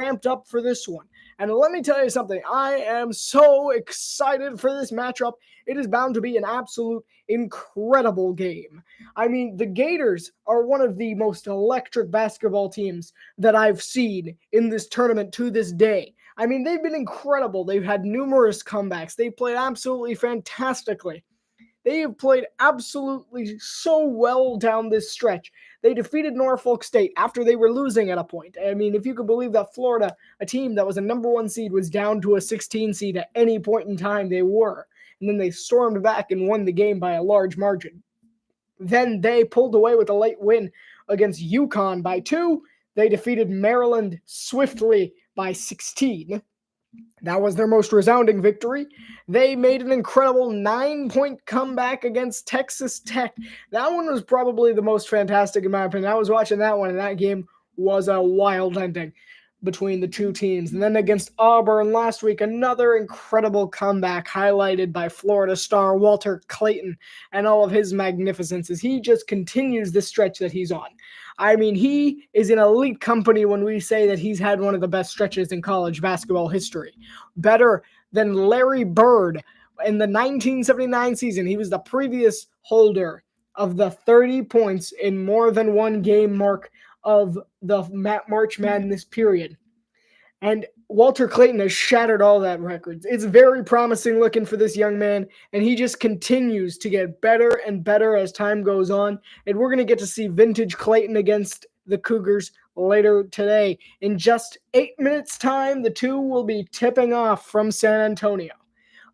amped up for this one. And let me tell you something, I am so excited for this matchup. It is bound to be an absolute incredible game. I mean, the Gators are one of the most electric basketball teams that I've seen in this tournament to this day. I mean, they've been incredible. They've had numerous comebacks. They've played absolutely fantastically. They have played absolutely so well down this stretch. They defeated Norfolk State after they were losing at a point. I mean, if you could believe that Florida, a team that was a number 1 seed, was down to a 16 seed at any point in time, they were. And then they stormed back and won the game by a large margin. Then they pulled away with a late win against UConn by 2. They defeated Maryland swiftly by 16. That was their most resounding victory. They made an incredible 9-point comeback against Texas Tech. That one was probably the most fantastic in my opinion. I was watching that one, and that game was a wild ending between the two teams. And then against Auburn last week, another incredible comeback highlighted by Florida star Walter Clayton and all of his magnificence as he just continues the stretch that he's on. I mean, he is in elite company when we say that he's had one of the best stretches in college basketball history. Better than Larry Bird in the 1979 season. He was the previous holder of the 30 points in more than one game mark of the March Madness period. And Walter Clayton has shattered all that records. It's very promising looking for this young man, and he just continues to get better and better as time goes on. And we're going to get to see vintage Clayton against the Cougars later today. In just 8 minutes' time, the two will be tipping off from San Antonio.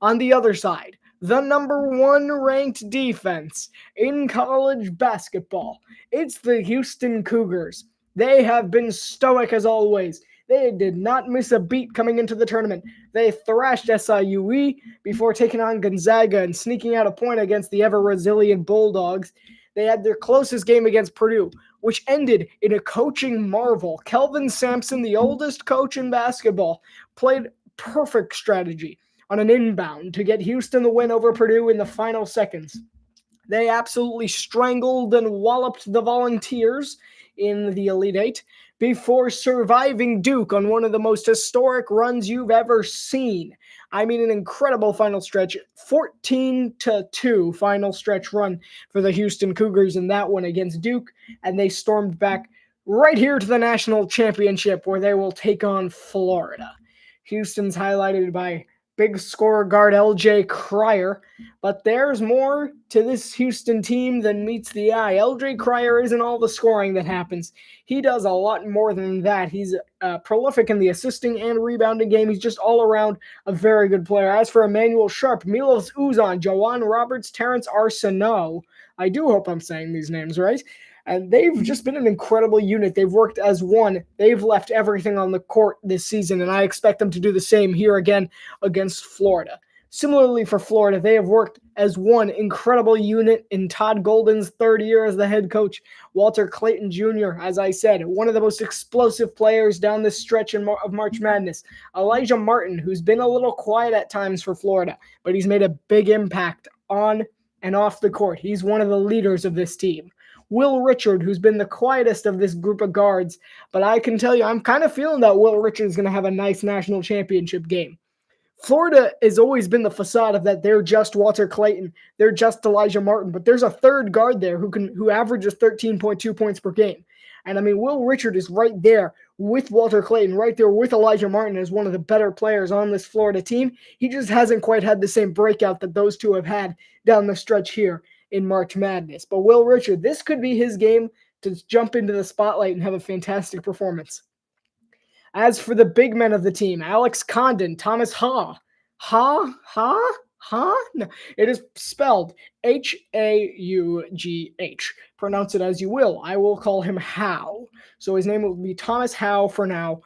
On the other side, the number 1 ranked defense in college basketball, it's the Houston Cougars. They have been stoic as always. They did not miss a beat coming into the tournament. They thrashed SIUE before taking on Gonzaga and sneaking out a point against the ever-resilient Bulldogs. They had their closest game against Purdue, which ended in a coaching marvel. Kelvin Sampson, the oldest coach in basketball, played perfect strategy on an inbound to get Houston the win over Purdue in the final seconds. They absolutely strangled and walloped the Volunteers in the Elite Eight before surviving Duke on one of the most historic runs you've ever seen. I mean, an incredible final stretch, 14-2 final stretch run for the Houston Cougars in that one against Duke, and they stormed back right here to the national championship where they will take on Florida. Houston's highlighted by big scorer guard LJ Cryer, but there's more to this Houston team than meets the eye. LJ Cryer isn't all the scoring that happens. He does a lot more than that. He's prolific in the assisting and rebounding game. He's just all around a very good player. As for Emmanuel Sharp, Milos Uzan, Joanne Roberts, Terrence Arsenault, I do hope I'm saying these names right, and they've just been an incredible unit. They've worked as one. They've left everything on the court this season, and I expect them to do the same here again against Florida. Similarly for Florida, they have worked as one incredible unit in Todd Golden's 3rd year as the head coach. Walter Clayton Jr., as I said, one of the most explosive players down this stretch of March Madness. Elijah Martin, who's been a little quiet at times for Florida, but he's made a big impact on and off the court. He's one of the leaders of this team. Will Richard, who's been the quietest of this group of guards, but I can tell you, I'm kind of feeling that Will Richard is going to have a nice national championship game. Florida has always been the facade of that they're just Walter Clayton, they're just Elijah Martin, but there's a third guard there who averages 13.2 points per game. And I mean, Will Richard is right there with Walter Clayton, right there with Elijah Martin as one of the better players on this Florida team. He just hasn't quite had the same breakout that those two have had down the stretch here in March Madness. But Will Richard, this could be his game to jump into the spotlight and have a fantastic performance. As for the big men of the team, Alex Condon, Thomas Ha. No, it is spelled Haugh. Pronounce it as you will. I will call him Howe. So his name will be Thomas Howe for now.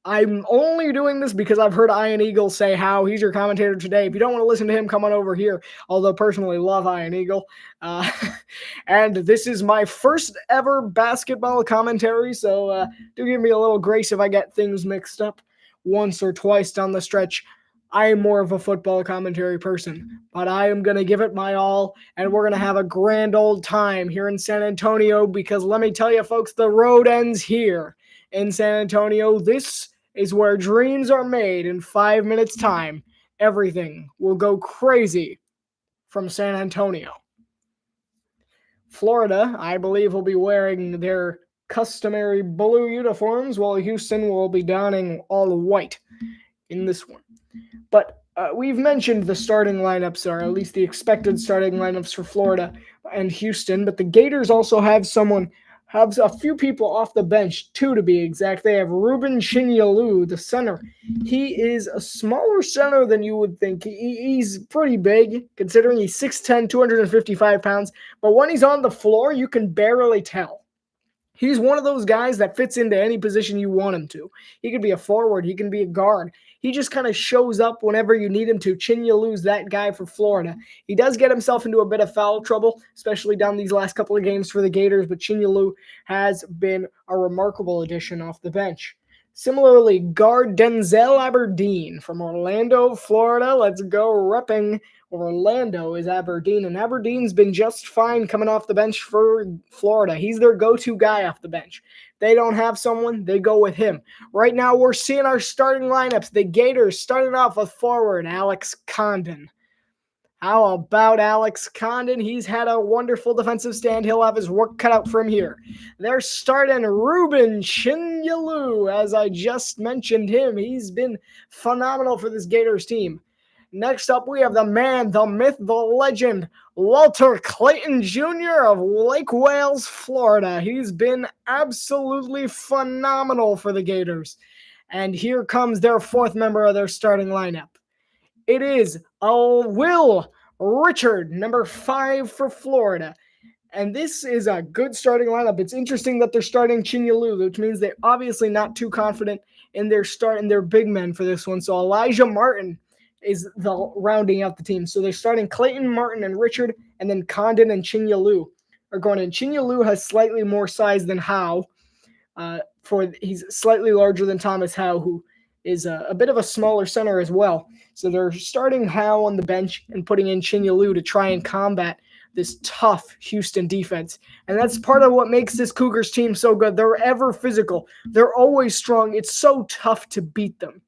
I'm only doing this because I've heard Ian Eagle say Howe. He's your commentator today. If you don't want to listen to him, come on over here. Although personally love Ian Eagle. And this is my first ever basketball commentary. So do give me a little grace if I get things mixed up once or twice down the stretch. I am more of a football commentary person, but I am going to give it my all, and we're going to have a grand old time here in San Antonio because let me tell you, folks, the road ends here in San Antonio. This is where dreams are made in 5 minutes' time. Everything will go crazy from San Antonio. Florida, I believe, will be wearing their customary blue uniforms, while Houston will be donning all white in this one. But we've mentioned the starting lineups, or at least the expected starting lineups for Florida and Houston. But the Gators also have a few people off the bench, two to be exact. They have Ruben Chinyalu, the center. He is a smaller center than you would think. He's pretty big, considering he's 6'10", 255 pounds. But when he's on the floor, you can barely tell. He's one of those guys that fits into any position you want him to. He could be a forward. He can be a guard. He just kind of shows up whenever you need him to. Chinyalu's that guy for Florida. He does get himself into a bit of foul trouble, especially down these last couple of games for the Gators, but Chinyalu has been a remarkable addition off the bench. Similarly, guard Denzel Aberdeen from Orlando, Florida. Let's go repping Orlando is Aberdeen, and Aberdeen's been just fine coming off the bench for Florida. He's their go-to guy off the bench. They don't have someone, they go with him. Right now, we're seeing our starting lineups. The Gators started off with forward Alex Condon. How about Alex Condon? He's had a wonderful defensive stand. He'll have his work cut out for him here. They're starting Ruben Chinyalu. As I just mentioned him, he's been phenomenal for this Gators team. Next up, we have the man, the myth, the legend, Walter Clayton Jr. of Lake Wales, Florida. He's been absolutely phenomenal for the Gators. And here comes their fourth member of their starting lineup. It is Will Richard, number 5 for Florida. And this is a good starting lineup. It's interesting that they're starting Chinyalu, which means they're obviously not too confident in their big men for this one. So Elijah Martin is the rounding out the team. So they're starting Clayton, Martin, and Richard, and then Condon and Chinyalu are going in. Chinyalu has slightly more size than Howe. He's slightly larger than Thomas Howe, who is a bit of a smaller center as well. So they're starting Howe on the bench and putting in Chinyalu to try and combat this tough Houston defense. And that's part of what makes this Cougars team so good. They're ever physical. They're always strong. It's so tough to beat them.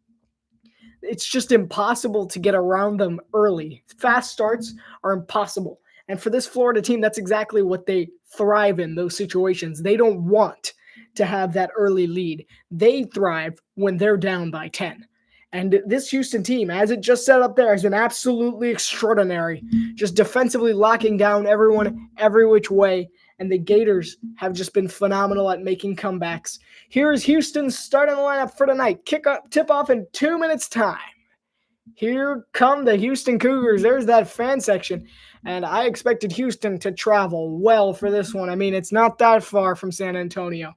It's just impossible to get around them early. Fast starts are impossible. And for this Florida team, that's exactly what they thrive in, those situations. They don't want to have that early lead. They thrive when they're down by 10. And this Houston team, as it just set up there, has been absolutely extraordinary, just defensively locking down everyone every which way. And the Gators have just been phenomenal at making comebacks. Here is Houston's starting lineup for tonight. Tip-off in 2 minutes' time. Here come the Houston Cougars. There's that fan section. And I expected Houston to travel well for this one. I mean, it's not that far from San Antonio.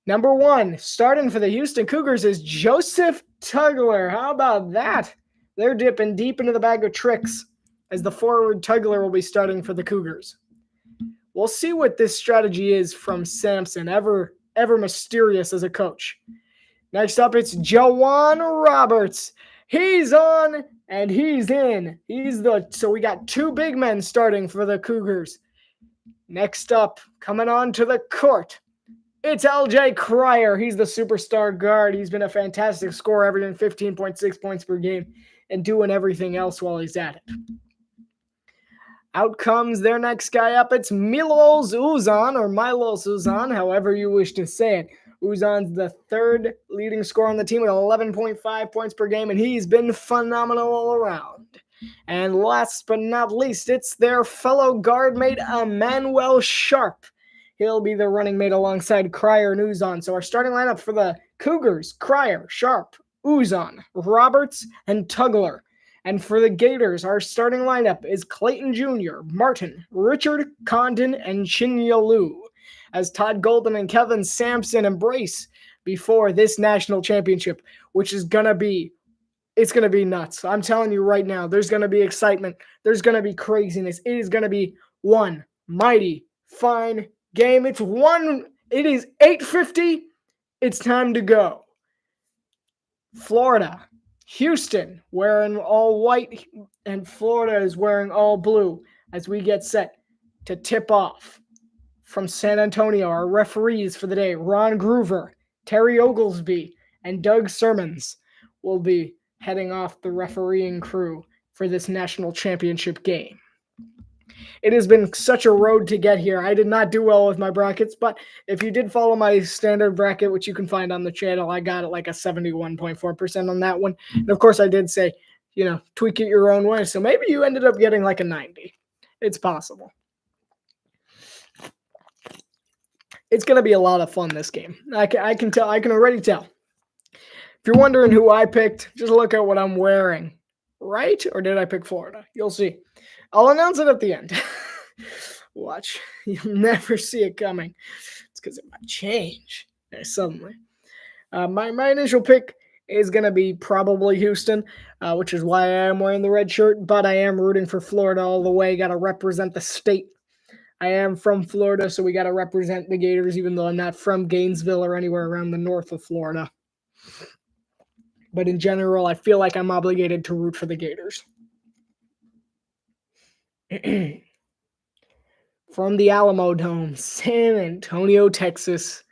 Number 1, starting for the Houston Cougars is Joseph Tugler. How about that? They're dipping deep into the bag of tricks as the forward Tugler will be starting for the Cougars. We'll see what this strategy is from Sampson, ever mysterious as a coach. Next up, it's Jawan Roberts. He's on and he's in. So we got 2 big men starting for the Cougars. Next up, coming on to the court, it's LJ Cryer. He's the superstar guard. He's been a fantastic scorer, averaging 15.6 points per game and doing everything else while he's at it. Out comes their next guy up. It's Milos Uzan, however you wish to say it. Uzan's the 3rd leading scorer on the team with 11.5 points per game, and he's been phenomenal all around. And last but not least, it's their fellow guard mate, Emmanuel Sharp. He'll be the running mate alongside Cryer and Uzan. So our starting lineup for the Cougars, Cryer, Sharp, Uzan, Roberts, and Tugler. And for the Gators, our starting lineup is Clayton Jr., Martin, Richard, Condon, and Chinyalu, as Todd Golden and Kevin Sampson embrace before this national championship, which is going to be nuts. I'm telling you right now, there's going to be excitement. There's going to be craziness. It is going to be one mighty, fine game. It is 8:50. It's time to go. Florida, Houston wearing all white, and Florida is wearing all blue as we get set to tip off. From San Antonio, our referees for the day, Ron Groover, Terry Oglesby, and Doug Sermons will be heading off the refereeing crew for this national championship game. It has been such a road to get here. I did not do well with my brackets, but if you did follow my standard bracket, which you can find on the channel, I got it like a 71.4% on that one. And of course, I did say, tweak it your own way. So maybe you ended up getting like a 90. It's possible. It's going to be a lot of fun, this game. I can tell. I can already tell. If you're wondering who I picked, just look at what I'm wearing. Right? Or did I pick Florida? You'll see. I'll announce it at the end. Watch. You'll never see it coming. It's because it might change suddenly. My initial pick is going to be probably Houston, which is why I am wearing the red shirt, but I am rooting for Florida all the way. Got to represent the state. I am from Florida, so we got to represent the Gators, even though I'm not from Gainesville or anywhere around the north of Florida. But in general, I feel like I'm obligated to root for the Gators. From the Alamodome, San Antonio, Texas.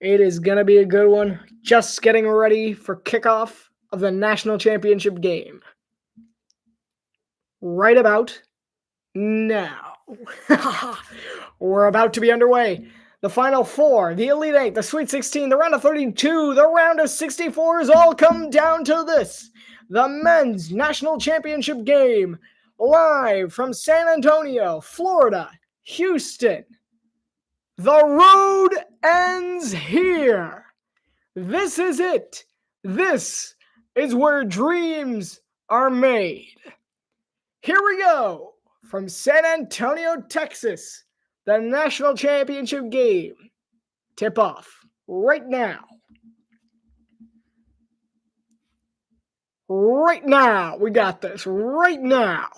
It is going to be a good one. Just getting ready for kickoff of the national championship game. Right about now. We're about to be underway. The Final Four, the Elite Eight, the Sweet 16, the round of 32, the round of 64s all come down to this. The men's national championship game, live from San Antonio, Florida, Houston. The road ends here. This is it. This is where dreams are made. Here we go. From San Antonio, Texas, the national championship game. Tip off right now. Right now. We got this. Right now.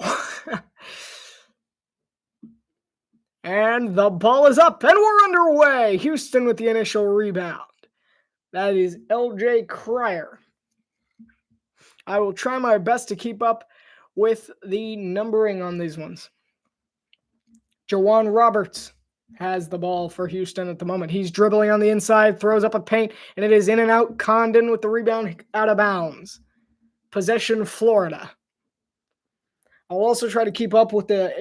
And the ball is up, and we're underway. Houston with the initial rebound. That is LJ Cryer. I will try my best to keep up with the numbering on these ones. Jawan Roberts has the ball for Houston at the moment. He's dribbling on the inside, throws up a paint, and it is in and out. Condon with the rebound out of bounds. Possession, Florida. I'll also try to keep up with the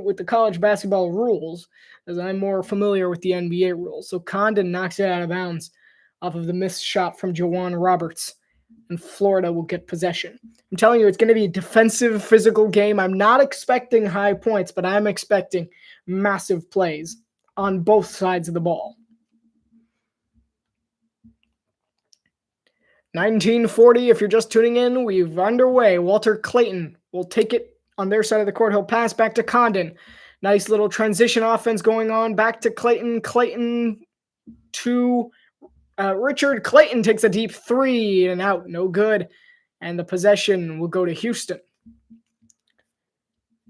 with the college basketball rules, as I'm more familiar with the NBA rules. So Condon knocks it out of bounds off of the missed shot from Jawan Roberts, and Florida will get possession. I'm telling you, it's going to be a defensive, physical game. I'm not expecting high points, but I'm expecting massive plays on both sides of the ball. 1940, if you're just tuning in, we've underway. Walter Clayton will take it on their side of the court. He'll pass back to Condon. Nice little transition offense going on. Back to Clayton. Clayton to Richard. Clayton takes a deep three and out. No good. And the possession will go to Houston.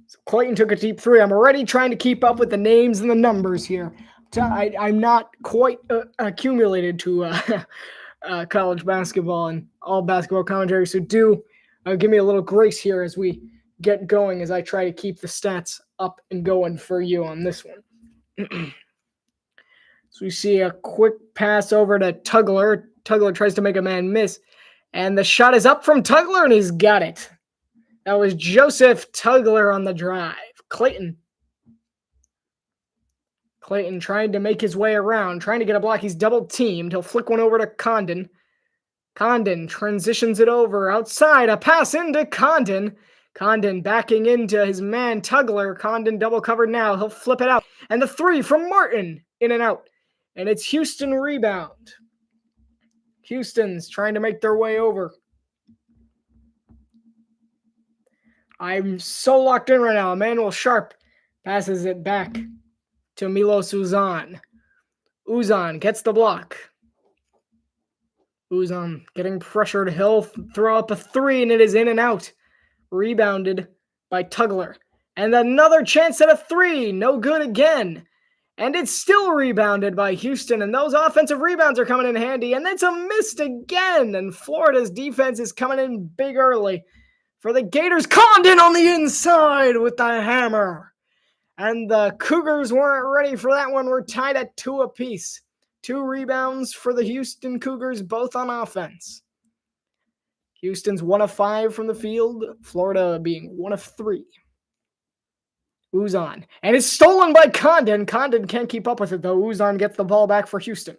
So Clayton took a deep three. I'm already trying to keep up with the names and the numbers here. I'm not quite accumulated to college basketball and all basketball commentary. So do give me a little grace here as we get going, as I try to keep the stats up and going for you on this one. So we see a quick pass over to Tugler. Tugler tries to make a man miss. And the shot is up from Tugler, and he's got it. That was Joseph Tugler on the drive. Clayton trying to make his way around, trying to get a block. He's double teamed. He'll flick one over to Condon. Condon transitions it over outside. A pass into Condon. Condon backing into his man Tugler. Condon double covered now. He'll flip it out. And the three from Martin. In and out. And it's Houston rebound. Houston's trying to make their way over. I'm so locked in right now. Emmanuel Sharp passes it back to Milos Uzan. Uzan gets the block. Uzan getting pressured. He'll throw up a three, and it is in and out. Rebounded by Tugler. And another chance at a three. No good again. And it's still rebounded by Houston. And those offensive rebounds are coming in handy. And it's a missed again. And Florida's defense is coming in big early for the Gators. Condon on the inside with the hammer. And the Cougars weren't ready for that one. We're tied at 2 apiece. 2 rebounds for the Houston Cougars, both on offense. Houston's 1 of 5 from the field, Florida being 1 of 3. Uzan. And it's stolen by Condon. Condon can't keep up with it, though. Uzan gets the ball back for Houston.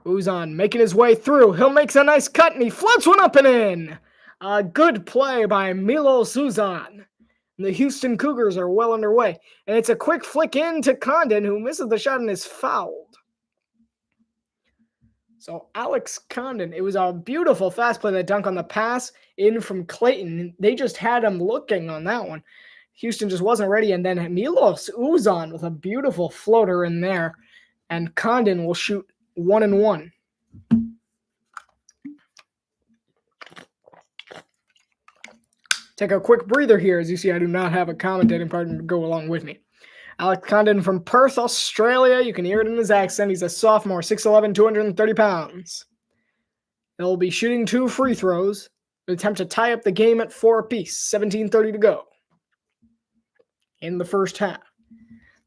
Uzan making his way through. He'll make a nice cut, and he floats one up and in. A good play by Milos Uzan. The Houston Cougars are well underway. And it's a quick flick in to Condon, who misses the shot and is fouled. So Alex Condon, it was a beautiful fast play, that dunk on the pass in from Clayton. They just had him looking on that one. Houston just wasn't ready. And then Milos Uzan with a beautiful floater in there. And Condon will shoot 1 and 1. Take a quick breather here. As you see, I do not have a commentating partner to go along with me. Alex Condon from Perth, Australia. You can hear it in his accent. He's a sophomore, 6'11", 230 pounds. He'll be shooting 2 free throws. An attempt to tie up the game at 4 apiece. 17:30 to go in the first half.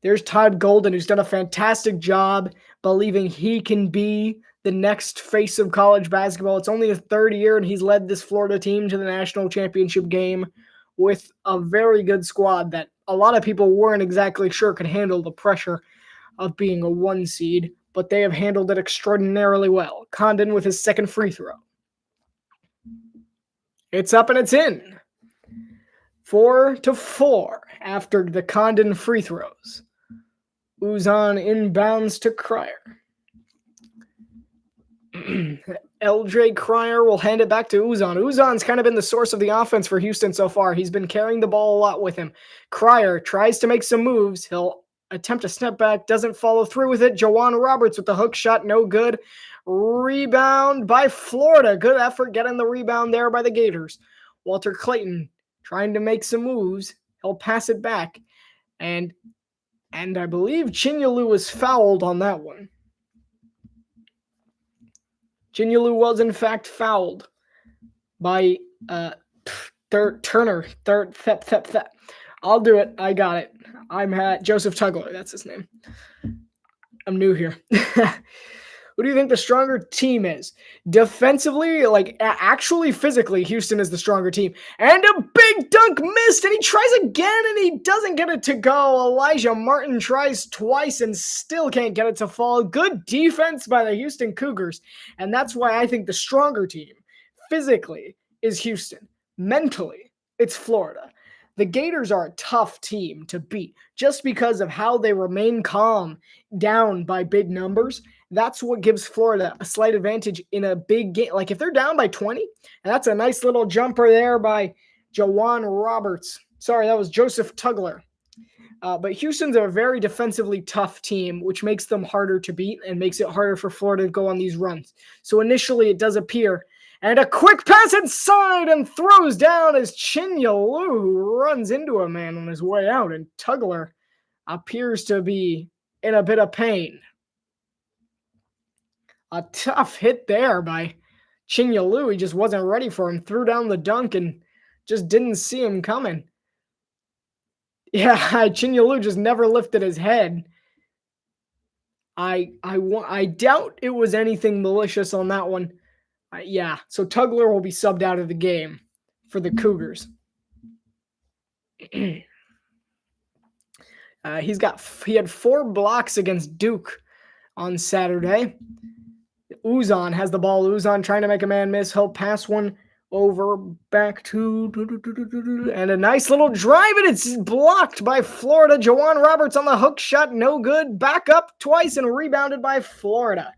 There's Todd Golden, who's done a fantastic job believing he can be the next face of college basketball. It's only his 3rd year, and he's led this Florida team to the national championship game with a very good squad that a lot of people weren't exactly sure could handle the pressure of being a 1 seed, but they have handled it extraordinarily well. Condon with his 2nd free throw. It's up and it's in. 4-4 after the Condon free throws. Uzan inbounds to Cryer. LJ Cryer will hand it back to Uzan. Uzan's kind of been the source of the offense for Houston so far. He's been carrying the ball a lot with him. Cryer tries to make some moves. He'll attempt a step back, doesn't follow through with it. Jawan Roberts with the hook shot, no good. Rebound by Florida. Good effort getting the rebound there by the Gators. Walter Clayton trying to make some moves. He'll pass it back. And I believe Chinyalu was fouled on that one. Chinyalu was, in fact, fouled by Turner. I'll do it. I got it. I'm Joseph Tugler. That's his name. I'm new here. Who do you think the stronger team is? Defensively, actually physically, Houston is the stronger team. And a big dunk missed, and he tries again, and he doesn't get it to go. Elijah Martin tries twice and still can't get it to fall. Good defense by the Houston Cougars, and that's why I think the stronger team, physically, is Houston. Mentally, it's Florida. The Gators are a tough team to beat just because of how they remain calm down by big numbers. That's what gives Florida a slight advantage in a big game. Like if they're down by 20, and that's a nice little jumper there by Jawan Roberts. Sorry, that was Joseph Tugler. But Houston's a very defensively tough team, which makes them harder to beat and makes it harder for Florida to go on these runs. So initially it does appear. And a quick pass inside and throws down as Chinyalu runs into a man on his way out. And Tugler appears to be in a bit of pain. A tough hit there by Chinyalu. He just wasn't ready for him. Threw down the dunk and just didn't see him coming. Yeah, Chinyalu just never lifted his head. I doubt it was anything malicious on that one. Yeah, so Tugler will be subbed out of the game for the Cougars. He had 4 blocks against Duke on Saturday. Uzan has the ball. Uzan trying to make a man miss. He'll pass one over back to and a nice little drive, and it's blocked by Florida. Jawan Roberts on the hook shot, no good. Back up twice and rebounded by Florida.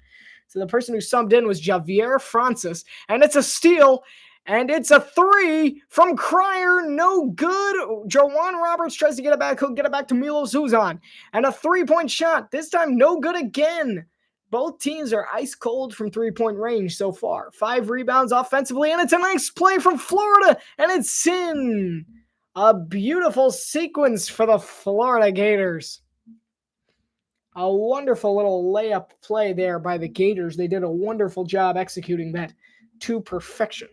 So the person who subbed in was Javier Francis, and it's a steal, and it's a 3 from Cryer, no good. Jawan Roberts tries to get it back. He'll get it back to Milos Uzan, and a 3-point shot. This time, no good again. Both teams are ice cold from 3-point range so far. 5 rebounds offensively, and it's a nice play from Florida, and it's in. A beautiful sequence for the Florida Gators. A wonderful little layup play there by the Gators. They did a wonderful job executing that to perfection.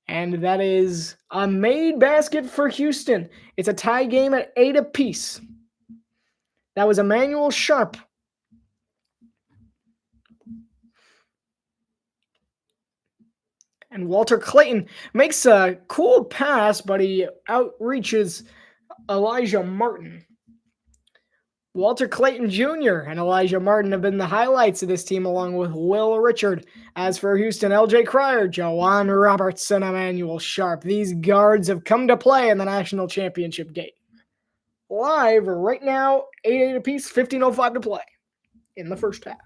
And that is a made basket for Houston. It's a tie game at 8 apiece. That was Emmanuel Sharp. And Walter Clayton makes a cool pass, but he outreaches Elijah Martin. Walter Clayton Jr. and Elijah Martin have been the highlights of this team, along with Will Richard. As for Houston, LJ Cryer, Jawan Roberts, and Emmanuel Sharp. These guards have come to play in the national championship game. Live right now, 8-8 apiece, 15:05 to play in the first half.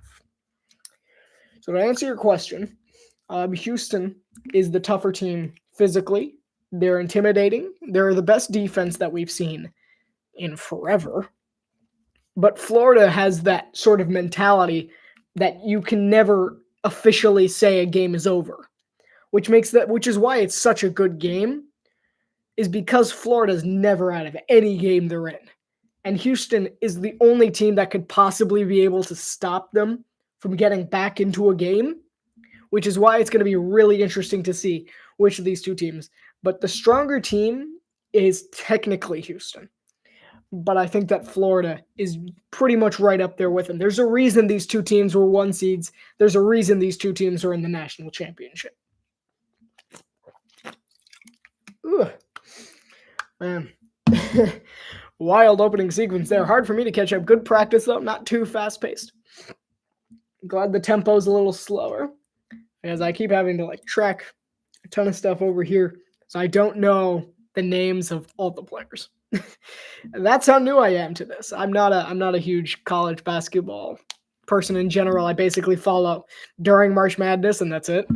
So to answer your question, Houston is the tougher team physically. They're intimidating. They're the best defense that we've seen in forever. But Florida has that sort of mentality that you can never officially say a game is over, which is why it's such a good game, is because Florida's never out of any game they're in. And Houston is the only team that could possibly be able to stop them from getting back into a game, which is why it's going to be really interesting to see which of these two teams. But the stronger team is technically Houston. But I think that Florida is pretty much right up there with them. There's a reason these two teams were 1 seeds. There's a reason these two teams are in the national championship. Ugh. Man. Wild opening sequence there. Hard for me to catch up. Good practice, though. Not too fast-paced. Glad the tempo's a little slower, because I keep having to track a ton of stuff over here, so I don't know the names of all the players. That's how new I am to this. I'm not a huge college basketball person in general. I basically follow during March Madness, and that's it.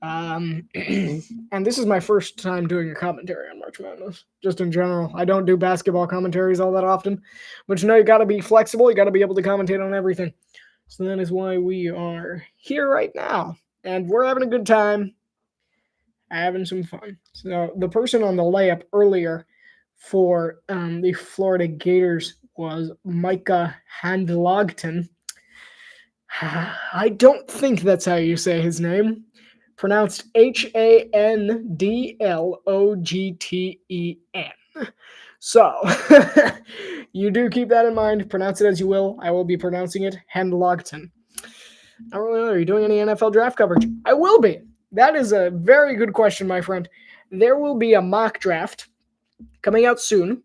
And this is my first time doing a commentary on March Madness, just in general. I don't do basketball commentaries all that often, but you got to be flexible. You got to be able to commentate on everything. So that is why we are here right now, and we're having a good time, having some fun. So the person on the layup earlier for the Florida Gators was Micah Handlogten. I don't think that's how you say his name. Pronounced Handlogten. So, you do keep that in mind. Pronounce it as you will. I will be pronouncing it Handlogten. I don't really know. Are you doing any NFL draft coverage? I will be. That is a very good question, my friend. There will be a mock draft coming out soon.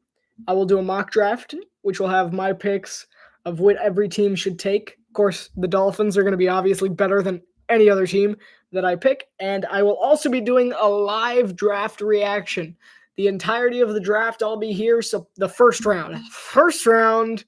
I will do a mock draft, which will have my picks of what every team should take. Of course, the Dolphins are going to be obviously better than any other team that I pick. And I will also be doing a live draft reaction. The entirety of the draft, I'll be here. So the first round, the first round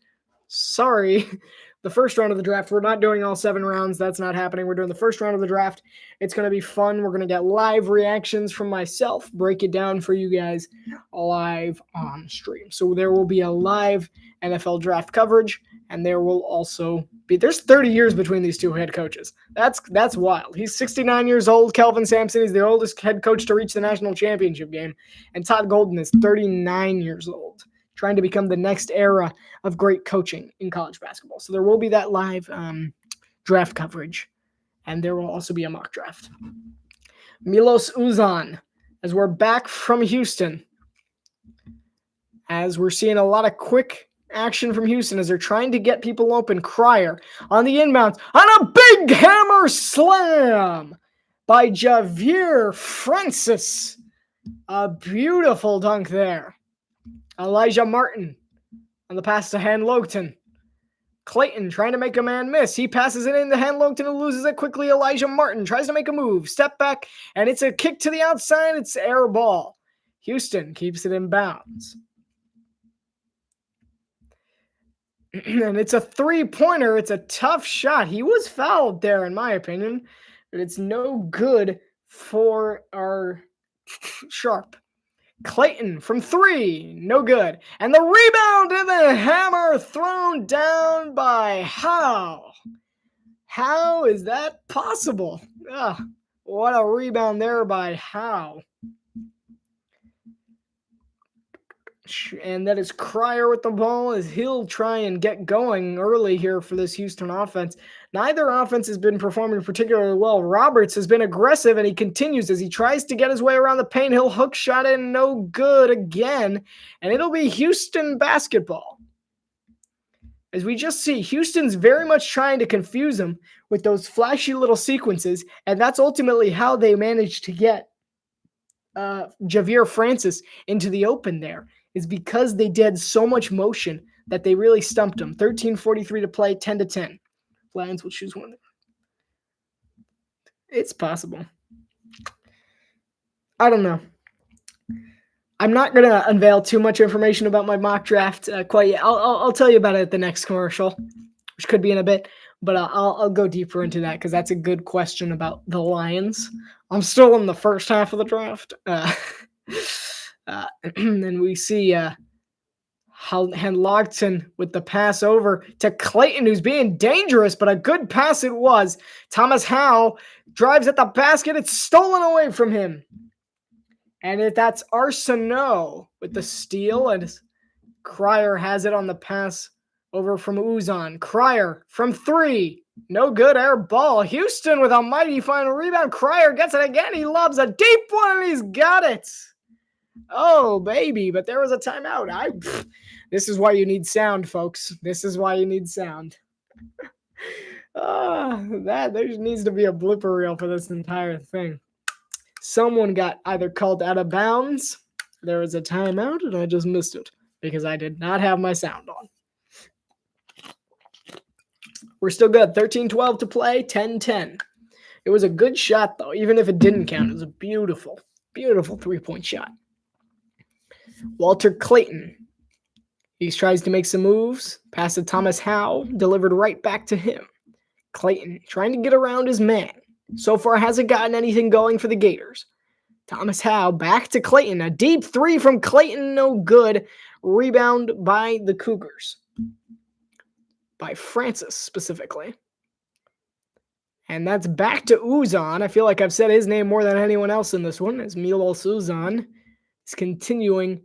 of the draft. We're not doing all 7 rounds. That's not happening. We're doing the first round of the draft. It's going to be fun. We're going to get live reactions from myself, break it down for you guys live on stream. So there will be a live NFL draft coverage, and there will also be, there's 30 years between these two head coaches. That's wild. He's 69 years old. Kelvin Sampson is the oldest head coach to reach the national championship game. And Todd Golden is 39 years old, trying to become the next era of great coaching in college basketball. So there will be that live draft coverage, and there will also be a mock draft. Milos Uzan, as we're back from Houston, as we're seeing a lot of quick action from Houston as they're trying to get people open. Cryer on the inbounds on a big hammer slam by Javier Francis. A beautiful dunk there. Elijah Martin on the pass to Handlogten. Clayton trying to make a man miss. He passes it in to Handlogten, who loses it quickly. Elijah Martin tries to make a move. Step back, and it's a kick to the outside. It's air ball. Houston keeps it in bounds. And it's a 3-pointer. It's a tough shot. He was fouled there, in my opinion, but it's no good for our Sharp. Clayton from 3, no good. And the rebound and the hammer thrown down by Howe. How is that possible? What a rebound there by Howe. And that is Cryer with the ball as he'll try and get going early here for this Houston offense. Neither offense has been performing particularly well. Roberts has been aggressive, and he continues as he tries to get his way around the paint. He'll hook shot in, no good again, and it'll be Houston basketball. As we just see, Houston's very much trying to confuse them with those flashy little sequences, and that's ultimately how they managed to get Javier Francis into the open there, is because they did so much motion that they really stumped him. 13:43 to play, 10-10. Lions will choose one. It's possible. I don't know. I'm not going to unveil too much information about my mock draft quite yet. I'll tell you about it at the next commercial, which could be in a bit, but I'll go deeper into that because that's a good question about the Lions. I'm still in the first half of the draft. And we see Henlogton with the pass over to Clayton, who's being dangerous, but a good pass it was. Thomas Howe drives at the basket. It's stolen away from him. And that's Arsenault with the steal, and Cryer has it on the pass over from Uzan. Cryer from three. No good, air ball. Houston with a mighty final rebound. Cryer gets it again. He lobs a deep one, and he's got it. Oh, baby, but there was a timeout. This is why you need sound, folks. This is why you need sound. There needs to be a blooper reel for this entire thing. Someone got either called out of bounds, there was a timeout, and I just missed it because I did not have my sound on. We're still good. 13-12 to play, 10-10. It was a good shot, though. Even if it didn't count, it was a beautiful, beautiful three-point shot. Walter Clayton. He tries to make some moves. Pass to Thomas Howe, delivered right back to him. Clayton trying to get around his man. So far hasn't gotten anything going for the Gators. Thomas Howe back to Clayton. A deep three from Clayton, no good. Rebound by the Cougars. By Francis, specifically. And that's back to Uzan. I feel like I've said his name more than anyone else in this one, as Milos Uzan is continuing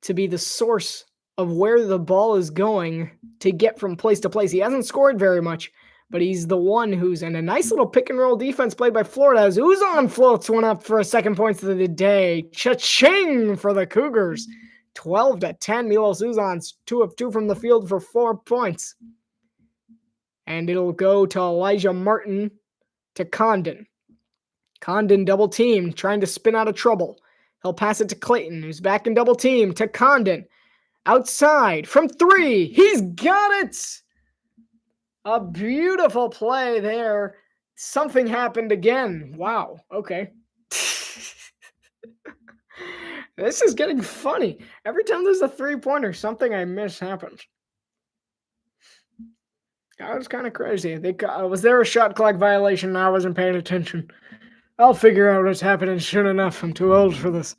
to be the source of where the ball is going to get from place to place. He hasn't scored very much, but he's the one who's in a nice little pick and roll defense played by Florida as Uzan floats one up for a second points of the day. Cha-ching for the Cougars. 12-10. Milos Uzan's 2 of 2 from the field for 4 points. And it'll go to Elijah Martin to Condon. Condon double team, trying to spin out of trouble. He'll pass it to Clayton, who's back in double team to Condon. Outside from three. He's got it. A beautiful play there. Something happened again. Wow. Okay. This is getting funny. Every time there's a three-pointer, something I miss happens. That was kind of crazy. Was there a shot clock violation? I wasn't paying attention. I'll figure out what's happening soon enough. I'm too old for this.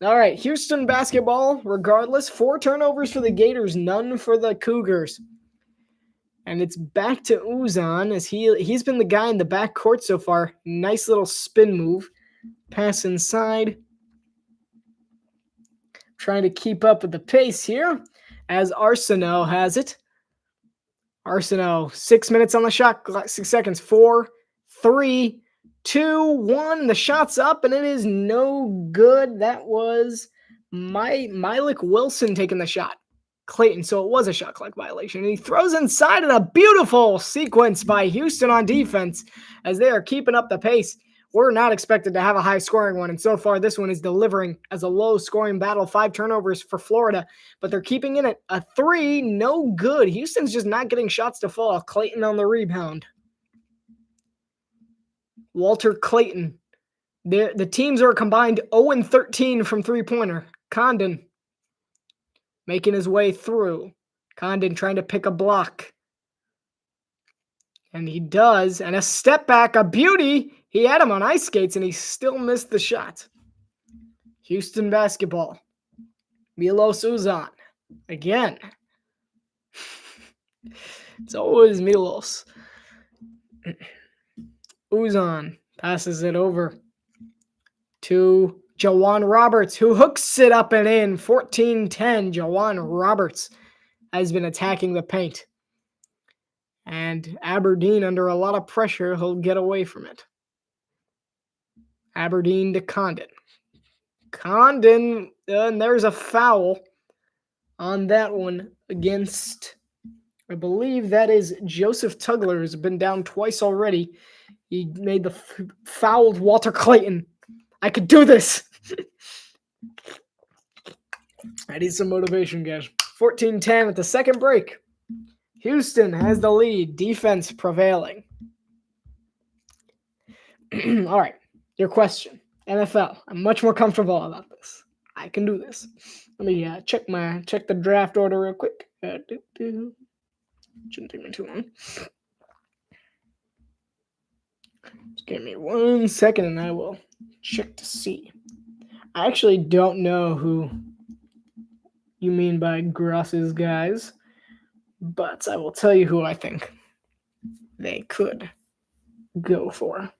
All right, Houston basketball, regardless. 4 turnovers for the Gators, none for the Cougars. And it's back to Uzan as he's been the guy in the backcourt so far. Nice little spin move. Pass inside. Trying to keep up with the pace here as Arsenault has it. Arsenault, 6 minutes on the shot clock, 6 seconds. 4, 3, 2, 1. The shot's up, and it is no good. That was Mylik Wilson taking the shot. Clayton, so it was a shot clock violation. And he throws inside in a beautiful sequence by Houston on defense as they are keeping up the pace. We're not expected to have a high-scoring one, and so far this one is delivering as a low-scoring battle. 5 turnovers for Florida, but they're keeping in it. A 3, no good. Houston's just not getting shots to fall. Clayton on the rebound. Walter Clayton. The teams are combined 0-13 from three-pointer. Condon making his way through. Condon trying to pick a block. And he does. And a step back, a beauty. He had him on ice skates, and he still missed the shot. Houston basketball. Milos Uzan. Again. It's always Milos. Uzan passes it over to Jawan Roberts, who hooks it up and in. 14-10. Jawan Roberts has been attacking the paint. And Aberdeen, under a lot of pressure, he'll get away from it. Aberdeen to Condon. Condon, and there's a foul on that one against I believe that is Joseph Tugler, who's been down twice already. He made the fouled Walter Clayton. I could do this. I need some motivation, guys. 14-10 at the second break. Houston has the lead. Defense prevailing. All right. Your question. NFL. I'm much more comfortable about this. I can do this. Let me check the draft order real quick. Shouldn't take me too long. Just give me 1 second and I will check to see. I actually don't know who you mean by Gross's guys, but I will tell you who I think they could go for.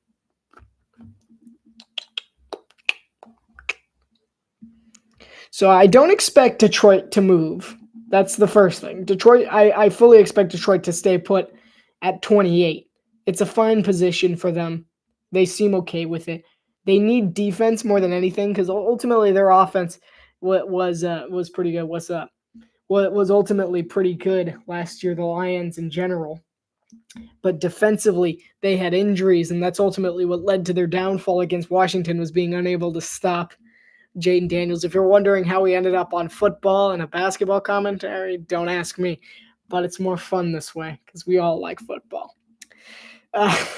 So I don't expect Detroit to move. That's the first thing. Detroit, I fully expect Detroit to stay put at 28. It's a fine position for them. They seem okay with it. They need defense more than anything because ultimately their offense was pretty good. Was ultimately pretty good last year, the Lions in general. But defensively, they had injuries, and that's ultimately what led to their downfall against Washington, was being unable to stop Jaden Daniels. If you're wondering how we ended up on football and a basketball commentary, don't ask me. But it's more fun this way because we all like football. But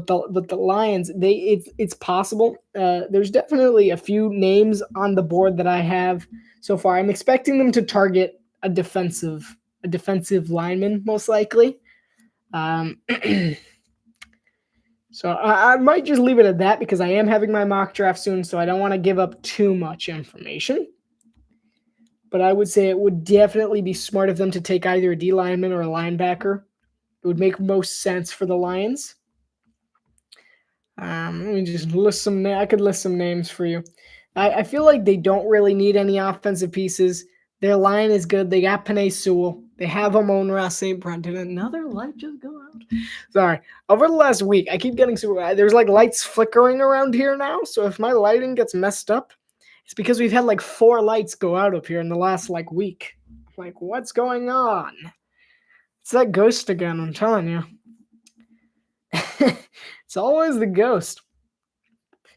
the Lions, it's possible. There's definitely a few names on the board that I have so far. I'm expecting them to target a defensive lineman, most likely. So I might just leave it at that because I am having my mock draft soon, so I don't want to give up too much information. But I would say it would definitely be smart of them to take either a D lineman or a linebacker. It would make most sense for the Lions. Let me just list some. I could list some names for you. I feel like they don't really need any offensive pieces. Their line is good. They got Penei Sewell. They have Amon-Ra St. Brown. Did another light just go out? Sorry. Over the last week, I keep getting super. There's like lights flickering around here now. So if my lighting gets messed up, it's because we've had like 4 lights go out up here in the last like week. Like, what's going on? It's that ghost again, I'm telling you. It's always the ghost.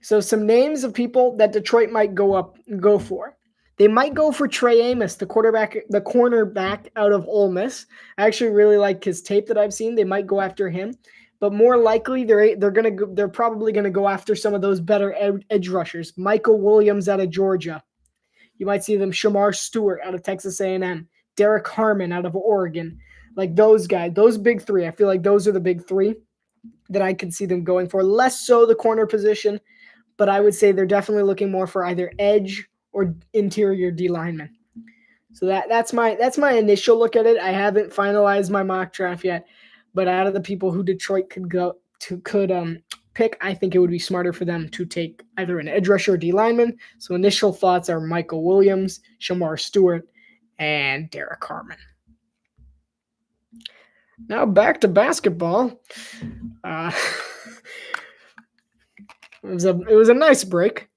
So some names of people that Detroit might go for. They might go for Trey Amos, the cornerback out of Ole Miss. I actually really like his tape that I've seen. They might go after him, but more likely they're probably gonna go after some of those better edge rushers. Michael Williams out of Georgia. You might see them. Shamar Stewart out of Texas A&M. Derek Harmon out of Oregon. Like those guys, those big 3. I feel like those are the big 3 that I could see them going for. Less so the corner position, but I would say they're definitely looking more for either edge or interior D lineman. So that's my initial look at it. I haven't finalized my mock draft yet, but out of the people who Detroit could pick, I think it would be smarter for them to take either an edge rusher or D lineman. So initial thoughts are Michael Williams, Shamar Stewart, and Derek Harmon. Now back to basketball. It was a nice break.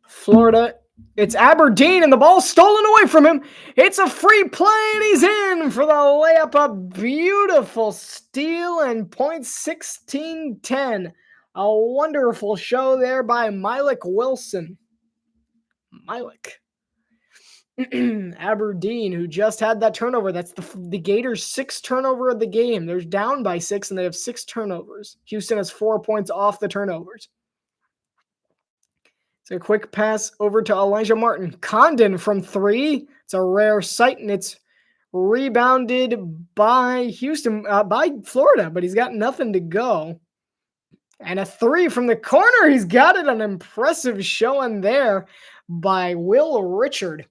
Florida, it's Aberdeen, and the ball's stolen away from him. It's a free play, and he's in for the layup. A beautiful steal and point. 16-10. A wonderful show there by Mylik Wilson. Aberdeen, who just had that turnover. That's the Gators' 6th turnover of the game. They're down by 6, and they have 6 turnovers. Houston has 4 points off the turnovers. It's a quick pass over to Elijah Martin. Condon from 3. It's a rare sight, and it's rebounded by Houston, by Florida, but he's got nothing to go. And a 3 from the corner. He's got it. An impressive showing there by Will Richard.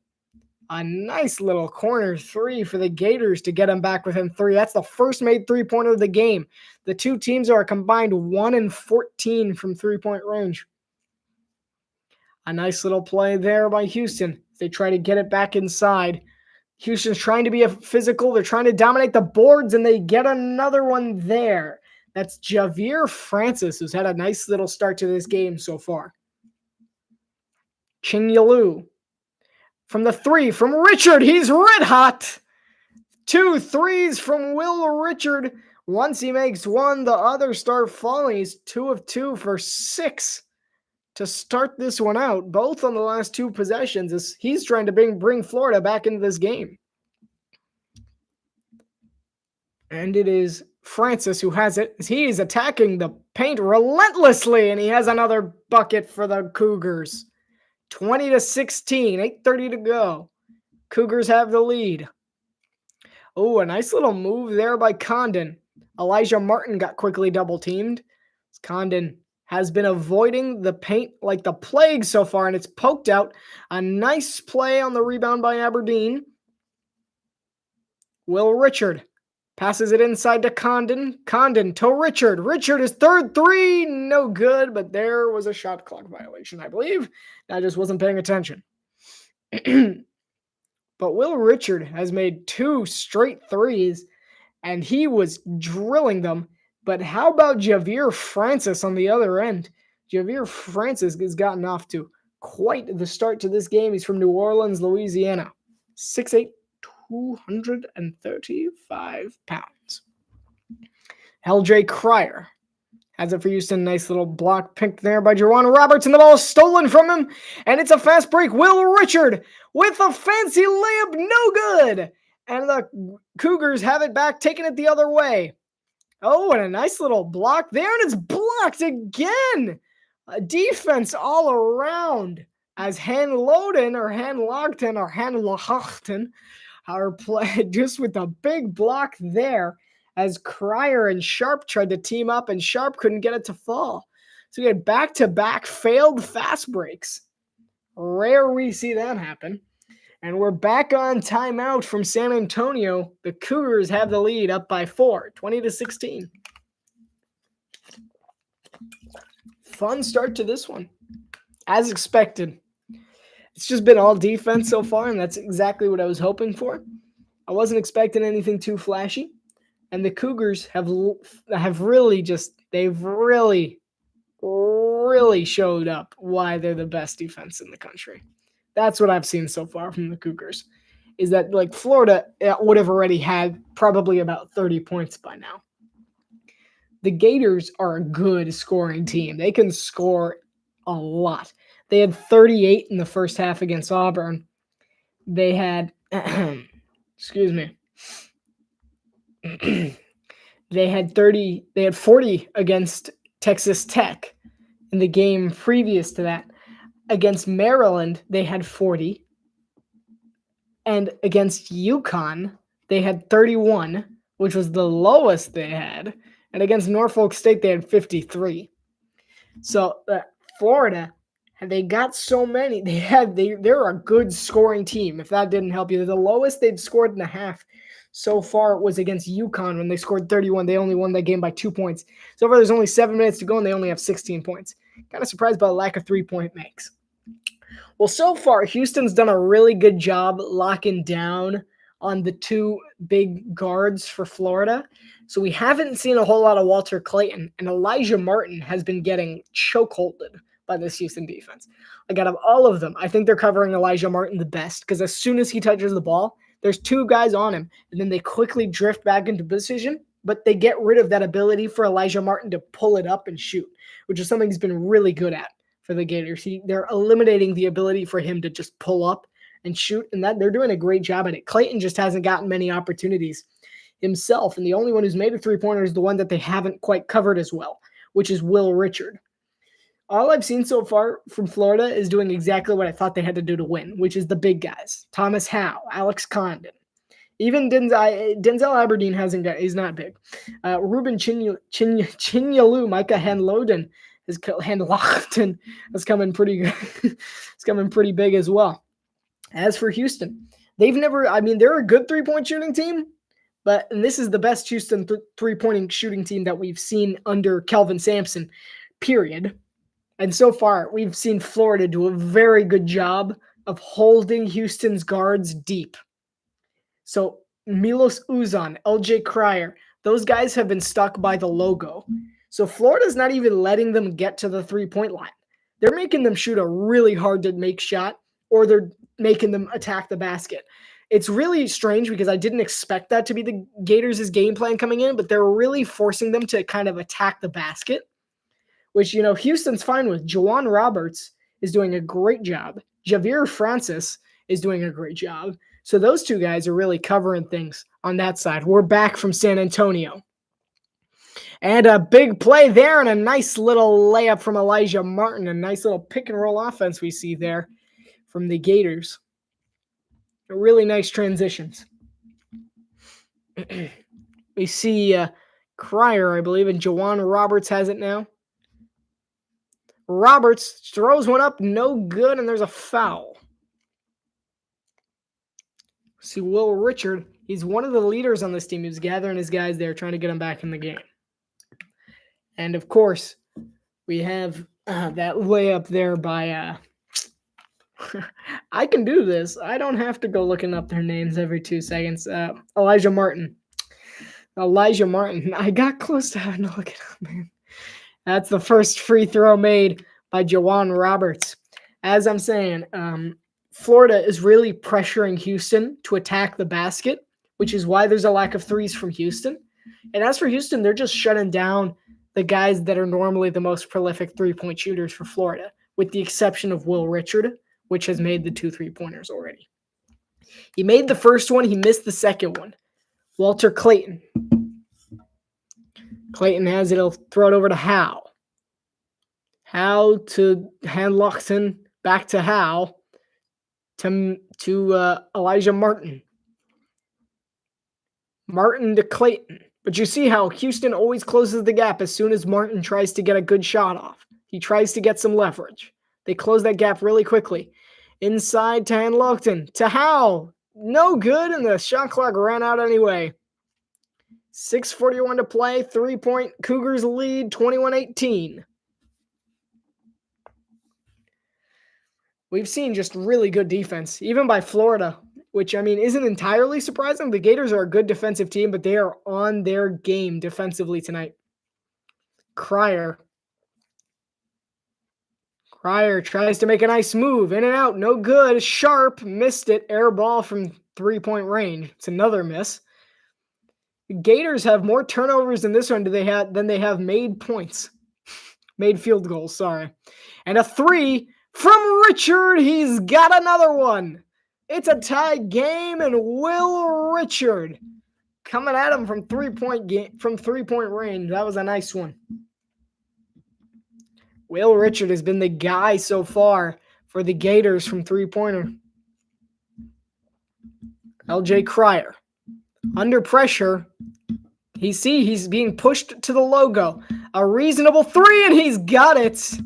A nice little corner 3 for the Gators to get him back within 3. That's the first made 3-pointer of the game. The two teams are combined 1-14 from 3-point range. A nice little play there by Houston. They try to get it back inside. Houston's trying to be physical. They're trying to dominate the boards, and they get another one there. That's Javier Francis, who's had a nice little start to this game so far. Chinyalu. from the three from Richard. He's red hot. 2 threes from Will Richard. Once he makes one, the others start falling. He's 2 of 2 for 6 to start this one out. Both on the last 2 possessions as he's trying to bring Florida back into this game. And it is Francis who has it. He's attacking the paint relentlessly, and he has another bucket for the Cougars. 20-16, 8:30 to go. Cougars have the lead. Oh, a nice little move there by Condon. Elijah Martin got quickly double-teamed. Condon has been avoiding the paint like the plague so far, and it's poked out. A nice play on the rebound by Aberdeen. Will Richard passes it inside to Condon. Condon to Richard. Richard is third three. No good, but there was a shot clock violation, I believe. I just wasn't paying attention. But Will Richard has made 2 straight threes, and he was drilling them. But how about Javier Francis on the other end? Javier Francis has gotten off to quite the start to this game. He's from New Orleans, Louisiana. 6'8", 235 pounds. LJ Cryer has it for Houston. Nice little block picked there by Jerron Roberts, and the ball is stolen from him, and it's a fast break. Will Richard with a fancy layup, no good. And the Cougars have it back, taking it the other way. Oh, and a nice little block there, and it's blocked again. A defense all around as Hanlogten are playing just with a big block there as Cryer and Sharp tried to team up, and Sharp couldn't get it to fall. So we had back-to-back failed fast breaks. Rare we see that happen. And we're back on timeout from San Antonio. The Cougars have the lead up by 4, 20-16. Fun start to this one. As expected. It's just been all defense so far, and that's exactly what I was hoping for. I wasn't expecting anything too flashy. And the Cougars have really showed up why they're the best defense in the country. That's what I've seen so far from the Cougars, is that like Florida would have already had probably about 30 points by now. The Gators are a good scoring team. They can score a lot. They had 38 in the first half against Auburn. They had, excuse me. They had 40 against Texas Tech in the game previous to that. Against Maryland, they had 40. And against UConn, they had 31, which was the lowest they had. And against Norfolk State, they had 53. So Florida, they got so many. They're a good scoring team. If that didn't help you, the lowest they'd scored in a half so far was against UConn when they scored 31. They only won that game by 2 points. So far, there's only 7 minutes to go, and they only have 16 points. Kind of surprised by the lack of 3-point makes. Well, so far, Houston's done a really good job locking down on the 2 big guards for Florida. So we haven't seen a whole lot of Walter Clayton, and Elijah Martin has been getting chokeholded by this Houston defense. Like, out of all of them, I think they're covering Elijah Martin the best, because as soon as he touches the ball, there's 2 guys on him, and then they quickly drift back into position, but they get rid of that ability for Elijah Martin to pull it up and shoot, which is something he's been really good at for the Gators. They're eliminating the ability for him to just pull up and shoot, and that they're doing a great job at it. Clayton just hasn't gotten many opportunities himself, and the only one who's made a 3-pointer is the one that they haven't quite covered as well, which is Will Richard. All I've seen so far from Florida is doing exactly what I thought they had to do to win, which is the big guys. Thomas Howe, Alex Condon. Even Denzel Aberdeen he's not big. Ruben Chinyalu, Micah Hanlogten has come in pretty good. It's coming pretty big as well. As for Houston, they're a good 3-point shooting team, and this is the best Houston 3-point shooting team that we've seen under Kelvin Sampson, period. And so far, we've seen Florida do a very good job of holding Houston's guards deep. So Milos Uzan, LJ Cryer, those guys have been stuck by the logo. So Florida's not even letting them get to the 3-point line. They're making them shoot a really hard to make shot, or they're making them attack the basket. It's really strange because I didn't expect that to be the Gators' game plan coming in, but they're really forcing them to kind of attack the basket, which, Houston's fine with. Juwan Roberts is doing a great job. Javier Francis is doing a great job. So those two guys are really covering things on that side. We're back from San Antonio. And a big play there and a nice little layup from Elijah Martin. A nice little pick and roll offense we see there from the Gators. Really nice transitions. We see Cryer, I believe, and Juwan Roberts has it now. Roberts throws one up, no good, and there's a foul. See Will Richard. He's one of the leaders on this team. He's gathering his guys there, trying to get them back in the game. And, of course, we have that layup there by I can do this. I don't have to go looking up their names every 2 seconds. Elijah Martin. I got close to having to look it up, man. That's the first free throw made by Juwan Roberts. As I'm saying, Florida is really pressuring Houston to attack the basket, which is why there's a lack of threes from Houston. And as for Houston, they're just shutting down the guys that are normally the most prolific three-point shooters for Florida, with the exception of Will Richard, which has made the 2 3-pointers already. He made the first one. He missed the second one. Walter Clayton. Clayton has it. He'll throw it over to Howe. Howe to Handlockton. Back to Howe. To Elijah Martin. Martin to Clayton. But you see how Houston always closes the gap as soon as Martin tries to get a good shot off. He tries to get some leverage. They close that gap really quickly. Inside to Handlockton. To Howe. No good, and the shot clock ran out anyway. 6:41 to play. 3-point Cougars lead, 21-18. We've seen just really good defense, even by Florida, which, isn't entirely surprising. The Gators are a good defensive team, but they are on their game defensively tonight. Cryer tries to make a nice move. In and out. No good. Sharp. Missed it. Air ball from 3-point range. It's another miss. The Gators have more turnovers in this one than they have made points. Made field goals, sorry. And a 3 from Richard. He's got another one. It's a tie game, and Will Richard coming at him from 3-point range. That was a nice one. Will Richard has been the guy so far for the Gators from 3-pointer. LJ Cryer. Under pressure. He's being pushed to the logo. A reasonable 3, and he's got it.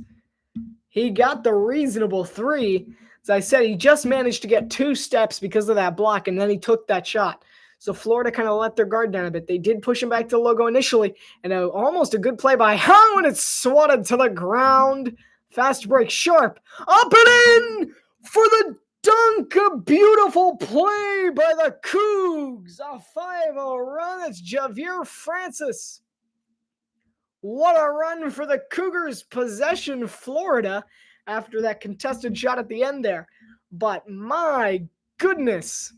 He got the reasonable 3. As I said, he just managed to get 2 steps because of that block, and then he took that shot. So Florida kind of let their guard down a bit. They did push him back to the logo initially, and almost a good play by Howe, and it's swatted to the ground. Fast break, Sharp, up and in for the dunk. A beautiful play by the Cougs. A 5-0 run. It's Javier Francis. What a run for the Cougars. Possession, Florida, after that contested shot at the end there. But my goodness.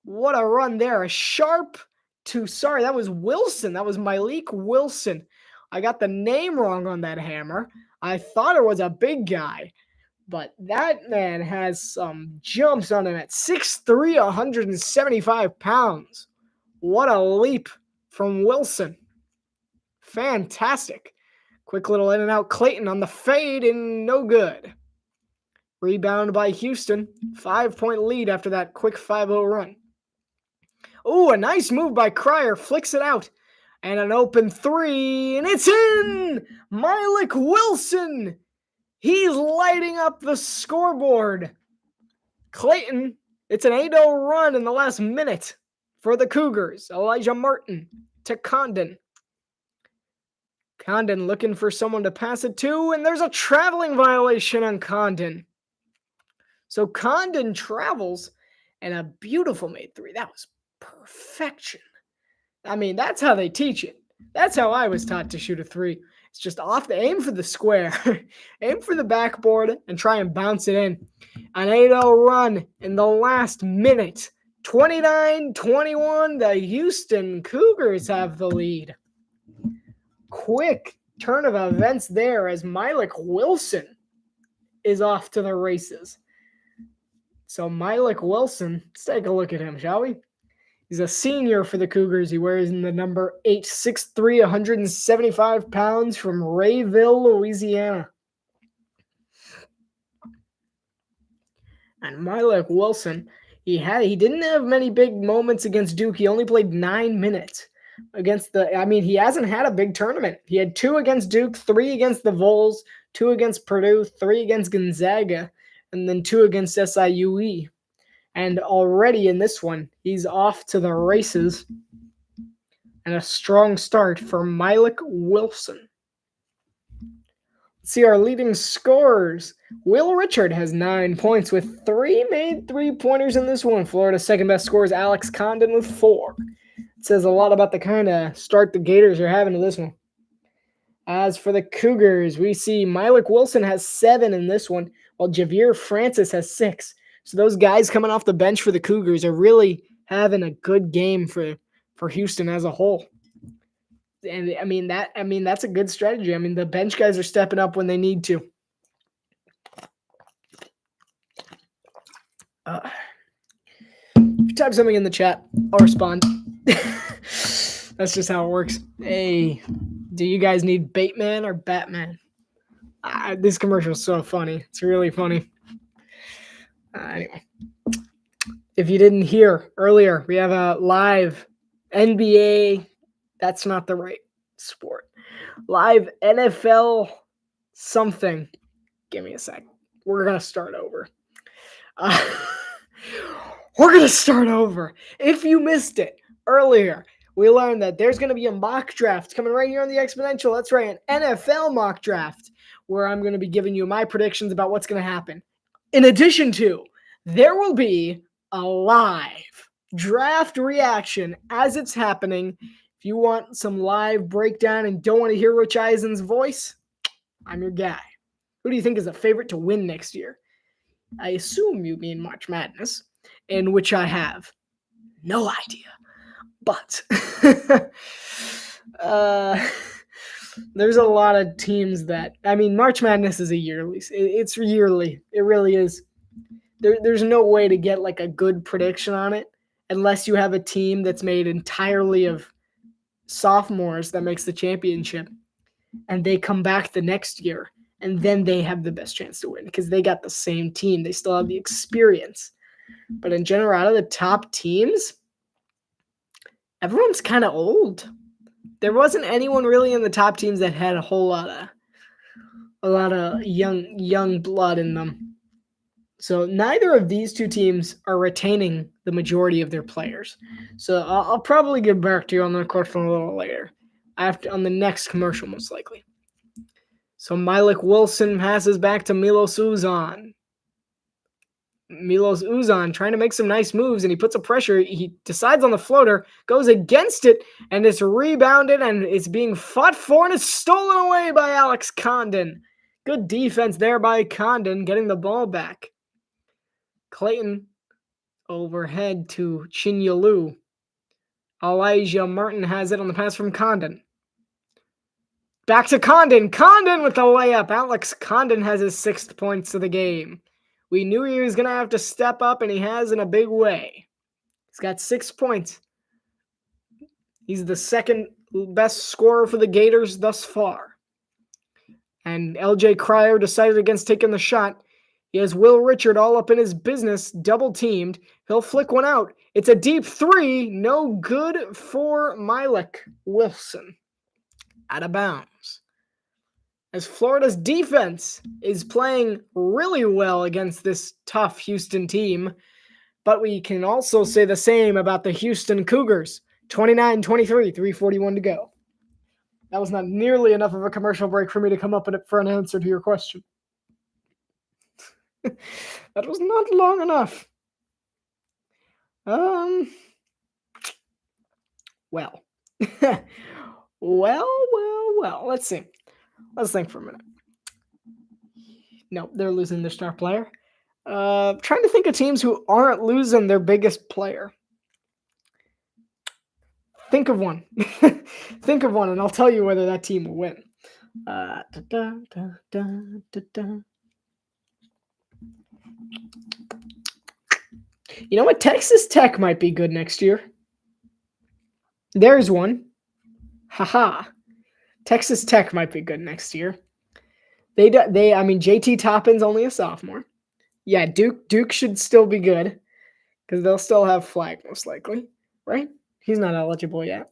What a run there. A Sharp to, that was Wilson. That was Malik Wilson. I got the name wrong on that hammer. I thought it was a big guy. But that man has some jumps on him at 6'3", 175 pounds. What a leap from Wilson. Fantastic. Quick little in and out. Clayton on the fade and no good. Rebound by Houston. 5-point lead after that quick 5-0 run. Oh, a nice move by Cryer. Flicks it out. And an open 3. And it's in! Malik Wilson. He's lighting up the scoreboard. Clayton, it's an 8-0 run in the last minute for the Cougars. Elijah Martin to Condon. Condon looking for someone to pass it to, and there's a traveling violation on Condon. So Condon travels, and a beautiful made 3. That was perfection. That's how they teach it. That's how I was taught to shoot a three. It's just off the aim for the square, aim for the backboard, and try and bounce it in. An 8-0 run in the last minute. 29-21, the Houston Cougars have the lead. Quick turn of events there as Mylik Wilson is off to the races. So Mylik Wilson, let's take a look at him, shall we? He's a senior for the Cougars. He wears the number 8, 6'3", 175 pounds from Rayville, Louisiana. And Mylik Wilson, he didn't have many big moments against Duke. He only played 9 minutes he hasn't had a big tournament. He had 2 against Duke, 3 against the Vols, 2 against Purdue, 3 against Gonzaga, and then 2 against SIUE. And already in this one, he's off to the races. And a strong start for Mylik Wilson. Let's see our leading scorers. Will Richard has 9 points with 3 made 3-pointers in this one. Florida's second best scorer is Alex Condon with 4. It says a lot about the kind of start the Gators are having to this one. As for the Cougars, we see Mylik Wilson has 7 in this one, while Javier Francis has 6. So those guys coming off the bench for the Cougars are really having a good game for Houston as a whole. And that's a good strategy. The bench guys are stepping up when they need to. If you type something in the chat, I'll respond. That's just how it works. Hey, do you guys need Bateman or Batman? This commercial is so funny. It's really funny. Anyway, if you didn't hear earlier, we have a live NBA. That's not the right sport. Live NFL something. Give me a sec. We're going to start over. If you missed it earlier, we learned that there's going to be a mock draft coming right here on the Exponential. That's right, an NFL mock draft where I'm going to be giving you my predictions about what's going to happen. In addition to, there will be a live draft reaction as it's happening. If you want some live breakdown and don't want to hear Rich Eisen's voice, I'm your guy. Who do you think is a favorite to win next year? I assume you mean March Madness, in which I have no idea. But there's a lot of teams that, March Madness is a yearly. It's yearly. It really is. There's no way to get like a good prediction on it unless you have a team that's made entirely of sophomores that makes the championship and they come back the next year and then they have the best chance to win because they got the same team. They still have the experience. But in general, out of the top teams, everyone's kind of old. There wasn't anyone really in the top teams that had a lot of young blood in them. So neither of these two teams are retaining the majority of their players. So I'll probably get back to you on that question a little later, on the next commercial most likely. So Mylik Wilson passes back to Milos Uzan. Milos Uzan trying to make some nice moves, and he puts a pressure. He decides on the floater, goes against it, and it's rebounded, and it's being fought for, and it's stolen away by Alex Condon. Good defense there by Condon, getting the ball back. Clayton overhead to Chinyalu. Elijah Martin has it on the pass from Condon. Back to Condon. Condon with the layup. Alex Condon has his 6th points of the game. We knew he was going to have to step up, and he has in a big way. He's got 6 points. He's the second best scorer for the Gators thus far. And LJ Cryer decided against taking the shot. He has Will Richard all up in his business, double-teamed. He'll flick one out. It's a deep 3. No good for Mylik Wilson. Out of bounds. As Florida's defense is playing really well against this tough Houston team. But we can also say the same about the Houston Cougars. 29-23, 3:41 to go. That was not nearly enough of a commercial break for me to come up for an answer to your question. That was not long enough. Well, Well. Let's see. Let's think for a minute. No, they're losing their star player. Trying to think of teams who aren't losing their biggest player. Think of one. Think of one, and I'll tell you whether that team will win. Da, da, da, da, da, da. You know what? Texas Tech might be good next year. There's one. Haha. Texas Tech might be good next year. I mean, JT Toppin's only a sophomore. Yeah, Duke should still be good because they'll still have Flag most likely, right? He's not eligible yet.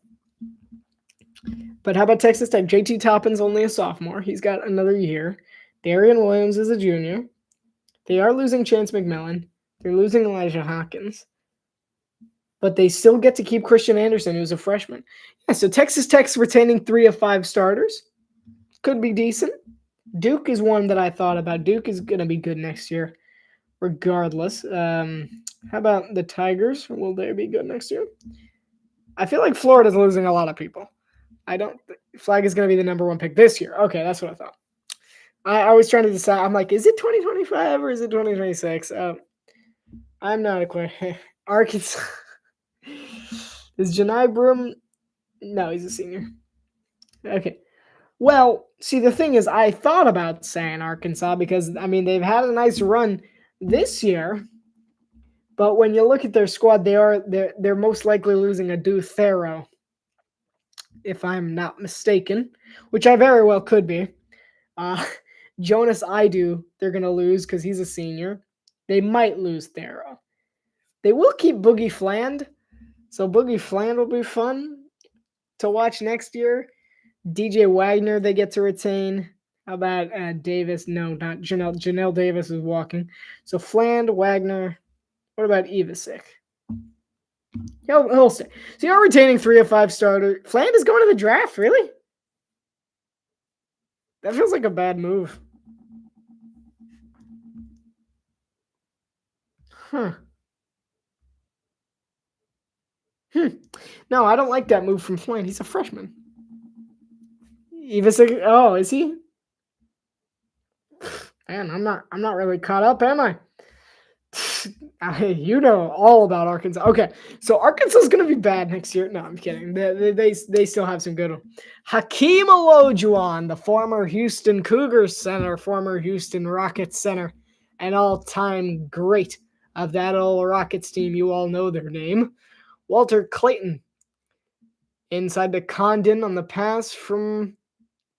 But how about Texas Tech? JT Toppin's only a sophomore. He's got another year. Darian Williams is a junior. They are losing Chance McMillan. They're losing Elijah Hawkins. But they still get to keep Christian Anderson, who's a freshman. Yeah, so Texas Tech's retaining 3 of 5 starters. Could be decent. Duke is one that I thought about. Duke is going to be good next year, regardless. How about the Tigers? Will they be good next year? I feel like Florida's losing a lot of people. Flag is going to be the number 1 pick this year. Okay, that's what I thought. I was trying to decide. I'm like, is it 2025 or is it 2026? I'm not clear. Arkansas. Is Janai Broom? No, he's a senior. Okay. Well, see, the thing is, I thought about saying Arkansas because, I mean, they've had a nice run this year. But when you look at their squad, they're most likely losing a Thero, if I'm not mistaken, which I very well could be. Jonas Idu, they're going to lose because he's a senior. They might lose Thero. They will keep Boogie Fland, so Boogie Fland will be fun to watch next year. DJ Wagner, they get to retain. How about Davis? No, not Janelle. Janelle Davis is walking. So Fland, Wagner. What about Ivasic? He'll stay. So you're retaining 3 of 5 starters. Fland is going to the draft, really? That feels like a bad move. Huh. No, I don't like that move from Fland. He's a freshman. Ivasic, oh, is he? Man, I'm not really caught up, am I? You know all about Arkansas. Okay, so Arkansas is going to be bad next year. No, I'm kidding. They still have some good ones. Hakeem Olajuwon, the former Houston Cougars center, former Houston Rockets center, an all-time great of that old Rockets team. You all know their name. Walter Clayton inside to Condon on the pass from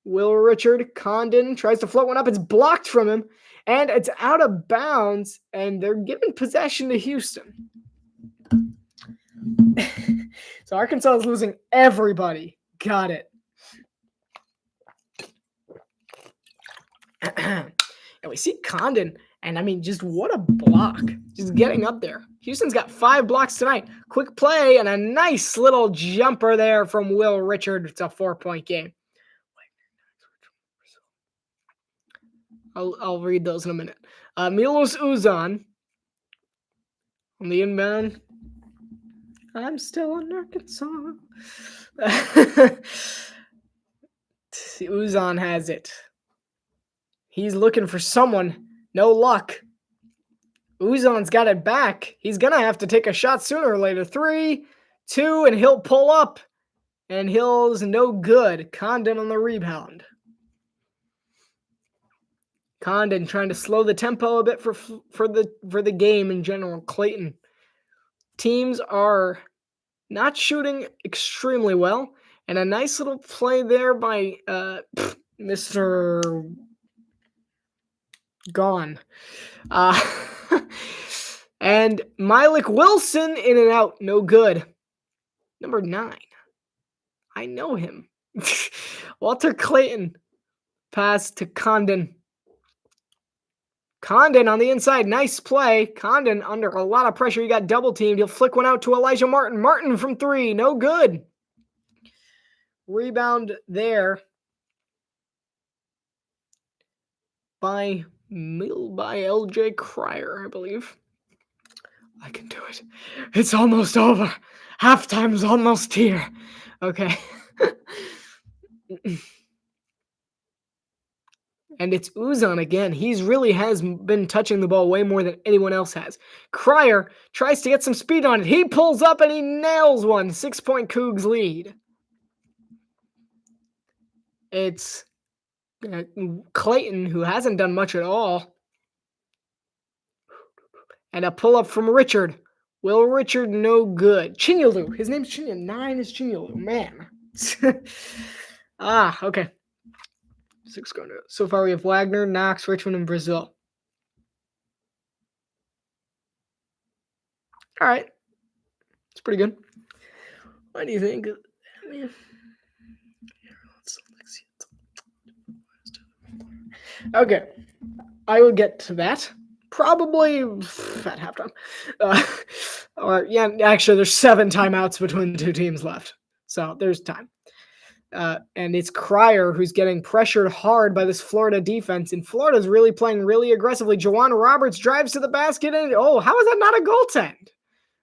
Will Richard. Condon tries to float one up. It's blocked from him. And it's out of bounds, and they're giving possession to Houston. So Arkansas is losing everybody. Got it. And we see Condon, and I mean, just what a block. Just getting up there. Houston's got 5 blocks tonight. Quick play and a nice little jumper there from Will Richard. It's a 4-point game. I'll read those in a minute. Milos Uzan on the inbound. I'm still in Arkansas. Uzan has it. He's looking for someone. No luck. Uzan's got it back. He's going to have to take a shot sooner or later. 3, 2, and he'll pull up. And Hill's no good. Condon on the rebound. Condon trying to slow the tempo a bit for the game in general. Clayton. Teams are not shooting extremely well. And a nice little play there by Mr. Gone. And Mylik Wilson in and out. No good. Number 9. I know him. Walter Clayton. Pass to Condon. Condon on the inside. Nice play. Condon under a lot of pressure. He got double teamed. He'll flick one out to Elijah Martin. Martin from 3. No good. Rebound there by LJ Cryer, I believe. I can do it. It's almost over. Halftime's almost here. Okay. And it's Uzan again. He's really has been touching the ball way more than anyone else has. Cryer tries to get some speed on it. He pulls up and he nails one. 6-point Cougs lead. It's Clayton, who hasn't done much at all. And a pull-up from Richard. Will Richard, no good. Chinyalu. His name's Chinyalu. 9 is Chinyalu. Man. Okay. 6 going to. So far we have Wagner, Knox, Richmond, and Brazil. All right. It's pretty good. What do you think? Okay. I will get to that. Probably at halftime. Actually, there's 7 timeouts between the 2 teams left. So there's time. And it's Cryer who's getting pressured hard by this Florida defense. And Florida's really playing really aggressively. Juwan Roberts drives to the basket. And how is that not a goaltend?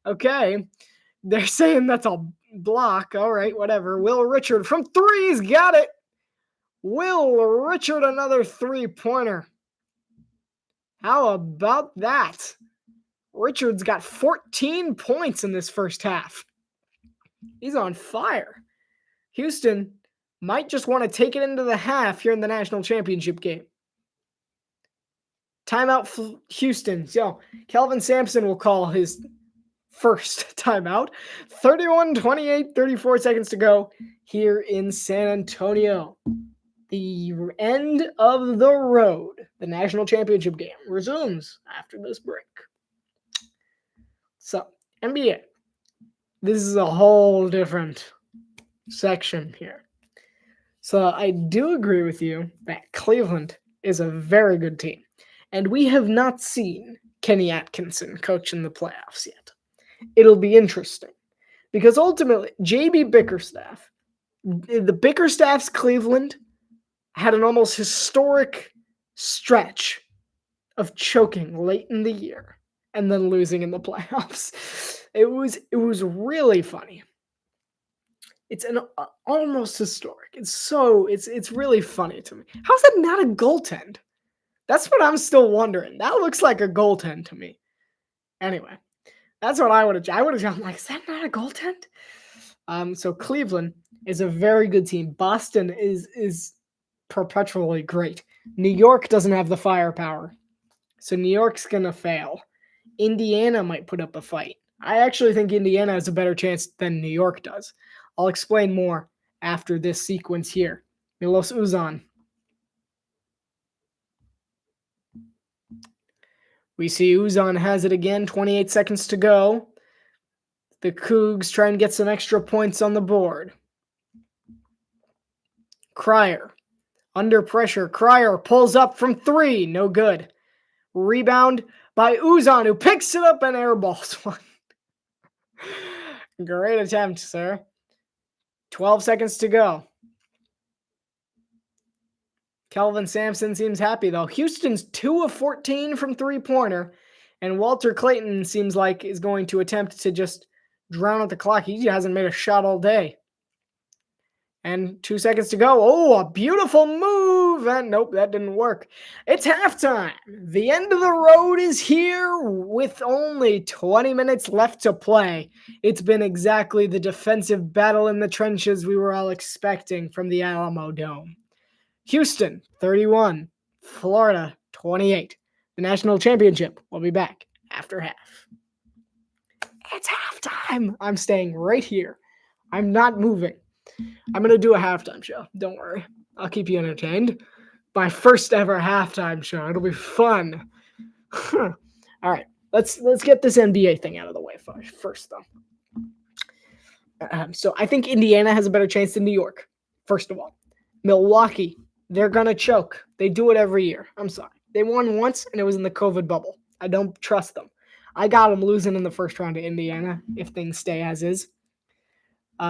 Okay. They're saying that's a block. All right, whatever. Will Richard from 3, he's got it. Will Richard, another 3-pointer. How about that? Richard's got 14 points in this first half. He's on fire. Houston might just want to take it into the half here in the national championship game. Timeout Houston. So Kelvin Sampson will call his first timeout. 31-28, 34 seconds to go here in San Antonio. The end of the road, the national championship game, resumes after this break. So, NBA. This is a whole different section here. So, I do agree with you that Cleveland is a very good team. And we have not seen Kenny Atkinson coach in the playoffs yet. It'll be interesting. Because ultimately, JB Bickerstaff, the Bickerstaff's Cleveland had an almost historic stretch of choking late in the year and then losing in the playoffs. It was really funny. It's an almost historic. It's really funny to me. How's that not a goaltend? That's what I'm still wondering. That looks like a goaltend to me. Anyway, that's what I would have. I would have gone like, is that not a goaltend? So Cleveland is a very good team. Boston is perpetually great. New York doesn't have the firepower. So New York's going to fail. Indiana might put up a fight. I actually think Indiana has a better chance than New York does. I'll explain more after this sequence here. Milos Uzan. We see Uzan has it again. 28 seconds to go. The Cougs try and get some extra points on the board. Cryer. Under pressure, Cryer pulls up from 3. No good. Rebound by Uzan, who picks it up and airballs one. Great attempt, sir. 12 seconds to go. Kelvin Sampson seems happy, though. Houston's 2 of 14 from 3-pointer, and Walter Clayton seems like is going to attempt to just drown out the clock. He hasn't made a shot all day. And 2 seconds to go. Oh, a beautiful move. And nope, that didn't work. It's halftime. The end of the road is here with only 20 minutes left to play. It's been exactly the defensive battle in the trenches we were all expecting from the Alamodome. Houston, 31. Florida, 28. The national championship will be back after half. It's halftime. I'm staying right here. I'm not moving. I'm going to do a halftime show. Don't worry. I'll keep you entertained. My first ever halftime show. It'll be fun. All right. Let's get this NBA thing out of the way first though. So I think Indiana has a better chance than New York, first of all. Milwaukee, they're going to choke. They do it every year. I'm sorry. They won once, and it was in the COVID bubble. I don't trust them. I got them losing in the first round to Indiana if things stay as is.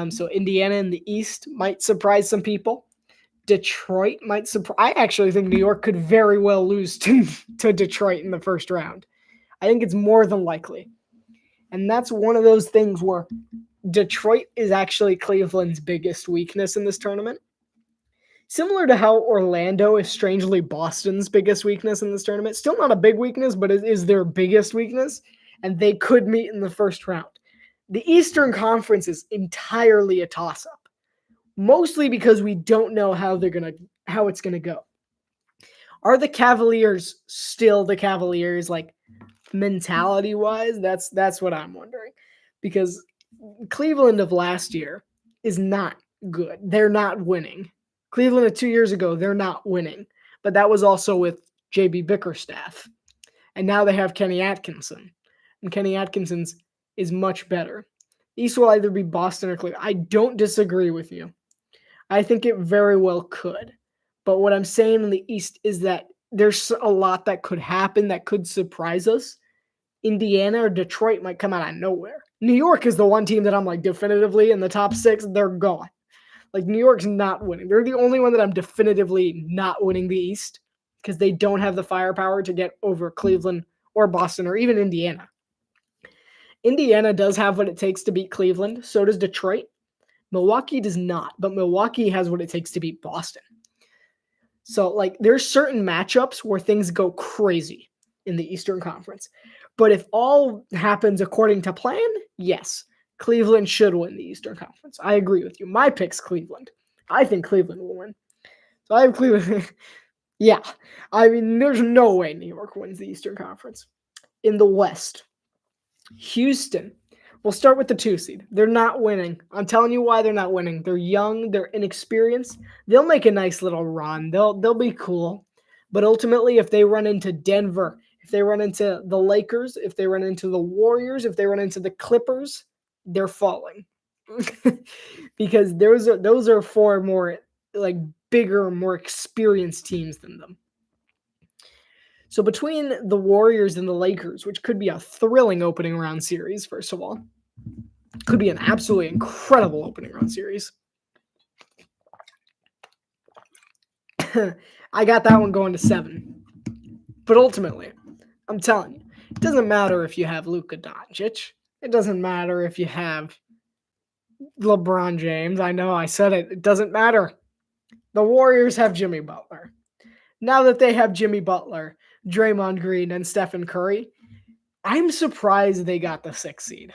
So Indiana in the East might surprise some people. Detroit might surprise. I actually think New York could very well lose to Detroit in the first round. I think it's more than likely. And that's one of those things where Detroit is actually Cleveland's biggest weakness in this tournament. Similar to how Orlando is strangely Boston's biggest weakness in this tournament. Still not a big weakness, but it is their biggest weakness, and they could meet in the first round. The Eastern Conference is entirely a toss-up, mostly because we don't know how it's gonna go. Are the Cavaliers still the Cavaliers, like mentality-wise? That's what I'm wondering, because Cleveland of last year is not good. They're not winning. Cleveland of 2 years ago, they're not winning. But that was also with JB Bickerstaff. And now they have Kenny Atkinson. And Kenny Atkinson's is much better. East will either be Boston or Cleveland. I don't disagree with you. I think it very well could. But what I'm saying in the East is that there's a lot that could happen that could surprise us. Indiana or Detroit might come out of nowhere. New York is the one team that I'm like definitively in the top 6, they're gone. Like New York's not winning. They're the only one that I'm definitively not winning the East because they don't have the firepower to get over Cleveland or Boston or even Indiana. Indiana does have what it takes to beat Cleveland. So does Detroit. Milwaukee does not, but Milwaukee has what it takes to beat Boston. So like there's certain matchups where things go crazy in the Eastern Conference. But if all happens according to plan, yes, Cleveland should win the Eastern Conference. I agree with you. My pick's Cleveland. I think Cleveland will win. So I have Cleveland. Yeah. I mean, there's no way New York wins the Eastern Conference. In the West, Houston. We'll start with the 2 seed. They're not winning. I'm telling you why they're not winning. They're young. They're inexperienced. They'll make a nice little run. They'll be cool. But ultimately, if they run into Denver, if they run into the Lakers, if they run into the Warriors, if they run into the Clippers, they're falling. Because those are 4 more like bigger, more experienced teams than them. So between the Warriors and the Lakers, which could be a thrilling opening round series, first of all, could be an absolutely incredible opening round series. I got that one going to 7. But ultimately, I'm telling you, it doesn't matter if you have Luka Doncic. It doesn't matter if you have LeBron James. I know I said it. It doesn't matter. The Warriors have Jimmy Butler. Now that they have Jimmy Butler, Draymond Green, and Stephen Curry, I'm surprised they got the 6th seed.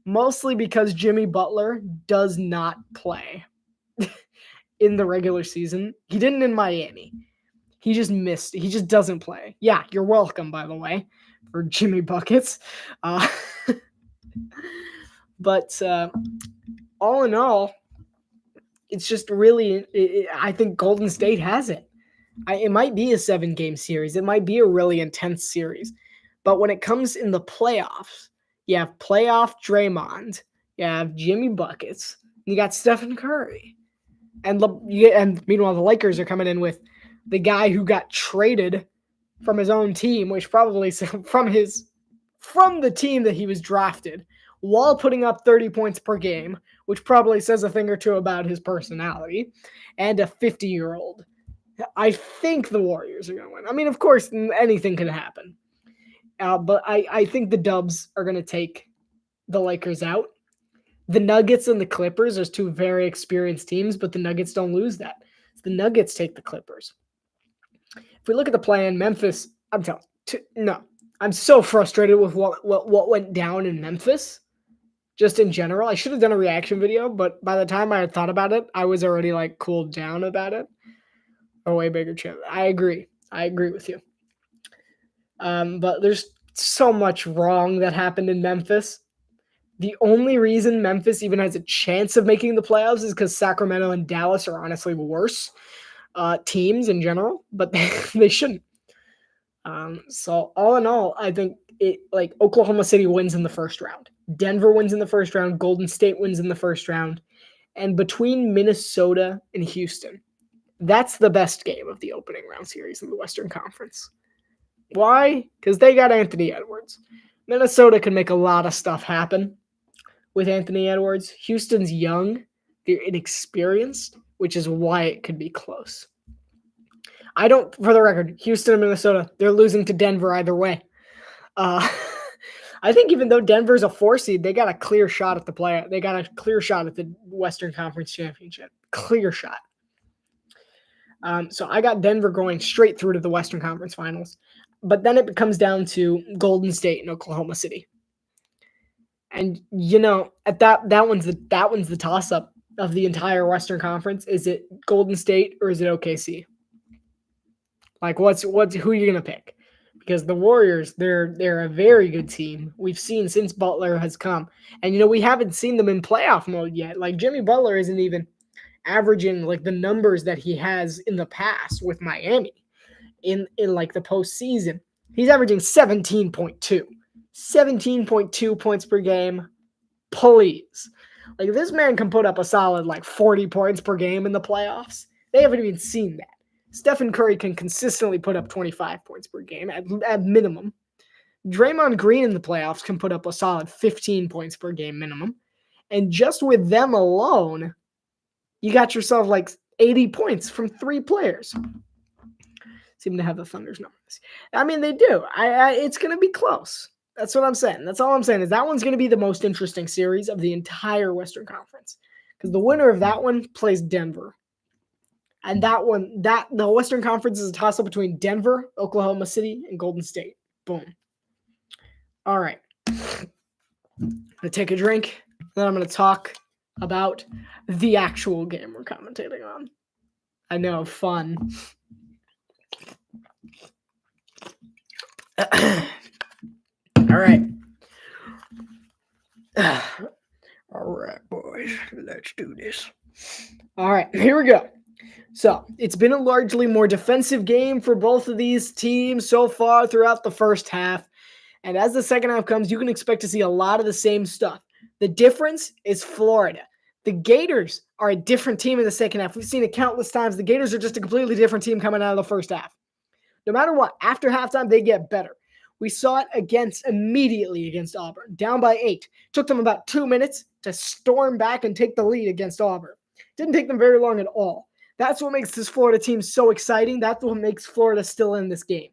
Mostly because Jimmy Butler does not play in the regular season. He didn't in Miami. He just missed. He just doesn't play. Yeah, you're welcome, by the way, for Jimmy Buckets. But all in all, it's just really, I think Golden State has it. It might be a 7-game series. It might be a really intense series. But when it comes in the playoffs, you have playoff Draymond, you have Jimmy Buckets, you got Stephen Curry. And meanwhile, the Lakers are coming in with the guy who got traded from his own team, which probably from the team that he was drafted, while putting up 30 points per game, which probably says a thing or two about his personality, and a 50-year-old. I think the Warriors are going to win. I mean, of course, anything can happen. But I think the Dubs are going to take the Lakers out. The Nuggets and the Clippers are 2 very experienced teams, but the Nuggets don't lose that. The Nuggets take the Clippers. If we look at the plan, Memphis, I'm so frustrated with what went down in Memphis, just in general. I should have done a reaction video, but by the time I had thought about it, I was already like cooled down about it. A way bigger chip. I agree with you. But there's so much wrong that happened in Memphis. The only reason Memphis even has a chance of making the playoffs is because Sacramento and Dallas are honestly worse teams in general, but they shouldn't. So all in all, I think Oklahoma City wins in the first round. Denver wins in the first round. Golden State wins in the first round. And between Minnesota and Houston, that's the best game of the opening round series in the Western Conference. Why? Because they got Anthony Edwards. Minnesota can make a lot of stuff happen with Anthony Edwards. Houston's young. They're inexperienced, which is why it could be close. For the record, Houston and Minnesota, they're losing to Denver either way. I think even though Denver's a 4 seed, they got a clear shot at the play. They got a clear shot at the Western Conference Championship. Clear shot. So I got Denver going straight through to the Western Conference Finals. But then it comes down to Golden State and Oklahoma City. And at that one's the toss up of the entire Western Conference. Is it Golden State or is it OKC? Like who are you gonna pick? Because the Warriors, they're a very good team. We've seen since Butler has come, and we haven't seen them in playoff mode yet. Like Jimmy Butler isn't even averaging like the numbers that he has in the past with Miami in like the postseason. He's averaging 17.2 points per game. Please, like this man can put up a solid like 40 points per game in the playoffs. They haven't even seen that. Stephen Curry can consistently put up 25 points per game at minimum. Draymond Green in the playoffs can put up a solid 15 points per game minimum. And just with them alone, you got yourself like 80 points from 3 players. Seem to have the Thunder's numbers. I mean, they do. It's going to be close. That's what I'm saying. That's all I'm saying is that one's going to be the most interesting series of the entire Western Conference. Because the winner of that one plays Denver. And the Western Conference is a toss-up between Denver, Oklahoma City, and Golden State. Boom. All right. I'm going to take a drink. Then I'm going to talk about the actual game we're commentating on. I know, fun. All right. All right, boys. Let's do this. All right, here we go. So, it's been a largely more defensive game for both of these teams so far throughout the first half. And as the second half comes, you can expect to see a lot of the same stuff. The difference is Florida. The Gators are a different team in the second half. We've seen it countless times. The Gators are just a completely different team coming out of the first half. No matter what, after halftime, they get better. We saw it immediately against Auburn, down by 8. Took them about 2 minutes to storm back and take the lead against Auburn. Didn't take them very long at all. That's what makes this Florida team so exciting. That's what makes Florida still in this game.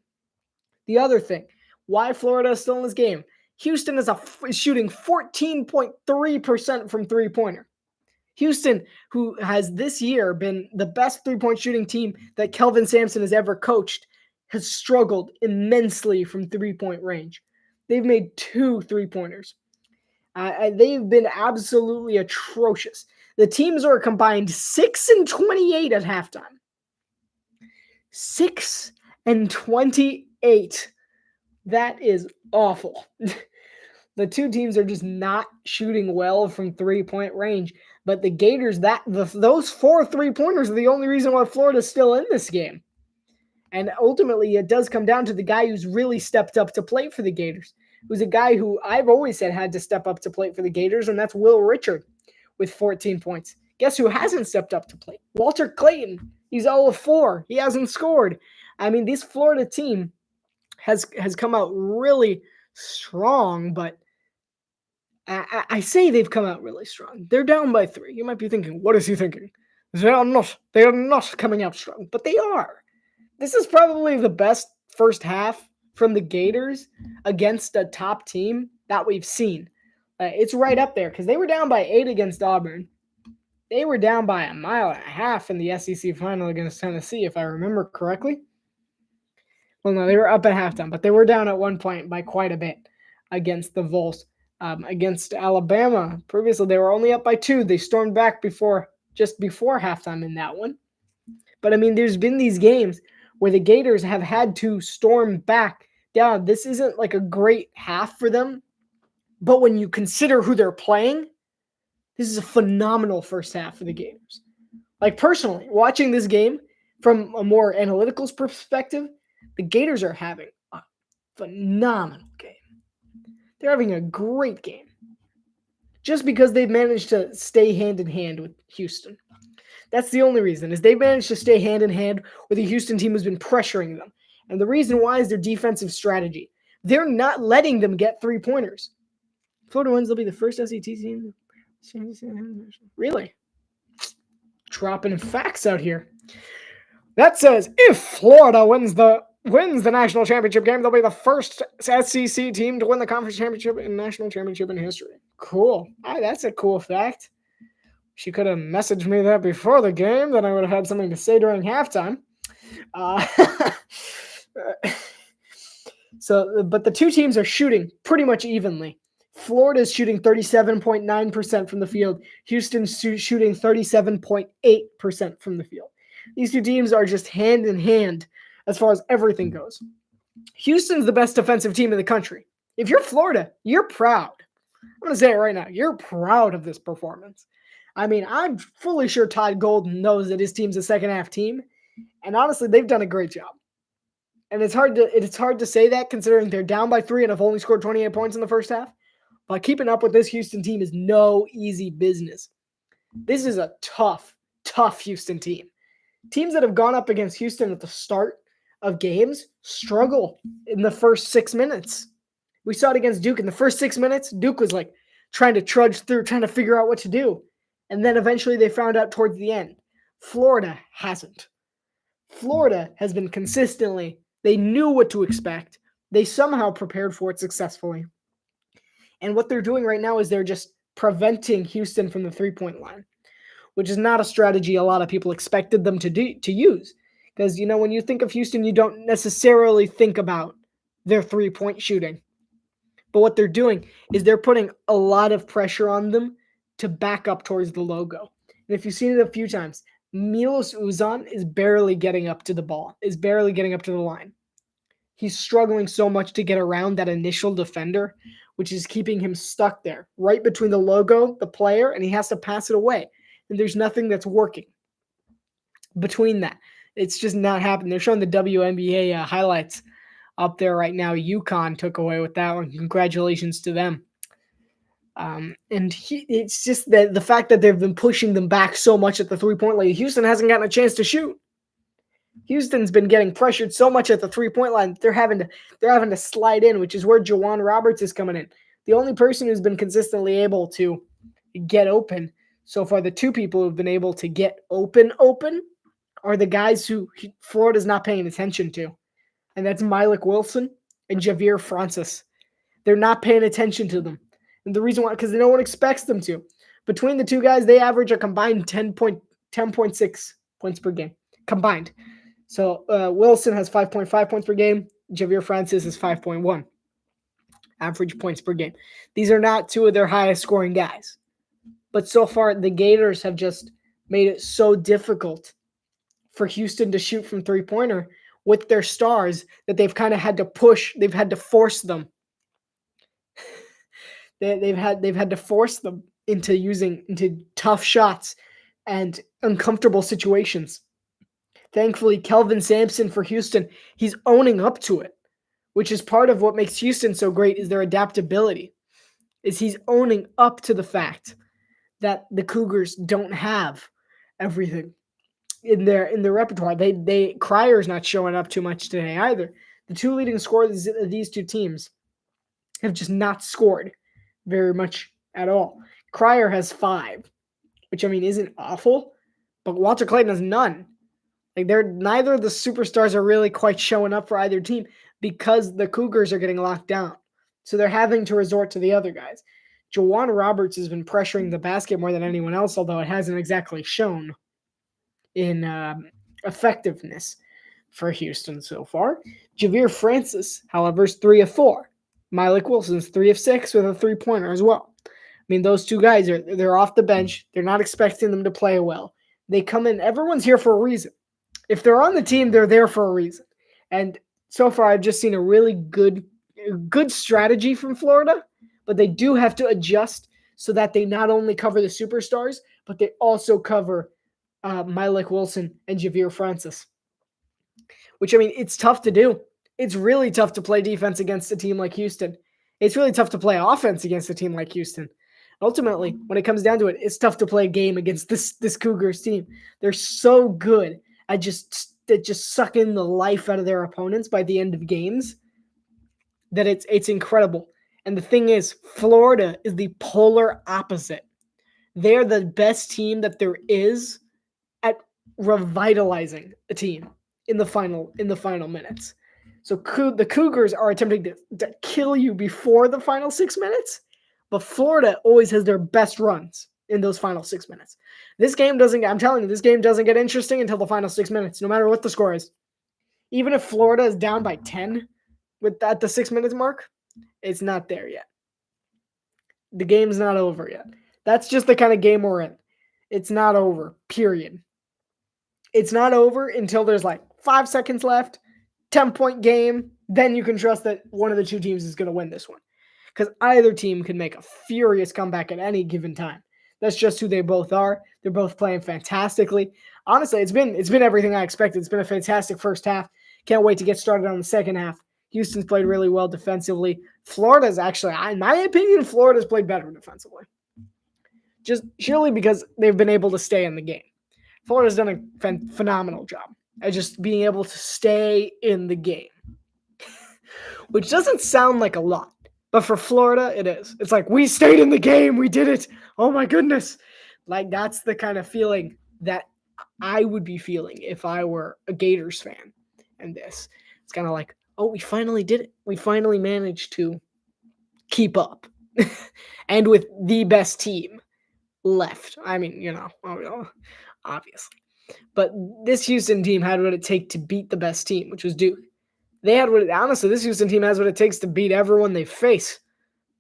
The other thing, why Florida is still in this game, Houston is shooting 14.3% from three-pointer. Houston, who has this year been the best three-point shooting team that Kelvin Sampson has ever coached, has struggled immensely from three-point range. They've made 2 three-pointers. They've been absolutely atrocious. The teams are combined 6-28 at halftime. 6-28. That is awful. The two teams are just not shooting well from three-point range. But the Gators, those 4 three-pointers are the only reason why Florida's still in this game. And ultimately, it does come down to the guy who's really stepped up to plate for the Gators, who's a guy who I've always said had to step up to plate for the Gators, and that's Will Richard with 14 points. Guess who hasn't stepped up to plate? Walter Clayton. He's 0 of 4. He hasn't scored. I mean, this Florida team has come out really strong, but I say they've come out really strong. They're down by 3. You might be thinking, what is he thinking? They are not coming out strong, but they are. This is probably the best first half from the Gators against a top team that we've seen. It's right up there because they were down by 8 against Auburn. They were down by 1.5 miles in the SEC final against Tennessee, if I remember correctly. Well, no, they were up at halftime, but they were down at one point by quite a bit against the Vols. Against Alabama, previously they were only up by 2. They stormed back just before halftime in that one. But, I mean, there's been these games where the Gators have had to storm back down. This isn't like a great half for them, but when you consider who they're playing, this is a phenomenal first half for the Gators. Like, personally, watching this game from a more analytical perspective, the Gators are having a phenomenal game. They're having a great game just because they've managed to stay hand in hand with Houston. That's the only reason, is they've managed to stay hand in hand with a Houston team who's been pressuring them. And the reason why is their defensive strategy. They're not letting them get three-pointers. Florida wins, they'll be the first SEC team. Really? Dropping facts out here. That says if Florida wins the national championship game, they'll be the first SEC team to win the conference championship and national championship in history. Cool. That's a cool fact. She could have messaged me that before the game, then I would have had something to say during halftime. Uh, but the two teams are shooting pretty much evenly. Florida is shooting 37.9% from the field. Houston's shooting 37.8% from the field. These two teams are just hand in hand as far as everything goes. Houston's the best defensive team in the country. If you're Florida, you're proud. I'm going to say it right now. You're proud of this performance. I mean, I'm fully sure Todd Golden knows that his team's a second half team. And honestly, they've done a great job. And it's hard to say that considering they're down by 3 and have only scored 28 points in the first half. But keeping up with this Houston team is no easy business. This is a tough Houston team. Teams that have gone up against Houston at the start of games struggle in the first 6 minutes. We saw it against Duke in the first 6 minutes. Duke was like trying to trudge through, trying to figure out what to do. And then eventually they found out towards the end. Florida hasn't. Florida has been consistently, they knew what to expect. They somehow prepared for it successfully. And what they're doing right now is they're just preventing Houston from the three-point line, which is not a strategy a lot of people expected them to use. Because, you know, when you think of Houston, you don't necessarily think about their three-point shooting. But what they're doing is they're putting a lot of pressure on them to back up towards the logo. And if you've seen it a few times, Milos Uzan is barely getting up to the ball, is barely getting up to the line. He's struggling so much to get around that initial defender, which is keeping him stuck there, right between the logo, the player, and he has to pass it away. And there's nothing that's working between that. It's just not happening. They're showing the WNBA highlights up there right now. UConn took away with that one. Congratulations to them. It's just that the fact that they've been pushing them back so much at the three-point line. Houston hasn't gotten a chance to shoot. Houston's been getting pressured so much at the three-point line. They're having to slide in, which is where Juwan Roberts is coming in. The only person who's been consistently able to get open so far, the two people who've been able to get open are the guys who Florida's not paying attention to. And that's Mylik Wilson and Javier Francis. They're not paying attention to them. And the reason why, because no one expects them to. Between the two guys, they average a combined 10.6 points per game. Combined. So Wilson has 5.5 points per game. Javier Francis is 5.1 average points per game. These are not two of their highest scoring guys. But so far, the Gators have just made it so difficult for Houston to shoot from three-pointer with their stars that they've kind of had to push. They've had to force them. They've had to force them into tough shots and uncomfortable situations. Thankfully, Kelvin Sampson for Houston, he's owning up to it, which is part of what makes Houston so great is their adaptability. Is he's owning up to the fact that the Cougars don't have everything in their repertoire. Cryer's not showing up too much today either. The two leading scorers of these two teams have just not scored very much at all. Cryer has 5, which I mean isn't awful, but Walter Clayton has none. Like neither of the superstars are really quite showing up for either team because the Cougars are getting locked down. So they're having to resort to the other guys. Juwan Roberts has been pressuring the basket more than anyone else, although it hasn't exactly shown in effectiveness for Houston so far. Javier Francis, however, is 3 of 4. Mylik Wilson's 3 of 6 with a three-pointer as well. I mean, those two guys they're off the bench. They're not expecting them to play well. They come in. Everyone's here for a reason. If they're on the team, they're there for a reason. And so far, I've just seen a really good strategy from Florida, but they do have to adjust so that they not only cover the superstars, but they also cover Mylik Wilson and Javier Francis. Which, I mean, it's tough to do. It's really tough to play defense against a team like Houston. It's really tough to play offense against a team like Houston. Ultimately, when it comes down to it, it's tough to play a game against this Cougars team. They're so good at just sucking the life out of their opponents by the end of games that it's incredible. And the thing is, Florida is the polar opposite. They're the best team that there is at revitalizing a team in the final minutes. So the Cougars are attempting to kill you before the final 6 minutes, but Florida always has their best runs in those final 6 minutes. This game doesn't, I'm telling you, this game doesn't get interesting until the final 6 minutes, no matter what the score is. Even if Florida is down by 10 at the 6 minutes mark, it's not there yet. The game's not over yet. That's just the kind of game we're in. It's not over, period. It's not over until there's like 5 seconds left, 10-point game. Then you can trust that one of the two teams is going to win this one. Because either team can make a furious comeback at any given time. That's just who they both are. They're both playing fantastically. Honestly, it's been everything I expected. It's been a fantastic first half. Can't wait to get started on the second half. Houston's played really well defensively. Florida's actually, in my opinion, Florida's played better defensively. Just surely because they've been able to stay in the game. Florida's done a phenomenal job at just being able to stay in the game. Which doesn't sound like a lot. But for Florida, it is. It's like, we stayed in the game. We did it. Oh, my goodness. Like, that's the kind of feeling that I would be feeling if I were a Gators fan. And this. It's kind of like, oh, we finally did it. We finally managed to keep up. And with the best team left. I mean, obviously. But this Houston team had what it takes to beat the best team, which was Duke. Honestly, this Houston team has what it takes to beat everyone they face.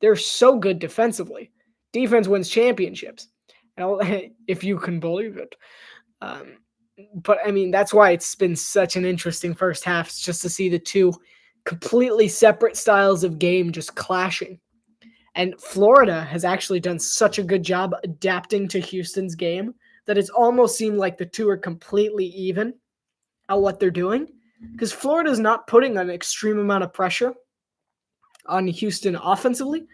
They're so good defensively. Defense wins championships, if you can believe it. But, I mean, that's why it's been such an interesting first half. It's just to see the two completely separate styles of game just clashing. And Florida has actually done such a good job adapting to Houston's game that it's almost seemed like the two are completely even at what they're doing. Because Florida is not putting an extreme amount of pressure on Houston offensively.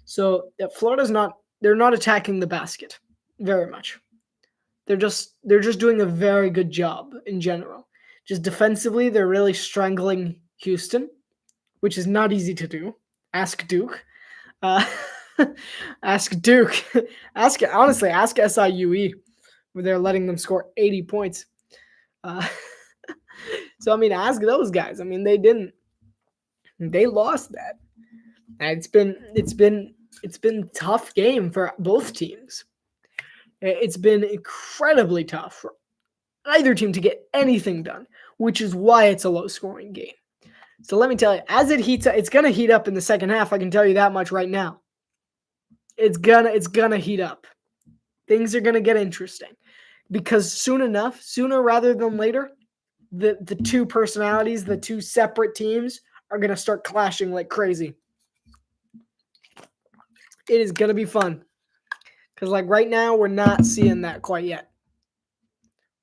So they're not attacking the basket very much. They're just doing a very good job in general. Just defensively, they're really strangling Houston, which is not easy to do. Ask Duke. Ask Duke. Ask SIUE, where they're letting them score 80 points. So, I mean, ask those guys. I mean, they didn't. They lost that. And it's been a tough game for both teams. It's been incredibly tough for either team to get anything done, which is why it's a low-scoring game. So let me tell you, as it heats up, it's going to heat up in the second half. I can tell you that much right now. It's gonna heat up. Things are going to get interesting. Because sooner rather than later, the two personalities, the two separate teams are going to start clashing like crazy. It is going to be fun. Because like right now, we're not seeing that quite yet.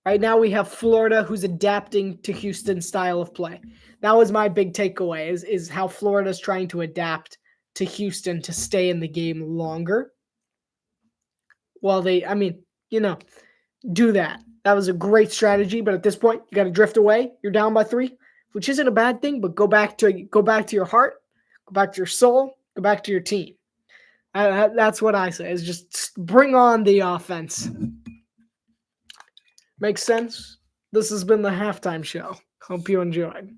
Right now, we have Florida who's adapting to Houston's style of play. That was my big takeaway, is how Florida's trying to adapt to Houston to stay in the game longer. While they, do that. That was a great strategy, but at this point, you got to drift away. You're down by 3, which isn't a bad thing, but go back to your heart, go back to your soul, go back to your team. That's what I say, is just bring on the offense. Makes sense? This has been the halftime show. Hope you enjoyed.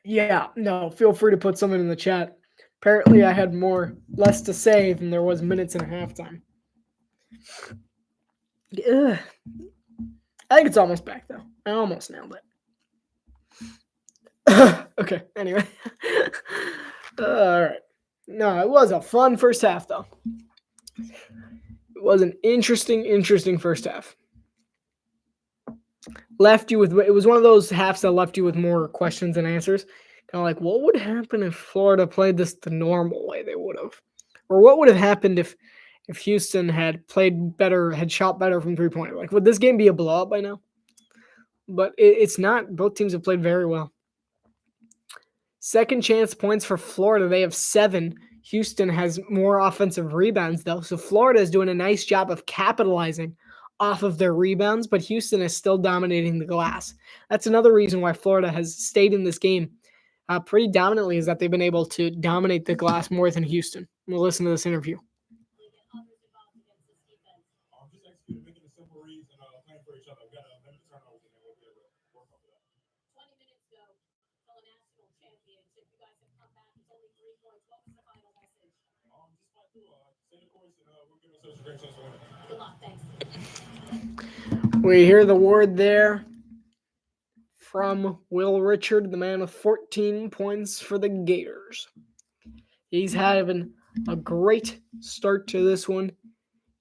Yeah, no, feel free to put something in the chat. Apparently, I had less to say than there was minutes in halftime. Ugh. I think it's almost back, though. I almost nailed it. Okay, anyway. All right. No, it was a fun first half, though. It was an interesting first half. It was one of those halves that left you with more questions than answers. Kind of like, what would happen if Florida played this the normal way they would have? Or what would have happened if Houston had played better, had shot better from three-pointer? Like, would this game be a blowout by now? But it's not. Both teams have played very well. Second chance points for Florida. They have 7. Houston has more offensive rebounds, though. So Florida is doing a nice job of capitalizing off of their rebounds, but Houston is still dominating the glass. That's another reason why Florida has stayed in this game pretty dominantly, is that they've been able to dominate the glass more than Houston. We'll listen to this interview. We hear the word there from Will Richard, the man with 14 points for the Gators. He's having a great start to this one.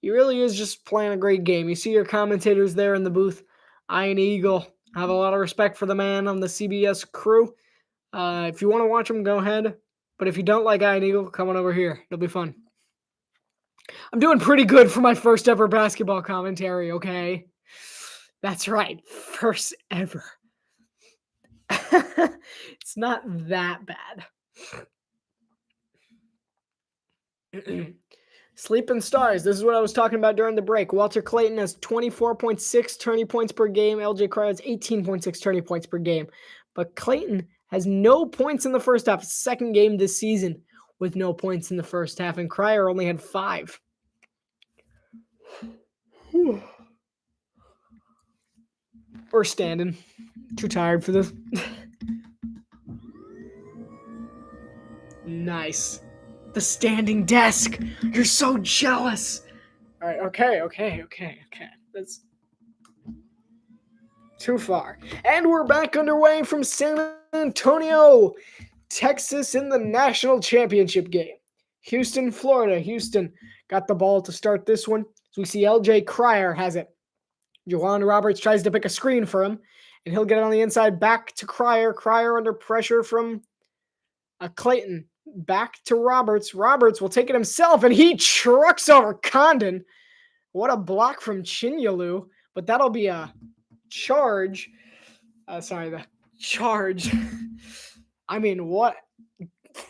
He really is just playing a great game. You see your commentators there in the booth, Ian Eagle. I have a lot of respect for the man on the CBS crew. If you want to watch him, go ahead. But if you don't like Ian Eagle, come on over here. It'll be fun. I'm doing pretty good for my first ever basketball commentary, okay? That's right, first ever. It's not that bad. Sleeping Stars. This is what I was talking about during the break. Walter Clayton has 24.6 turning points per game. LJ Cryer has 18.6 turning points per game. But Clayton has no points in the first half. Second game this season with no points in the first half. And Cryer only had 5. We're standing. Too tired for this. Nice. The standing desk. You're so jealous. All right, okay. That's too far. And we're back underway from San Antonio, Texas in the national championship game. Houston, Florida. Houston got the ball to start this one. So we see LJ Cryer has it. Juwan Roberts tries to pick a screen for him, and he'll get it on the inside back to Cryer. Cryer under pressure from Clayton. Back to Roberts. Roberts will take it himself, and he trucks over Condon. What a block from Chinyalu, but that'll be a charge. The charge. I mean, what?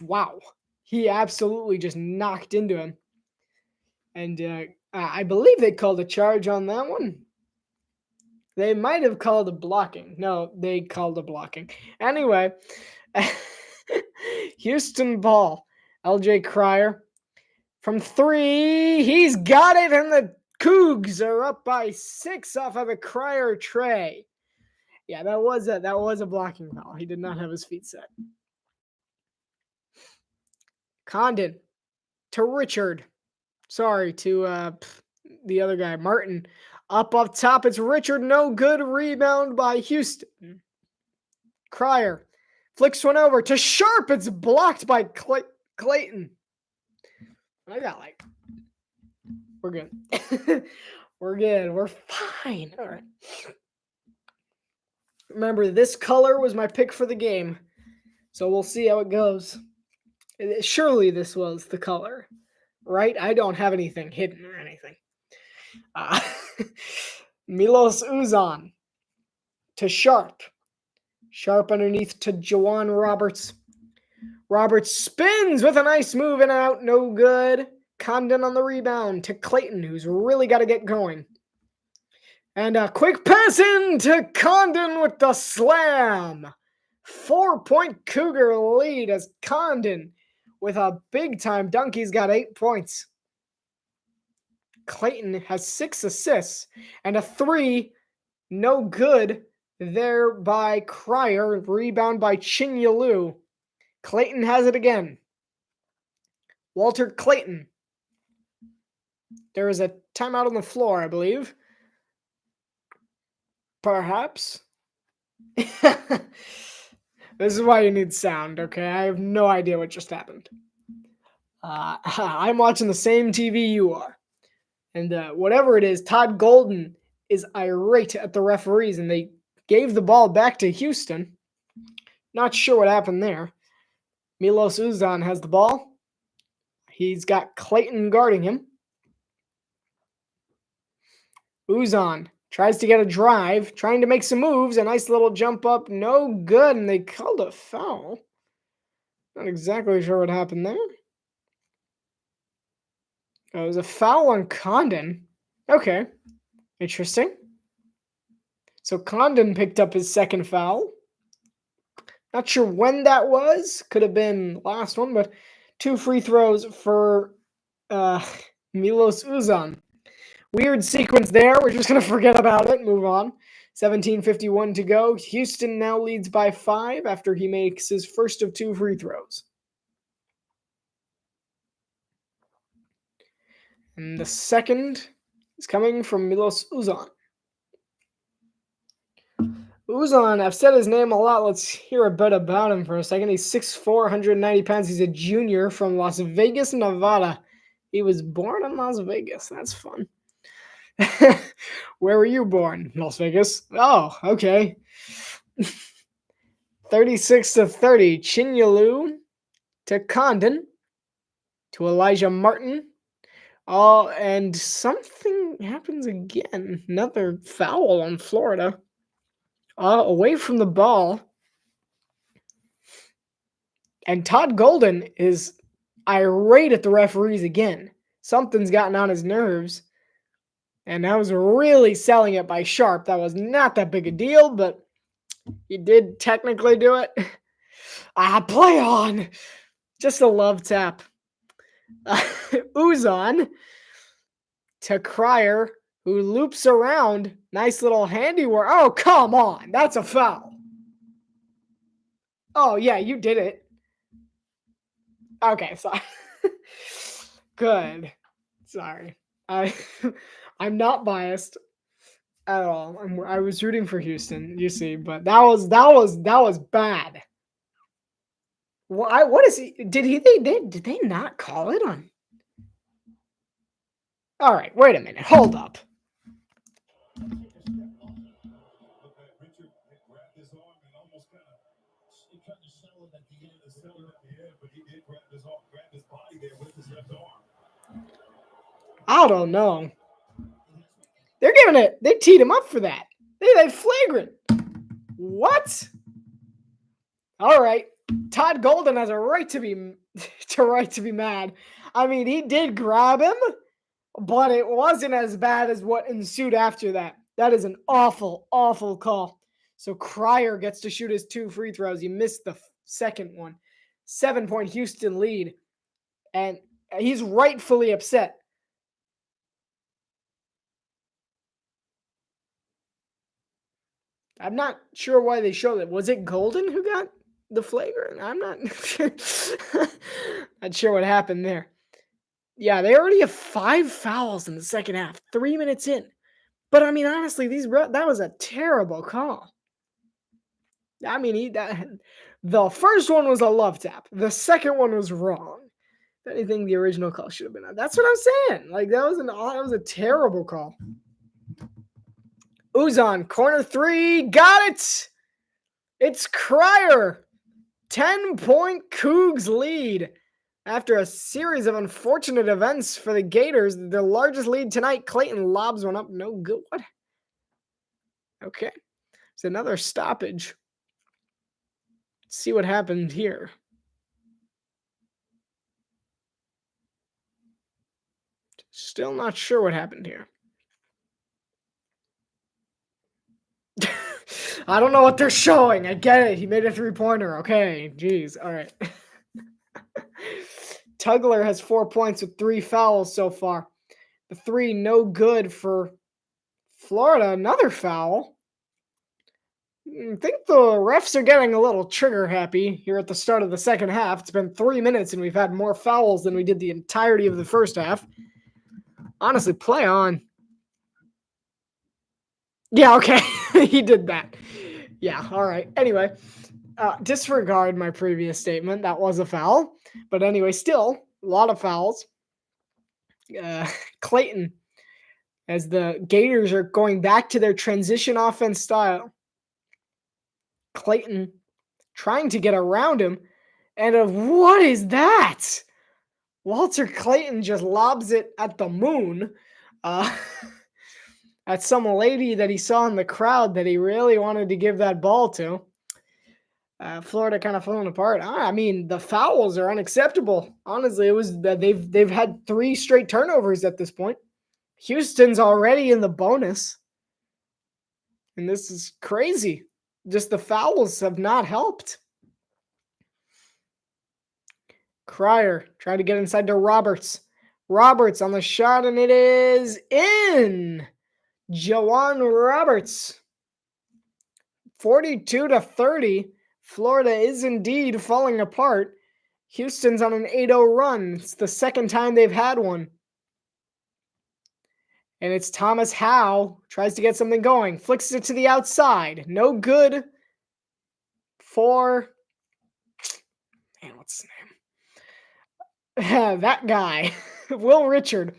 Wow. He absolutely just knocked into him. And I believe they called a charge on that one. They might have called a blocking. No, they called a blocking. Anyway, Houston ball. LJ Cryer from 3. He's got it, and the Cougs are up by 6 off of a Cryer tray. Yeah, that was a blocking foul. He did not have his feet set. Condon to Richard. Sorry, to the other guy, Martin. Up top, it's Richard. No good. Rebound by Houston. Cryer flicks one over to Sharp. It's blocked by Clayton. I got we're good. We're good. We're fine. All right. Remember, this color was my pick for the game. So we'll see how it goes. Surely this was the color, right? I don't have anything hidden or anything. Milos Uzan to Sharp. Sharp underneath to Juwan Roberts. Roberts spins with a nice move in and out. No good. Condon on the rebound to Clayton, who's really got to get going. And a quick pass in to Condon with the slam. 4-point Cougar lead as Condon with a big-time dunk. He's got 8 points. Clayton has 6 assists and a 3. No good there by Cryer. Rebound by Chinyalu. Clayton has it again. Walter Clayton. There is a timeout on the floor, I believe. Perhaps. This is why you need sound, okay? I have no idea what just happened. I'm watching the same TV you are. And whatever it is, Todd Golden is irate at the referees, and they gave the ball back to Houston. Not sure what happened there. Milos Uzan has the ball. He's got Clayton guarding him. Uzan tries to get a drive, trying to make some moves. A nice little jump up. No good, and they called a foul. Not exactly sure what happened there. Oh, it was a foul on Condon. Okay. Interesting. So Condon picked up his second foul. Not sure when that was. Could have been last one, but 2 free throws for Milos Uzan. Weird sequence there. We're just going to forget about it. Move on. 17:51 to go. Houston now leads by 5 after he makes his first of 2 free throws. And the second is coming from Milos Uzan. Uzan, I've said his name a lot. Let's hear a bit about him for a second. He's 6'4", 190 pounds. He's a junior from Las Vegas, Nevada. He was born in Las Vegas. That's fun. Where were you born? Las Vegas. Oh, okay. 36-30. Chinyalu to Condon to Elijah Martin. Oh, and something happens again. Another foul on Florida. Away from the ball. And Todd Golden is irate at the referees again. Something's gotten on his nerves. And I was really selling it by Sharp. That was not that big a deal, but he did technically do it. Play on. Just a love tap. Uzan to Cryer, who loops around. Nice little handiwork. Oh, come on. That's a foul. Oh, yeah, you did it. Okay, sorry. Good. Sorry. I'm not biased at all. I was rooting for Houston, you see, but that was bad. What is he? Did they not call it on? All right, wait a minute. Hold up. I don't know. They're giving it. They teed him up for that. They flagrant. What? All right. Todd Golden has a right to be mad. I mean, he did grab him, but it wasn't as bad as what ensued after that. That is an awful, awful call. So Cryer gets to shoot his 2 free throws. He missed the second one. 7-point Houston lead. And he's rightfully upset. I'm not sure why they showed it. Was it Golden who got the flagrant? I'm not not sure what happened there. Yeah, they already have 5 fouls in the second half, 3 minutes in. But I mean, honestly, that was a terrible call. I mean, the first one was a love tap. The second one was wrong. If anything, the original call should have been on. That's what I'm saying. Like that was a terrible call. Uzan, corner 3, got it. It's Cryer. 10-point Cougs lead. After a series of unfortunate events for the Gators, their largest lead tonight, Clayton lobs one up. No good. What? Okay. It's another stoppage. Let's see what happened here. Still not sure what happened here. I don't know what they're showing. I get it. He made a 3-pointer. Okay. Jeez. All right. Tugler has 4 points with 3 fouls so far. The 3 no good for Florida. Another foul. I think the refs are getting a little trigger happy here at the start of the second half. It's been 3 minutes and we've had more fouls than we did the entirety of the first half. Honestly, play on. Yeah, okay. He did that. Yeah, all right. Anyway, disregard my previous statement. That was a foul. But anyway, still, a lot of fouls. Clayton, as the Gators are going back to their transition offense style. Clayton trying to get around him. And what is that? Walter Clayton just lobs it at the moon. At some lady that he saw in the crowd that he really wanted to give that ball to. Florida kind of falling apart. I mean, the fouls are unacceptable. Honestly, it was they've had 3 straight turnovers at this point. Houston's already in the bonus. And this is crazy. Just the fouls have not helped. Cryer trying to get inside to Roberts. Roberts on the shot, and it is in. Jawan Roberts. 42-30. Florida is indeed falling apart. Houston's on an 8-0 run. It's the second time they've had one. And it's Thomas Howe. Tries to get something going. Flicks it to the outside. No good for... Man, what's his name? That guy. Will Richard.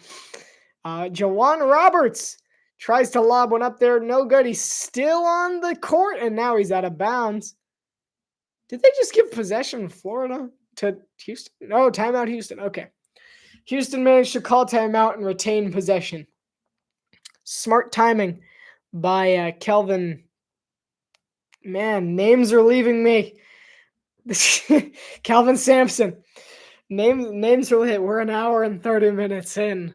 Jawan Roberts tries to lob one up there. No good. He's still on the court, and now he's out of bounds. Did they just give possession Florida to Houston? No, timeout Houston. Okay. Houston managed to call timeout and retain possession. Smart timing by Kelvin. Man, names are leaving me. Calvin Sampson. Names are lit. We're an hour and 30 minutes in.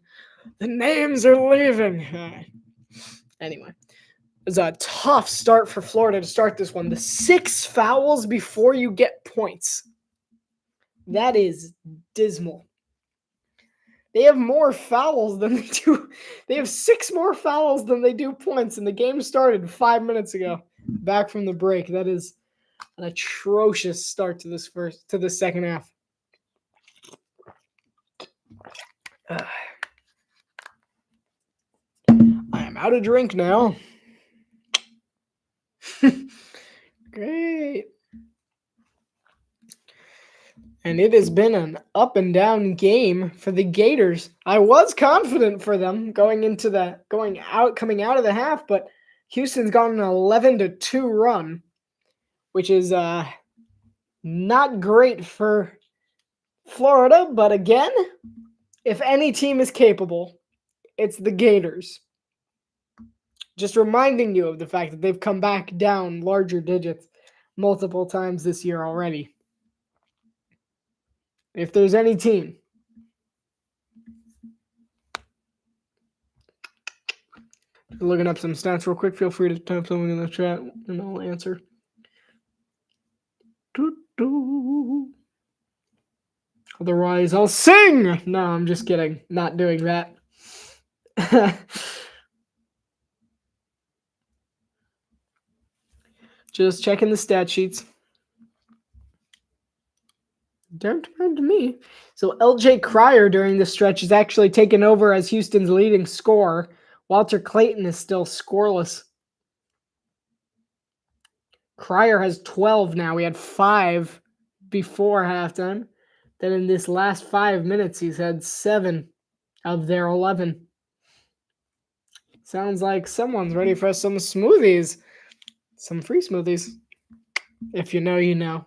The names are leaving. Anyway, it was a tough start for Florida to start this one. The 6 fouls before you get points. That is dismal. They have more fouls than they do. They have 6 more fouls than they do points, and the game started 5 minutes ago. Back from the break. That is an atrocious start to the second half. I am out of drink now. Great. And it has been an up and down game for the Gators. I was confident for them coming out of the half, but Houston's gone an 11-2 run, which is not great for Florida. But again, if any team is capable, it's the Gators. Just reminding you of the fact that they've come back down larger digits multiple times this year already. If there's any team. Looking up some stats real quick. Feel free to type something in the chat and I'll answer. Otherwise, I'll sing! No, I'm just kidding. Not doing that. Just checking the stat sheets. Don't mind me. So LJ Cryer during the stretch has actually taken over as Houston's leading scorer. Walter Clayton is still scoreless. Cryer has 12 now. He had 5 before halftime. Then in this last 5 minutes, he's had 7 of their 11. Sounds like someone's ready for some smoothies. Some free smoothies. If you know, you know.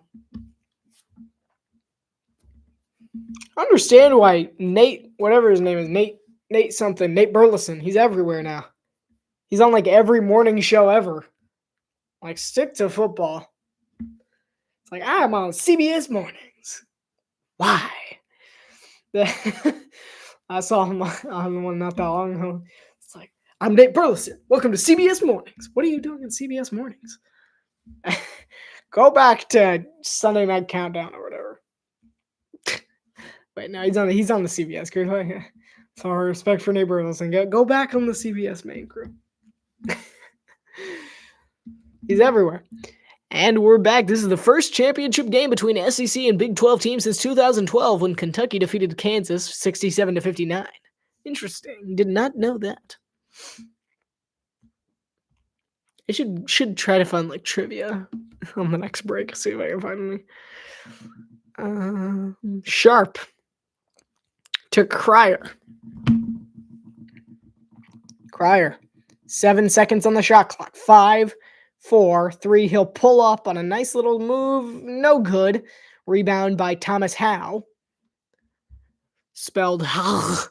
I understand why Nate, whatever his name is, Nate Burleson, he's everywhere now. He's on like every morning show ever. Like, stick to football. It's like, I'm on CBS Mornings. Why? I saw him on one not that long ago. It's like, I'm Nate Burleson. Welcome to CBS Mornings. What are you doing in CBS Mornings? Go back to Sunday Night Countdown or whatever. Wait, no, he's on the CBS crew. So respect for Nate Burleson. Go back on the CBS main crew. He's everywhere. And we're back. This is the first championship game between SEC and Big 12 teams since 2012 when Kentucky defeated Kansas 67-59. Interesting. Did not know that. I should try to find like trivia on the next break. See if I can find any. Sharp to Cryer. 7 seconds on the shot clock. 5, 4, 3. He'll pull up on a nice little move. No good. Rebound by Thomas Howe. Spelled Howe.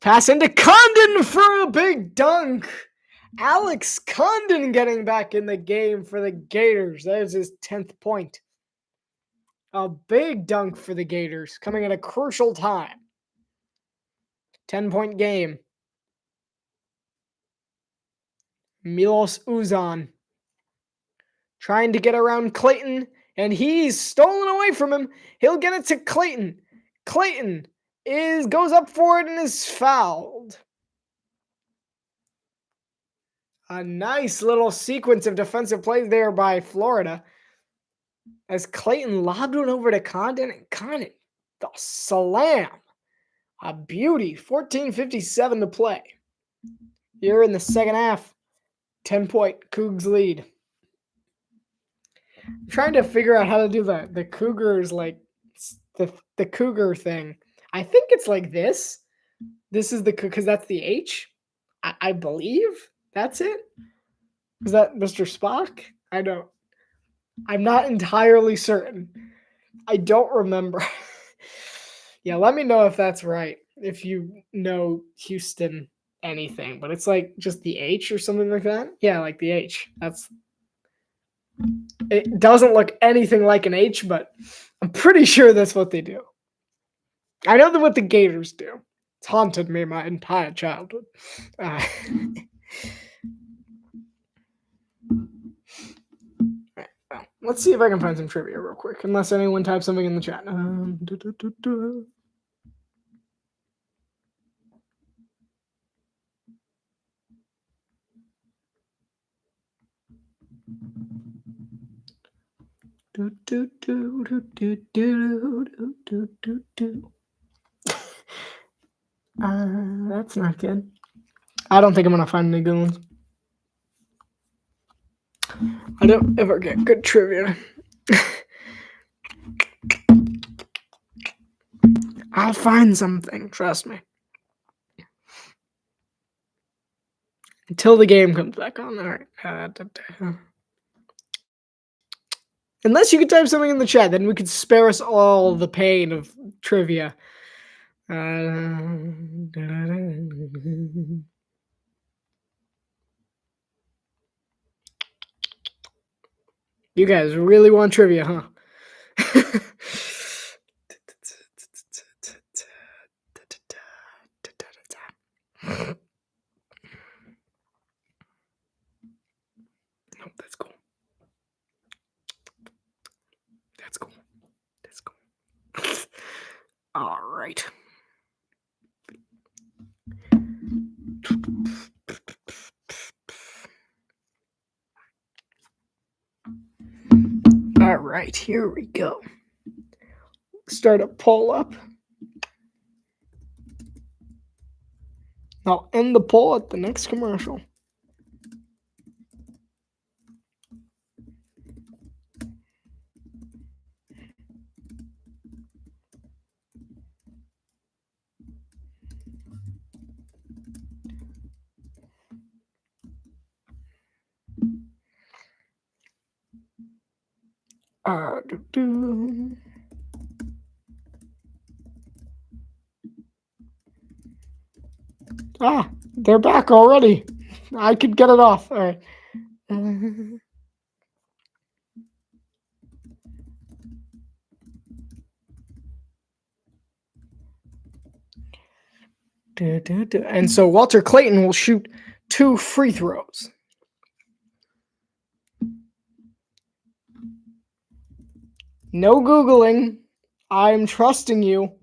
Pass into Condon for a big dunk. Alex Condon getting back in the game for the Gators. That is his 10th point. A big dunk for the Gators coming at a crucial time. 10-point game. Milos Uzan trying to get around Clayton, and he's stolen away from him. He'll get it to Clayton. Clayton goes up for it and is fouled. A nice little sequence of defensive plays there by Florida as Clayton lobbed one over to Condon, and Condon, the slam A beauty. 14:57 to play. Here in the second half. 10-point Cougs lead. I'm trying to figure out how to do the Cougars, like the Cougar thing. I think it's like this. This is because that's the H. I believe that's it. Is that Mr. Spock? I'm not entirely certain. I don't remember. Yeah, let me know if that's right. If you know Houston anything, but it's like just the H or something like that. Yeah, like the H. It doesn't look anything like an H, but I'm pretty sure that's what they do. I know what the Gators do. It's haunted me my entire childhood. Let's see if I can find some trivia real quick, unless anyone types something in the chat. That's not good. I don't think I'm gonna find any good ones. I don't ever get good trivia. I'll find something, trust me. Until the game comes back on. All right. Unless you could type something in the chat, then we could spare us all the pain of trivia. You guys really want trivia, huh? Oh, that's cool. That's cool. That's cool. All right. All right, here we go. Start a poll up. I'll end the poll at the next commercial. They're back already. I could get it off. All right. And so Walter Clayton will shoot 2 free throws. No Googling. I'm trusting you.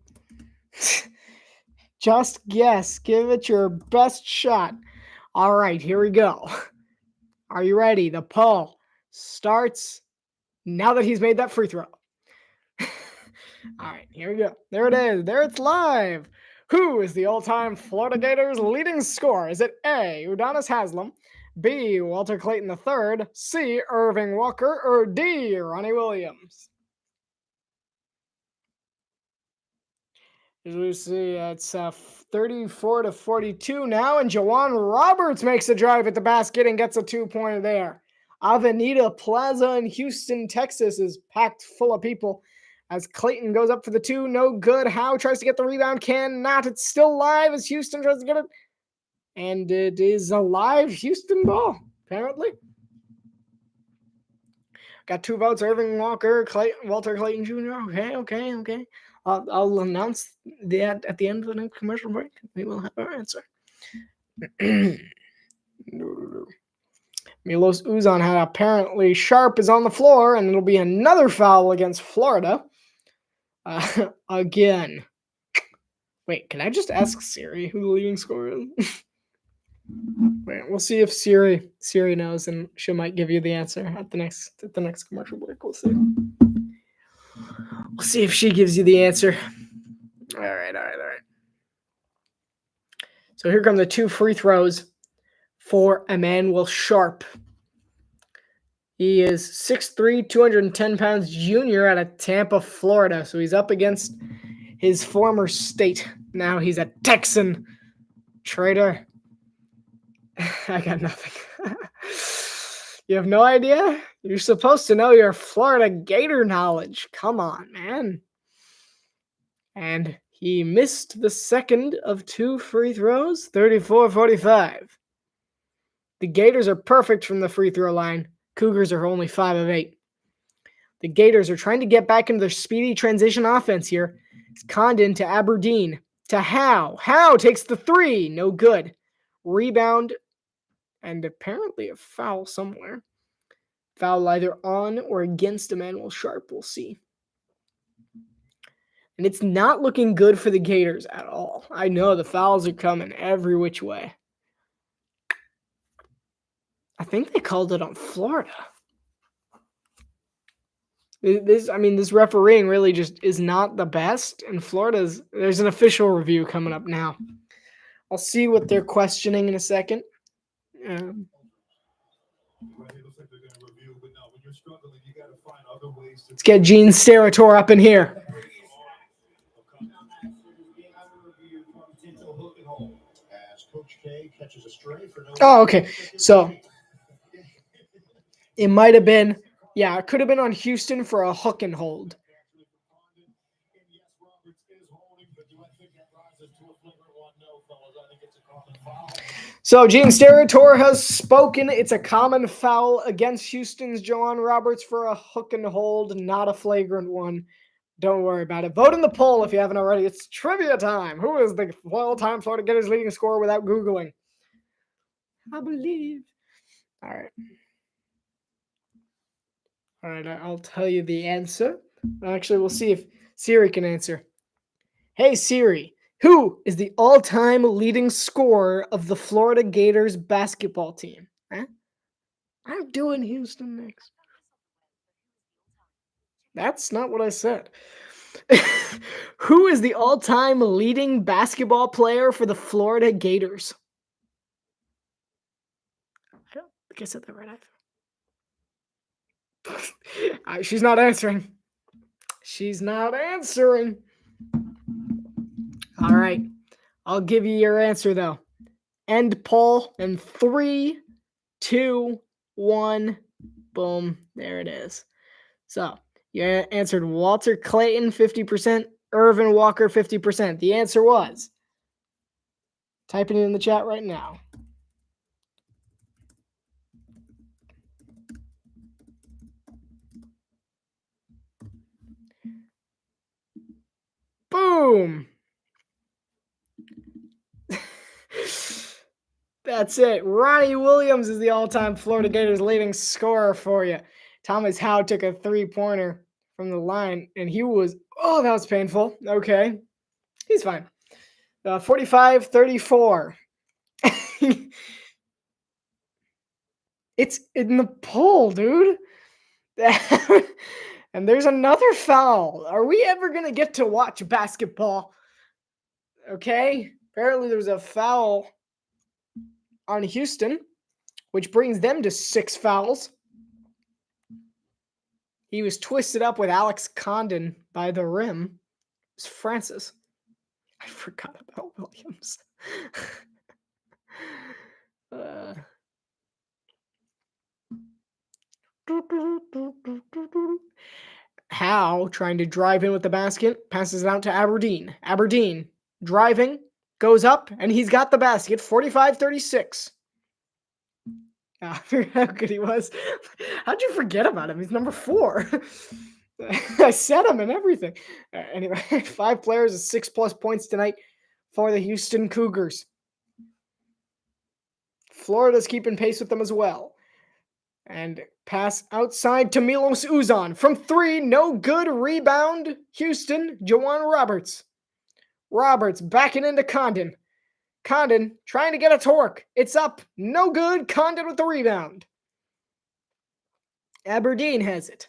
Just guess. Give it your best shot. All right, here we go. Are you ready? The poll starts now that he's made that free throw. All right, here we go. There it is. There it's live. Who is the all-time Florida Gators leading scorer? Is it A, Udonis Haslam, B, Walter Clayton III, C, Irving Walker, or D, Ronnie Williams? As we see, it's 34-42 now, and Jawan Roberts makes a drive at the basket and gets a 2-pointer there. Avenida Plaza in Houston, Texas is packed full of people as Clayton goes up for the 2. No good. Howe tries to get the rebound. Cannot. It's still live as Houston tries to get it. And it is a live Houston ball, apparently. Got 2 votes. Irving Walker, Walter Clayton Jr. Okay. I'll announce that at the end of the next commercial break. We will have our answer. Milos Uzan had apparently Sharp is on the floor, and it'll be another foul against Florida. Again. Wait, can I just ask Siri who the leading scorer is? Wait, we'll see if Siri knows, and she might give you the answer at the next commercial break. We'll see. We'll see if she gives you the answer. All right. So here come the 2 free throws for Emmanuel Sharp. He is 6'3", 210 pounds junior out of Tampa, Florida. So he's up against his former state. Now he's a Texan. Traitor. I got nothing. You have no idea? You're supposed to know your Florida Gator knowledge. Come on, man. And he missed the second of 2 free throws, 34-45. The Gators are perfect from the free throw line. Cougars are only 5 of 8. The Gators are trying to get back into their speedy transition offense here. It's Condon to Aberdeen. To Howe. Howe takes the 3. No good. Rebound. And apparently a foul somewhere. Foul either on or against Emmanuel Sharp. We'll see. And it's not looking good for the Gators at all. I know the fouls are coming every which way. I think they called it on Florida. This refereeing really just is not the best. And there's an official review coming up now. I'll see what they're questioning in a second. Let's get Gene Steratore up in here. Oh, okay. So it might have been, it could have been on Houston for a hook and hold. So Gene Steratore has spoken. It's a common foul against Houston's Joanne Roberts for a hook and hold, not a flagrant one. Don't worry about it. Vote in the poll if you haven't already. It's trivia time. Who is the all-time Florida Gators leading scorer without Googling? I believe. All right, I'll tell you the answer. Actually, we'll see if Siri can answer. Hey, Siri, who is the all-time leading scorer of the Florida Gators basketball team? Huh? I'm doing Houston next. That's not what I said. Who is the all-time leading basketball player for the Florida Gators? I don't think I said that right either. She's not answering. She's not answering. All right. I'll give you your answer, though. End poll in 3, 2, 1. Boom. There it is. So you answered Walter Clayton, 50%. Irvin Walker, 50%. The answer was, typing it in the chat right now. Boom. That's it. Ronnie Williams is the all-time Florida Gators leading scorer for you. Thomas Howe took a 3-pointer from the line, and that was painful. Okay. He's fine. 45-34. It's in the poll, dude. And there's another foul. Are we ever going to get to watch basketball? Okay. Apparently there's a foul on Houston, which brings them to 6 fouls. He was twisted up with Alex Condon by the rim. It's Francis. I forgot about Williams. Howe trying to drive in with the basket, passes it out to Aberdeen. Aberdeen driving, goes up, and he's got the basket, 45-36. I forgot how good he was. How'd you forget about him? He's number 4. I said him and everything. Anyway, 5 players with 6+ points tonight for the Houston Cougars. Florida's keeping pace with them as well. And pass outside to Milos Uzan. From 3, no good. Rebound, Houston, Jawan Roberts. Roberts backing into Condon. Condon trying to get a torque. It's up. No good. Condon with the rebound. Aberdeen has it.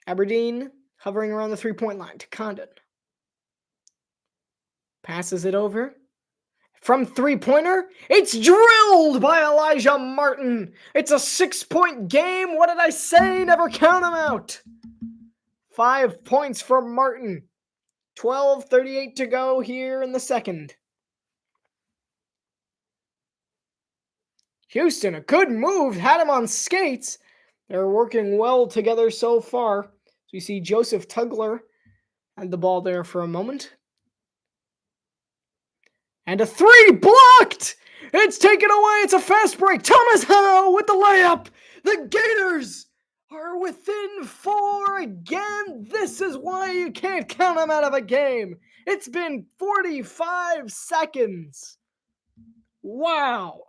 Aberdeen hovering around the 3-point line to Condon. Passes it over From three-pointer, it's drilled by Elijah Martin. It's a 6-point game. What did I say? Never count him out. 5 points for Martin. 12:38 to go here in the second. Houston, a good move. Had him on skates. They're working well together so far. So you see Joseph Tugler had the ball there for a moment. And a three blocked! It's taken away. It's a fast break. Thomas Howe with the layup. The Gators are within 4 again. This is why you can't count them out of a game. It's been 45 seconds. Wow.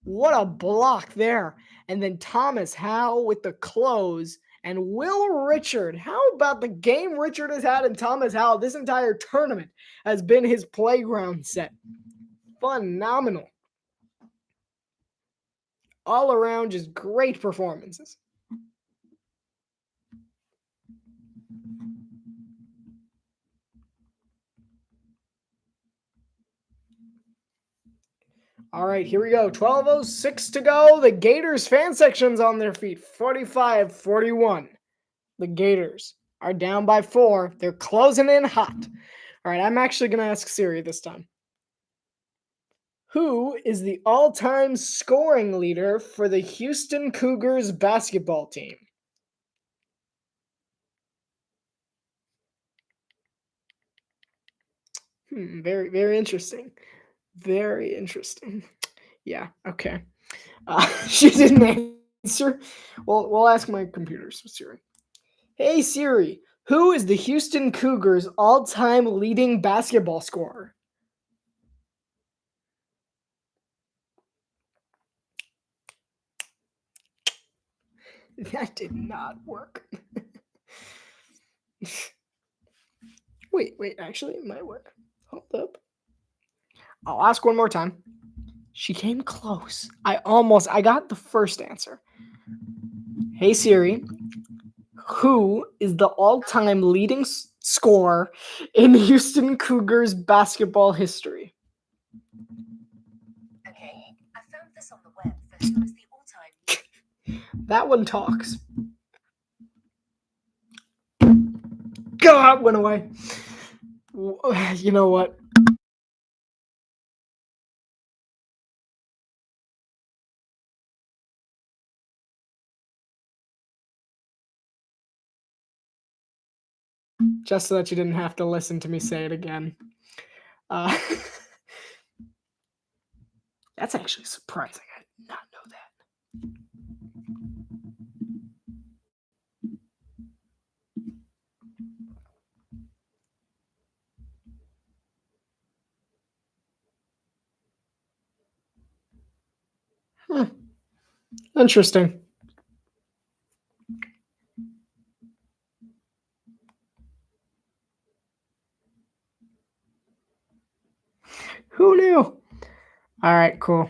What a block there. And then Thomas Howe with the close. And Will Richard. How about the game Richard has had and Thomas Howe this entire tournament has been his playground set. Phenomenal. All around, just great performances. All right, here we go. 12:06 to go. The Gators fan section's on their feet. 45-41. The Gators are down by 4. They're closing in hot. All right, I'm actually going to ask Siri this time. Who is the all-time scoring leader for the Houston Cougars basketball team? Very, very interesting. Very interesting. Yeah, okay. She didn't answer. Well, we'll ask my computer, Siri. Hey, Siri, who is the Houston Cougars all-time leading basketball scorer? That did not work. Wait, actually, it might work. Hold up. I'll ask one more time. She came close. I got the first answer. Hey, Siri, who is the all-time leading scorer in Houston Cougars basketball history? Okay, I found this on the web for who is the all-time. That one talks. God, went away. You know what? Just so that you didn't have to listen to me say it again. That's actually surprising. I did not know that. Interesting. Who knew? All right, cool.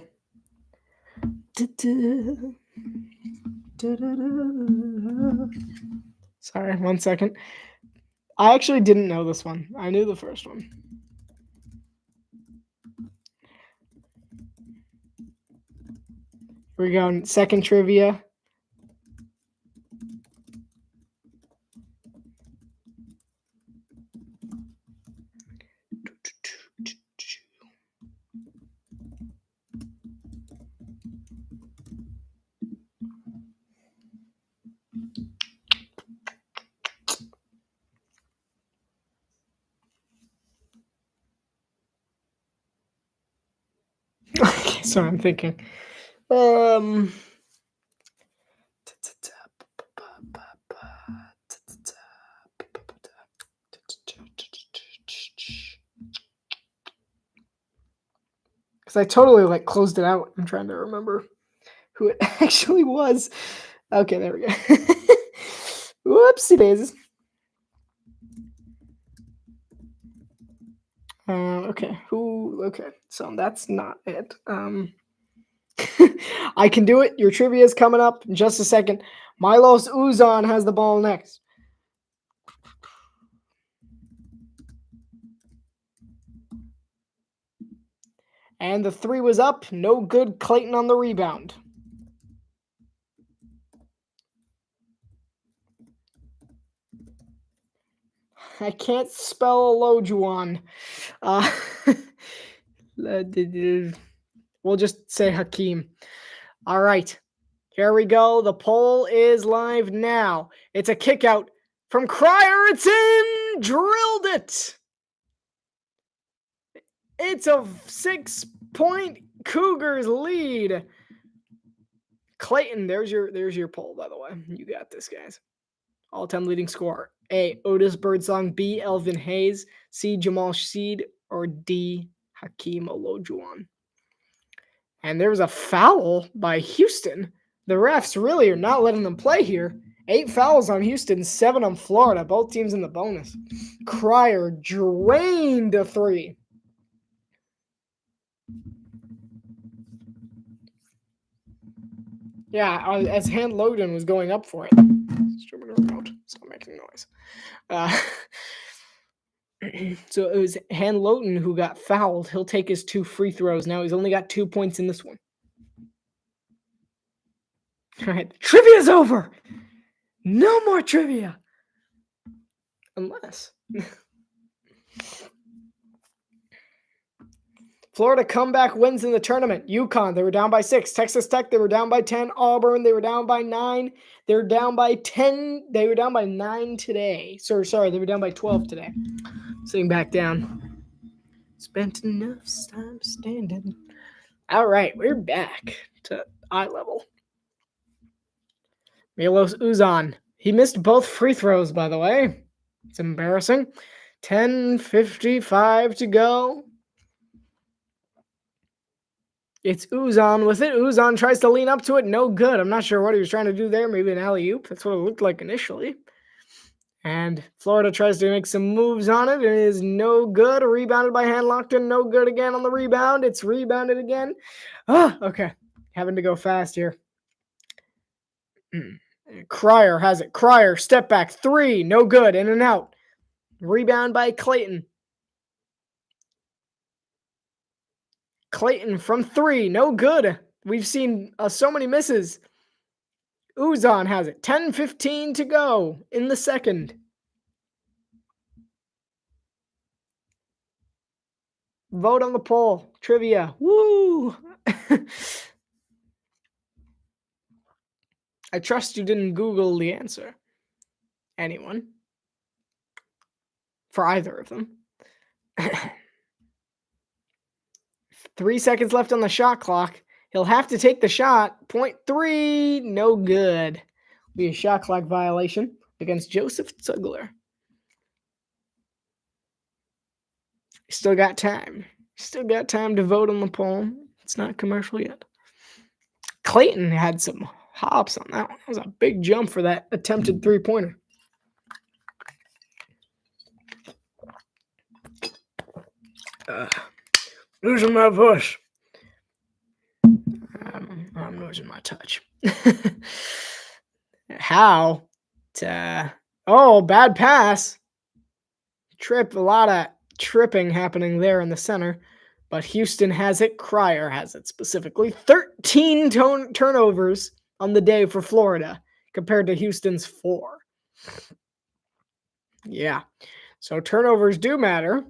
Sorry, 1 second. I actually didn't know this one. I knew the first one. Here we go. Second trivia. Okay, sorry, I'm thinking. Because I totally closed it out. I'm trying to remember who it actually was. Okay, there we go. Whoopsie daisies. Okay, okay, so that's not it. I can do it. Your trivia is coming up in just a second. Milos Uzan has the ball next. And the three was up. No good. Clayton on the rebound. I can't spell Alojuan. We'll just say Hakeem. All right. Here we go. The poll is live now. It's a kick out from Cryer. It's in. Drilled it. It's a 6-point Cougars lead. Clayton, there's your poll, by the way. You got this, guys. All-time leading scorer. A. Otis Birdsong. B. Elvin Hayes. C. Jamal Sheed. Or D. Hakeem Olajuwon. And there was a foul by Houston. The refs really are not letting them play here. 8 fouls on Houston, 7 on Florida. Both teams in the bonus. Cryer drained a 3. Yeah, as Hand Loden was going up for it. Stop making noise. So it was Han Lowton who got fouled. He'll take his 2 free throws. Now he's only got 2 points in this one. All right, trivia's over. No more trivia. Unless. Florida comeback wins in the tournament. UConn, they were down by 6. Texas Tech, they were down by 10. Auburn, they were down by 9. They're down by 10. They were down by 9 today. Sorry, they were down by 12 today. Sitting back down. Spent enough time standing. All right, we're back to eye level. Milos Uzan. He missed both free throws, by the way. It's embarrassing. 10:55 to go. It's Uzan with it. Uzan tries to lean up to it. No good. I'm not sure what he was trying to do there. Maybe an alley-oop. That's what it looked like initially. And Florida tries to make some moves on it. It is no good. Rebounded by Han Lockton. No good again on the rebound. It's rebounded again. Okay. Having to go fast here. Cryer has it. Cryer, step back. 3. No good. In and out. Rebound by Clayton. Clayton from 3. No good. We've seen so many misses. Uzan has it. 10:15 to go in the second. Vote on the poll. Trivia. Woo! I trust you didn't Google the answer. Anyone? For either of them. 3 seconds left on the shot clock. He'll have to take the shot. 0.3. No good. Be a shot clock violation against Joseph Zugler. Still got time. Still got time to vote on the poll. It's not commercial yet. Clayton had some hops on that one. That was a big jump for that attempted 3-pointer. Losing my voice. I'm losing my touch. How? Bad pass. A lot of tripping happening there in the center. But Houston has it. Cryer has it specifically. 13 turnovers on the day for Florida compared to Houston's 4. Yeah. So turnovers do matter.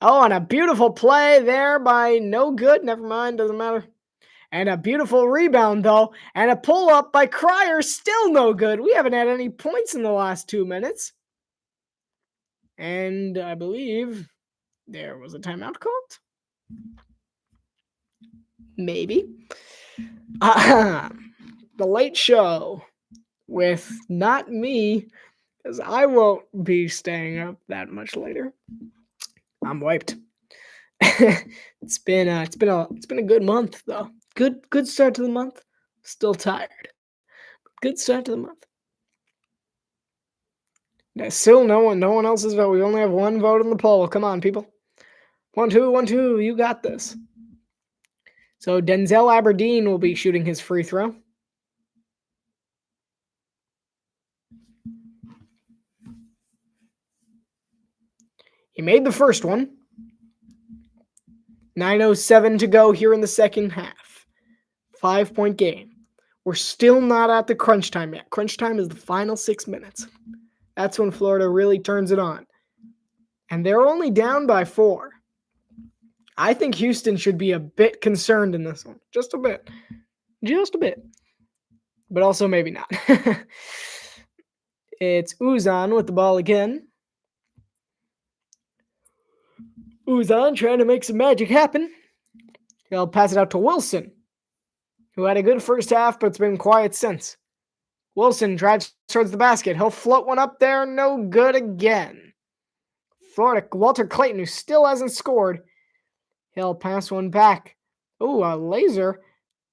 And a beautiful play there by no good. Never mind. Doesn't matter. And a beautiful rebound, though. And a pull-up by Cryer. Still no good. We haven't had any points in the last 2 minutes. And I believe there was a timeout called. Maybe. The Late Show with not me, because I won't be staying up that much later. I'm wiped. It's been a good month though. Good start to the month. Still tired. Good start to the month. Yeah, still no one else's vote. We only have one vote on the poll. Come on, people. 1, 2, 1, 2. You got this. So Denzel Aberdeen will be shooting his free throw. He made the first one. 9:07 to go here in the second half. 5-point game. We're still not at the crunch time yet. Crunch time is the final 6 minutes. That's when Florida really turns it on. And they're only down by 4. I think Houston should be a bit concerned in this one. Just a bit. Just a bit. But also maybe not. It's Uzan with the ball again. Uzan trying to make some magic happen. He'll pass it out to Wilson, who had a good first half, but it's been quiet since. Wilson drives towards the basket. He'll float one up there. No good again. Florida, Walter Clayton, who still hasn't scored. He'll pass one back. Ooh, a laser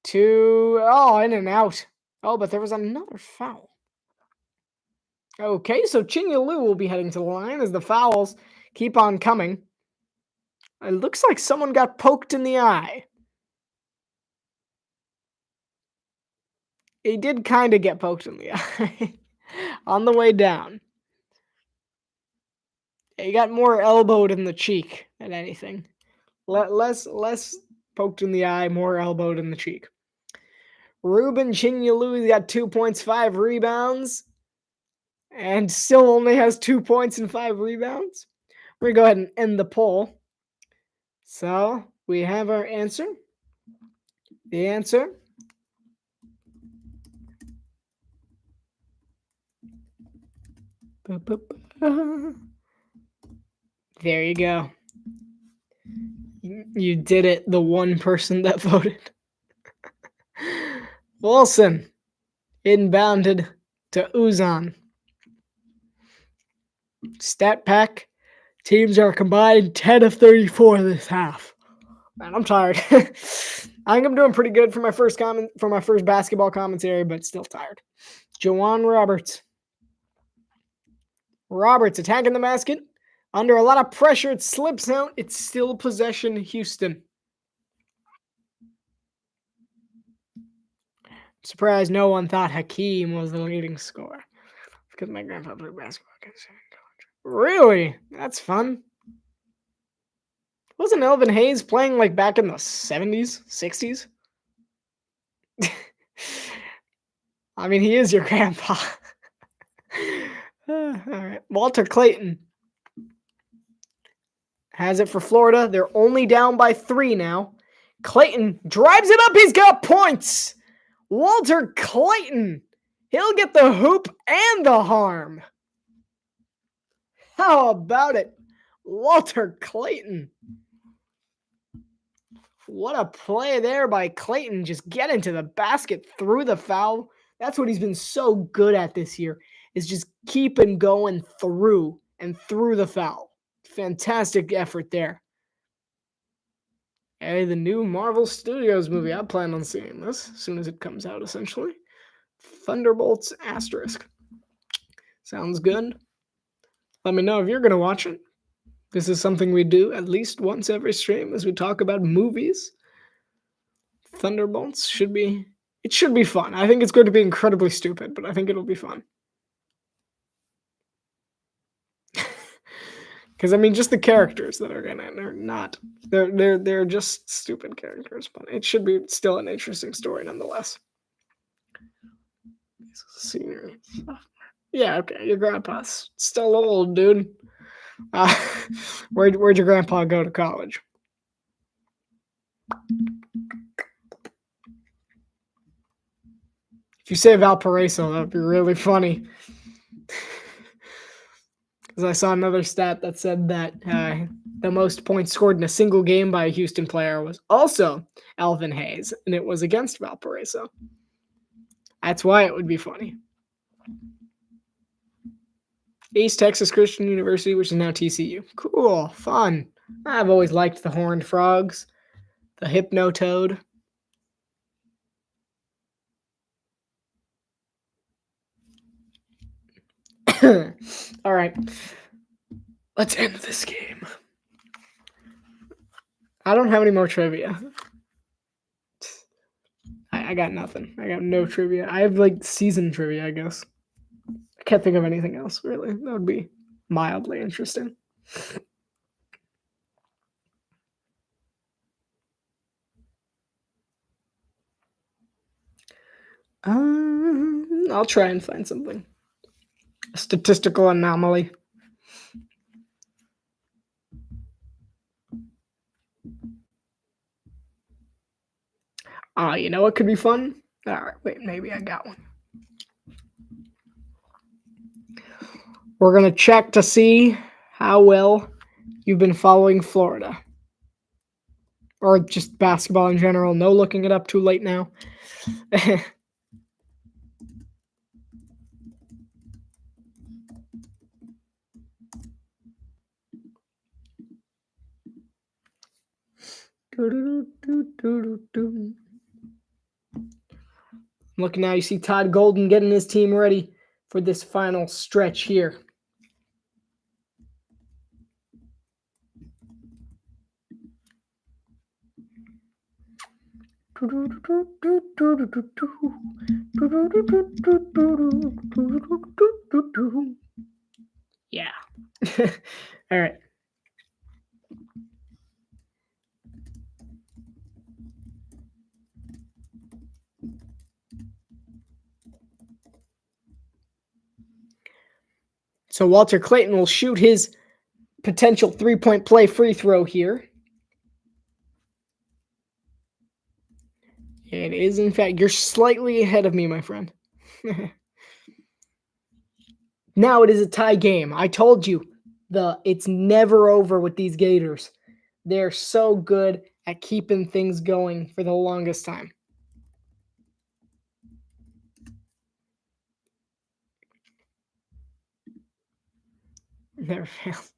to... Oh, in and out. Oh, but there was another foul. Okay, so Chinyalu will be heading to the line as the fouls keep on coming. It looks like someone got poked in the eye. He did kind of get poked in the eye on the way down. He got more elbowed in the cheek than anything. Less poked in the eye, more elbowed in the cheek. Ruben Chinyalu got 2 points, 5 rebounds, and still only has 2 points and 5 rebounds. We're going to go ahead and end the poll. So we have our answer. The answer there you go. You did it, the one person that voted. Wilson inbounded to Uzan. Stat pack. Teams are combined 10 of 34 this half. Man, I'm tired. I think I'm doing pretty good for my first basketball commentary, but still tired. Jawan Roberts. Roberts attacking the basket. Under a lot of pressure, it slips out. It's still possession, Houston. Surprised no one thought Hakeem was the leading scorer. Because my grandpa played basketball. Really? That's fun. Wasn't Elvin Hayes playing like back in the 70s, 60s? I mean, he is your grandpa. All right. Walter Clayton has it for Florida. They're only down by 3 now. Clayton drives it up. He's got points. Walter Clayton. He'll get the hoop and the harm. How about it? Walter Clayton. What a play there by Clayton. Just get into the basket through the foul. That's what he's been so good at this year, is just keeping going through and through the foul. Fantastic effort there. Hey, the new Marvel Studios movie. I plan on seeing this as soon as it comes out, essentially. Thunderbolts Asterisk. Sounds good. Let me know if you're going to watch it. This is something we do at least once every stream as we talk about movies. Thunderbolts should be fun. I think it's going to be incredibly stupid, but I think it'll be fun. Because I mean, just the characters that are in it are not. They're just stupid characters, but it should be still an interesting story nonetheless. Senior. Yeah, okay. Your grandpa's still old, dude. Where'd your grandpa go to college? If you say Valparaiso, that'd be really funny. Because I saw another stat that said that the most points scored in a single game by a Houston player was also Elvin Hayes, and it was against Valparaiso. That's why it would be funny. East Texas Christian University, which is now TCU. Cool, fun. I've always liked the horned frogs, the hypnotoad. All right, let's end this game. I don't have any more trivia. I got nothing. I got no trivia. I have like season trivia, I guess. I can't think of anything else, really. That would be mildly interesting. I'll try and find something. A statistical anomaly. You know what could be fun? All right, wait, maybe I got one. We're going to check to see how well you've been following Florida. Or just basketball in general. No looking it up too late now. Look now, you see Todd Golden getting his team ready for this final stretch here. Yeah. All right. So Walter Clayton will shoot his potential three-point play free throw here. It is, in fact, you're slightly ahead of me, my friend. Now it is a tie game. I told you, it's never over with these Gators. They're so good at keeping things going for the longest time. Never fails.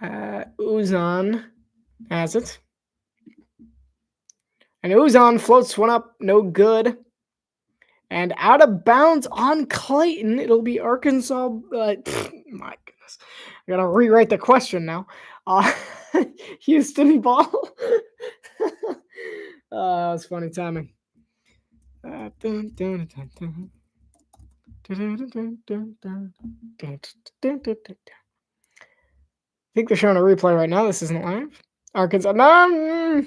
Uzan has it. And Uzan floats one up, no good. And out of bounds on Clayton. It'll be Arkansas. My goodness. I got to rewrite the question now. Houston ball. That was funny timing. I think they're showing a replay right now. This isn't live. Arkansas. No,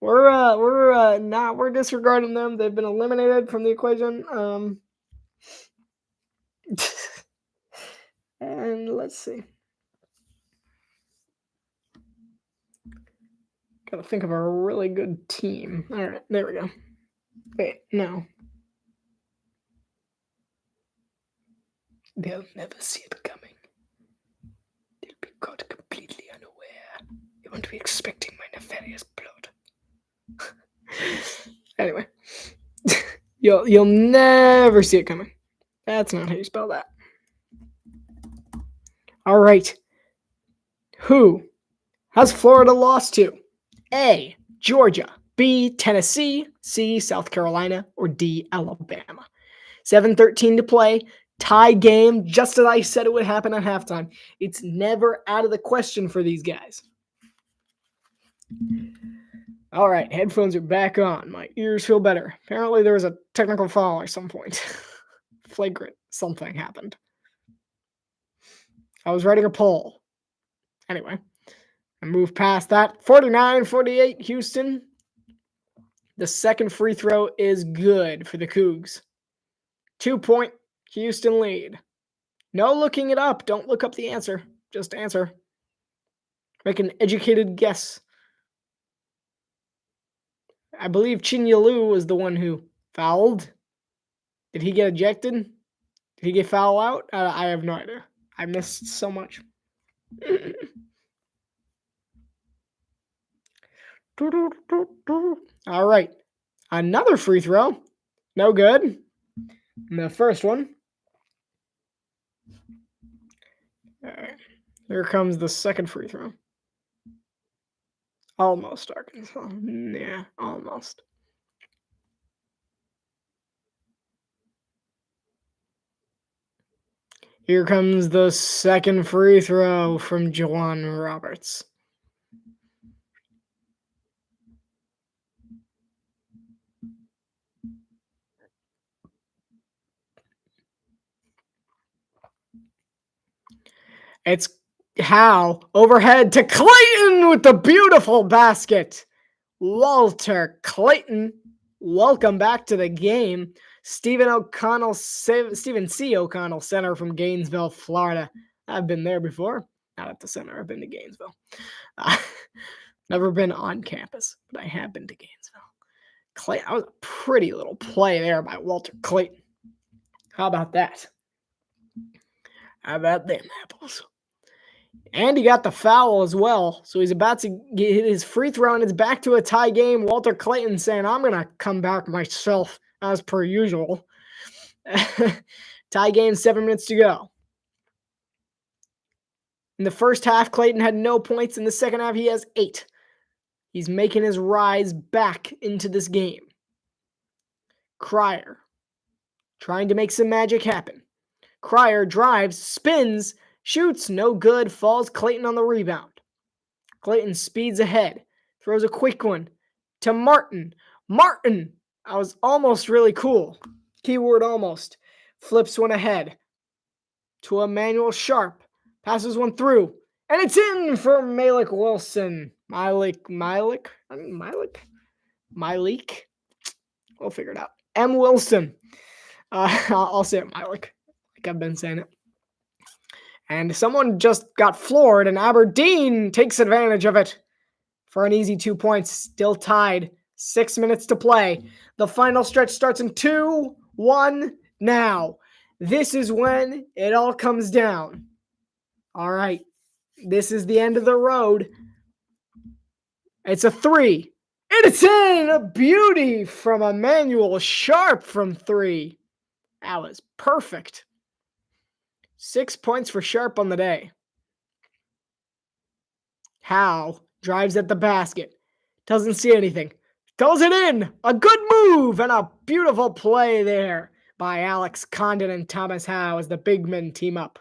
we're disregarding them. They've been eliminated from the equation. And let's see. Gotta think of a really good team. All right, there we go. Wait, no. They'll never see it coming. They'll be caught completely unaware. They won't be expecting my nefarious plot. Anyway, you'll never see it coming. That's not how you spell that. All right. Who has Florida lost to? A, Georgia, B, Tennessee, C, South Carolina, or D, Alabama. 7:13 to play. Tie game, just as I said it would happen at halftime. It's never out of the question for these guys. All right, headphones are back on. My ears feel better. Apparently there was a technical foul at some point. Flagrant. Something happened. I was writing a poll. Anyway, I moved past that. 49-48, Houston. The second free throw is good for the Cougs. 2-point Houston lead. No looking it up. Don't look up the answer. Just answer. Make an educated guess. I believe Chinyalu was the one who fouled. Did he get ejected? Did he get fouled out? I have no idea. I missed so much. All right. Another free throw. No good. And the first one. All right. Here comes the second free throw. Almost Arkansas. Yeah, almost. Here comes the second free throw from Juwan Roberts. It's Howe overhead to Clayton with the beautiful basket. Walter Clayton, welcome back to the game. Stephen C. O'Connell Center from Gainesville, Florida. I've been there before. Not at the center. I've been to Gainesville. Never been on campus, but I have been to Gainesville. That was a pretty little play there by Walter Clayton. How about that? How about them apples? And he got the foul as well. So he's about to get his free throw, and it's back to a tie game. Walter Clayton saying, I'm going to come back myself as per usual. Tie game, 7 minutes to go. In the first half, Clayton had no points. In the second half, he has 8. He's making his rise back into this game. Cryer trying to make some magic happen. Cryer drives, spins, shoots, no good, falls. Clayton on the rebound. Clayton speeds ahead, throws a quick one to Martin. Martin, I was almost really cool. Keyword almost. Flips one ahead to Emmanuel Sharp. Passes one through, and it's in for Malik Wilson. Malik. We'll figure it out. M. Wilson. I'll say it Malik, like I've been saying it. And someone just got floored, and Aberdeen takes advantage of it for an easy 2 points. Still tied. 6 minutes to play. The final stretch starts in 2-1 now. This is when it all comes down. All right. This is the end of the road. It's a 3. And it's in! A beauty from Emmanuel Sharp from 3. That was perfect. 6 points for Sharp on the day. Howe drives at the basket. Doesn't see anything. Throws it in. A good move and a beautiful play there by Alex Condon and Thomas Howe as the big men team up.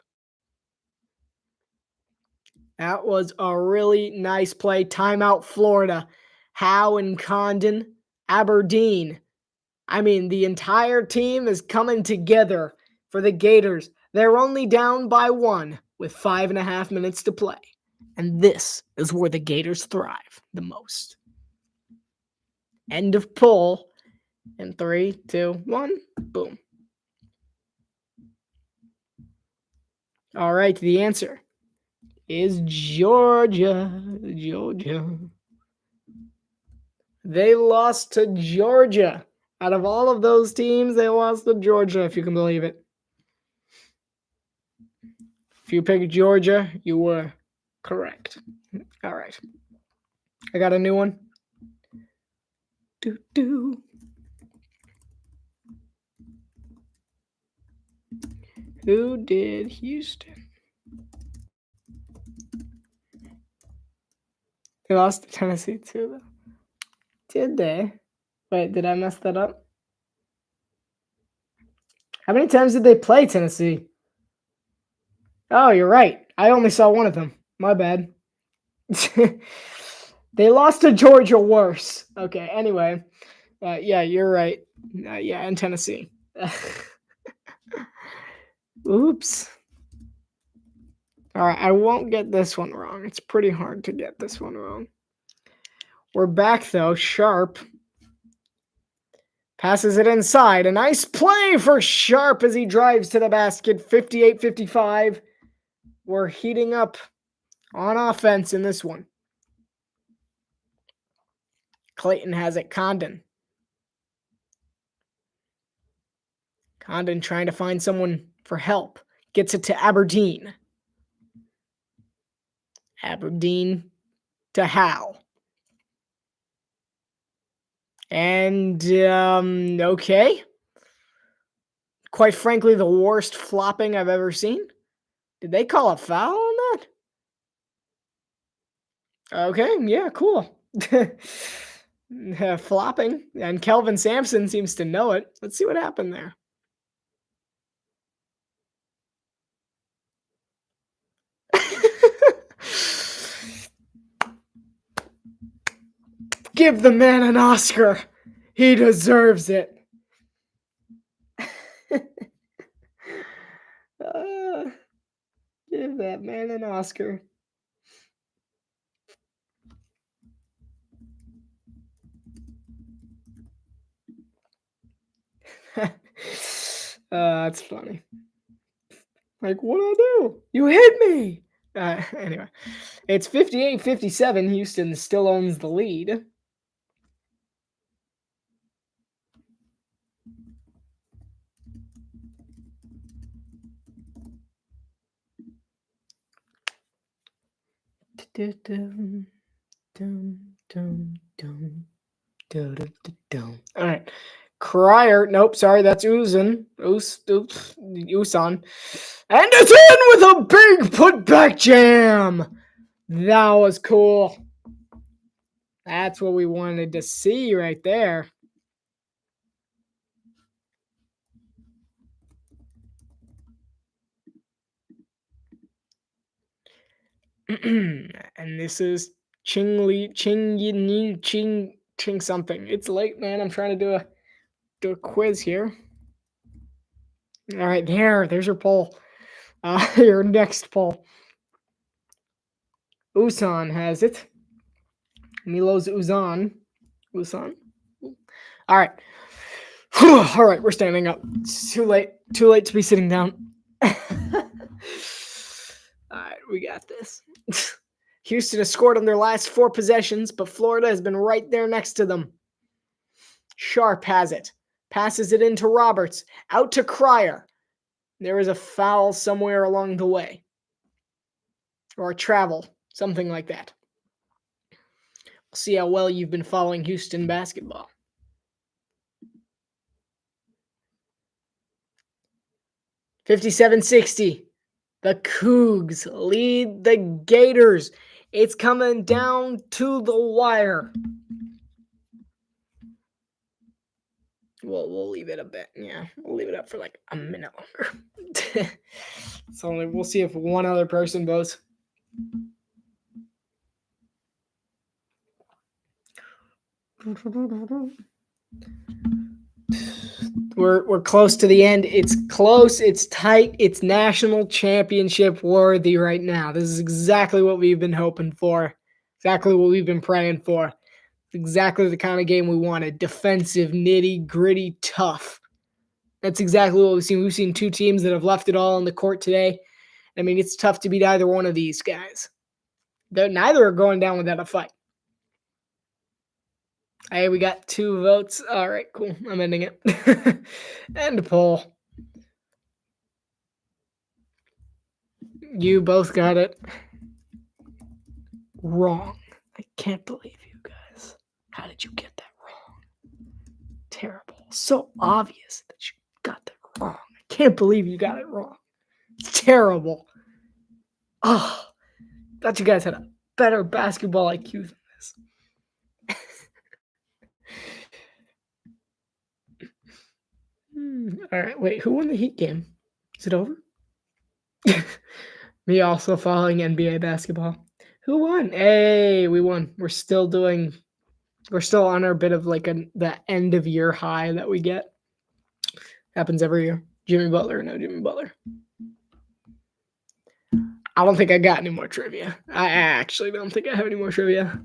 That was a really nice play. Timeout, Florida. Howe and Condon, Aberdeen. I mean, the entire team is coming together for the Gators. They're only down by 1 with 5.5 minutes to play. And this is where the Gators thrive the most. End of pull. In 3, 2, 1. Boom. All right, the answer is Georgia. They lost to Georgia. Out of all of those teams, they lost to Georgia, if you can believe it. If you picked Georgia, you were correct. All right. I got a new one. Who did Houston? They lost to Tennessee too, though. Did they? Wait, did I mess that up? How many times did they play Tennessee? Oh, you're right. I only saw one of them. My bad. They lost to Georgia worse. Okay, anyway. Yeah, you're right. Yeah, and Tennessee. Oops. All right, I won't get this one wrong. It's pretty hard to get this one wrong. We're back, though. Sharp passes it inside. A nice play for Sharp as he drives to the basket. 58-55. We're heating up on offense in this one. Clayton has it. Condon trying to find someone for help. Gets it to Aberdeen. Aberdeen to Howe. And, okay. Quite frankly, the worst flopping I've ever seen. Did they call a foul on that? Okay, yeah, cool. Flopping. And Kelvin Sampson seems to know it. Let's see what happened there. Give the man an Oscar. He deserves it. Give that man an Oscar. That's funny. Like, what'd I do? You hit me! Anyway, it's 58-57. Houston still owns the lead. All right. Crier. Nope, sorry, that's Usan. Usan. And it's in with a big putback jam. That was cool. That's what we wanted to see right there. And this is Ching something. It's late, man. I'm trying to do a quiz here. All right, there's your poll. Your next poll. Usan has it. Milos Uzan. Usan. All right. All right, we're standing up. It's too late. Too late to be sitting down. All right, we got this. Houston has scored on their last 4 possessions, but Florida has been right there next to them. Sharp has it. Passes it into Roberts. Out to Crier. There is a foul somewhere along the way. Or a travel. Something like that. We'll see how well you've been following Houston basketball. 57-60. The Cougs lead the Gators. It's coming down to the wire. We'll leave it a bit. Yeah, we'll leave it up for like a minute longer. So we'll see if one other person votes. We're close to the end. It's close. It's tight. It's national championship worthy right now. This is exactly what we've been hoping for. Exactly what we've been praying for. Exactly the kind of game we wanted. Defensive, nitty, gritty, tough. That's exactly what we've seen. We've seen 2 teams that have left it all on the court today. I mean, it's tough to beat either one of these guys. Neither are going down without a fight. Hey, we got 2 votes. All right, cool. I'm ending it. End poll. You both got it wrong. I can't believe you guys. How did you get that wrong? Terrible. So obvious that you got that wrong. I can't believe you got it wrong. It's terrible. Oh, thought you guys had a better basketball IQ than this. All right, wait, who won the Heat game? Is it over? Me also following NBA basketball. Who won? Hey, we won. We're still on our bit of like the end of year high that we get. Happens every year. Jimmy Butler, no Jimmy Butler. I don't think I got any more trivia. I actually don't think I have any more trivia.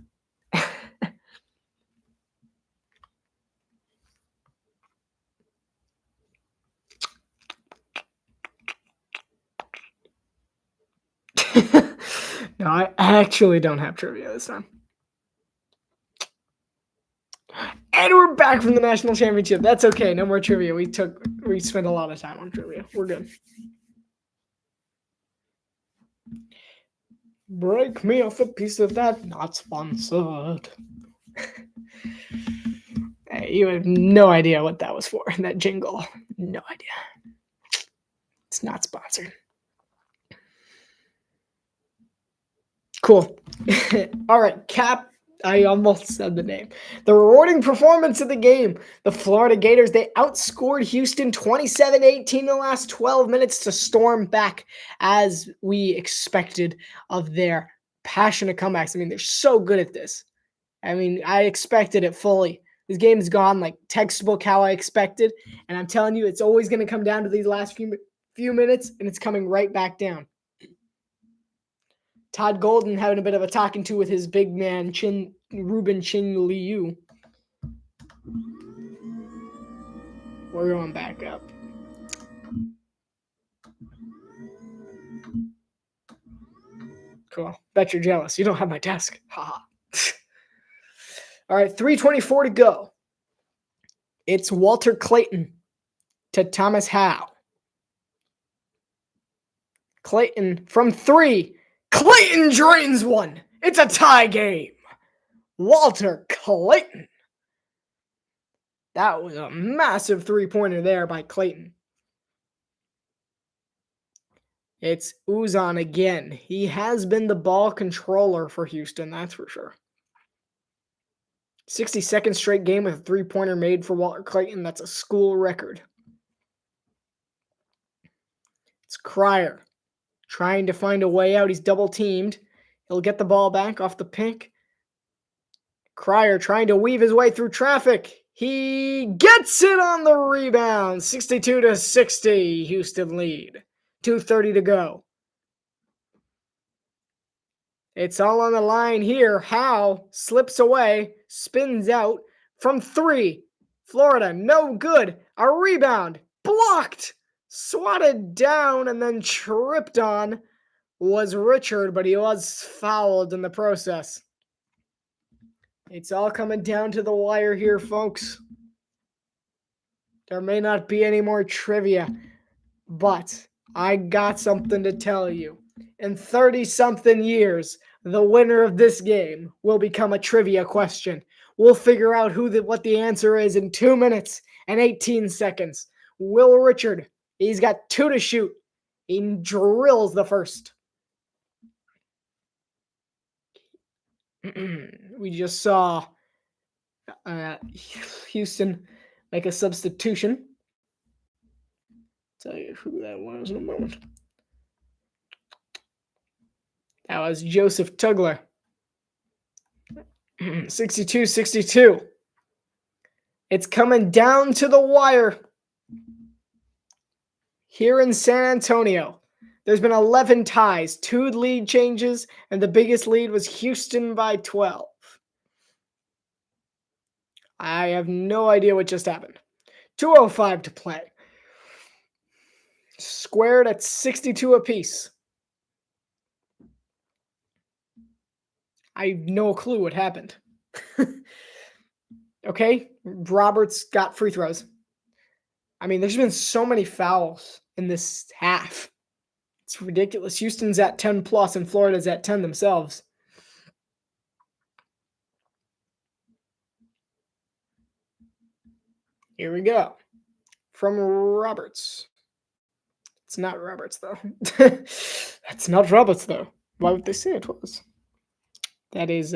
No, I actually don't have trivia this time. And we're back from the national championship. That's okay. No more trivia. We spent a lot of time on trivia. We're good. Break me off a piece of that. Not sponsored. Hey, you have no idea what that was for. That jingle. No idea. It's not sponsored. Cool. All right, Cap. I almost said the name. The rewarding performance of the game. The Florida Gators, they outscored Houston 27-18 in the last 12 minutes to storm back as we expected of their passionate comebacks. I mean, they're so good at this. I mean, I expected it fully. This game has gone like textbook how I expected. And I'm telling you, it's always going to come down to these last few minutes, and it's coming right back down. Todd Golden having a bit of a talking to with his big man, Ruben Chin Liu. We're going back up. Cool. Bet you're jealous. You don't have my desk. Haha. All right, 3:24 to go. It's Walter Clayton to Thomas Howe. Clayton from 3. Clayton drains one. It's a tie game. Walter Clayton. That was a massive three-pointer there by Clayton. It's Uzan again. He has been the ball controller for Houston, that's for sure. 62nd straight game with a three-pointer made for Walter Clayton. That's a school record. It's Cryer trying to find a way out. He's double-teamed. He'll get the ball back off the pick. Cryer trying to weave his way through traffic. He gets it on the rebound. 62-60, Houston lead. 2:30 to go. It's all on the line here. Howe slips away, spins out from 3. Florida, no good. A rebound, blocked, swatted down, and then tripped on was Richard, but he was fouled in the process. It's all coming down to the wire here, folks. There may not be any more trivia, but I got something to tell you. In 30-something years, the winner of this game will become a trivia question. We'll figure out what the answer is in 2 minutes and 18 seconds. Will Richard, he's got 2 to shoot. He drills the first. We just saw Houston make a substitution. I'll tell you who that was in a moment. That was Joseph Tugler. 62-62. It's coming down to the wire here in San Antonio. There's been 11 ties, 2 lead changes, and the biggest lead was Houston by 12. I have no idea what just happened. 2:05 to play. Squared at 62 apiece. I have no clue what happened. Okay, Roberts got free throws. I mean, there's been so many fouls in this half. It's ridiculous. Houston's at 10 plus and Florida's at 10 themselves. Here we go. From Roberts. It's not Roberts, though. That's not Roberts, though. Why would they say it was? That is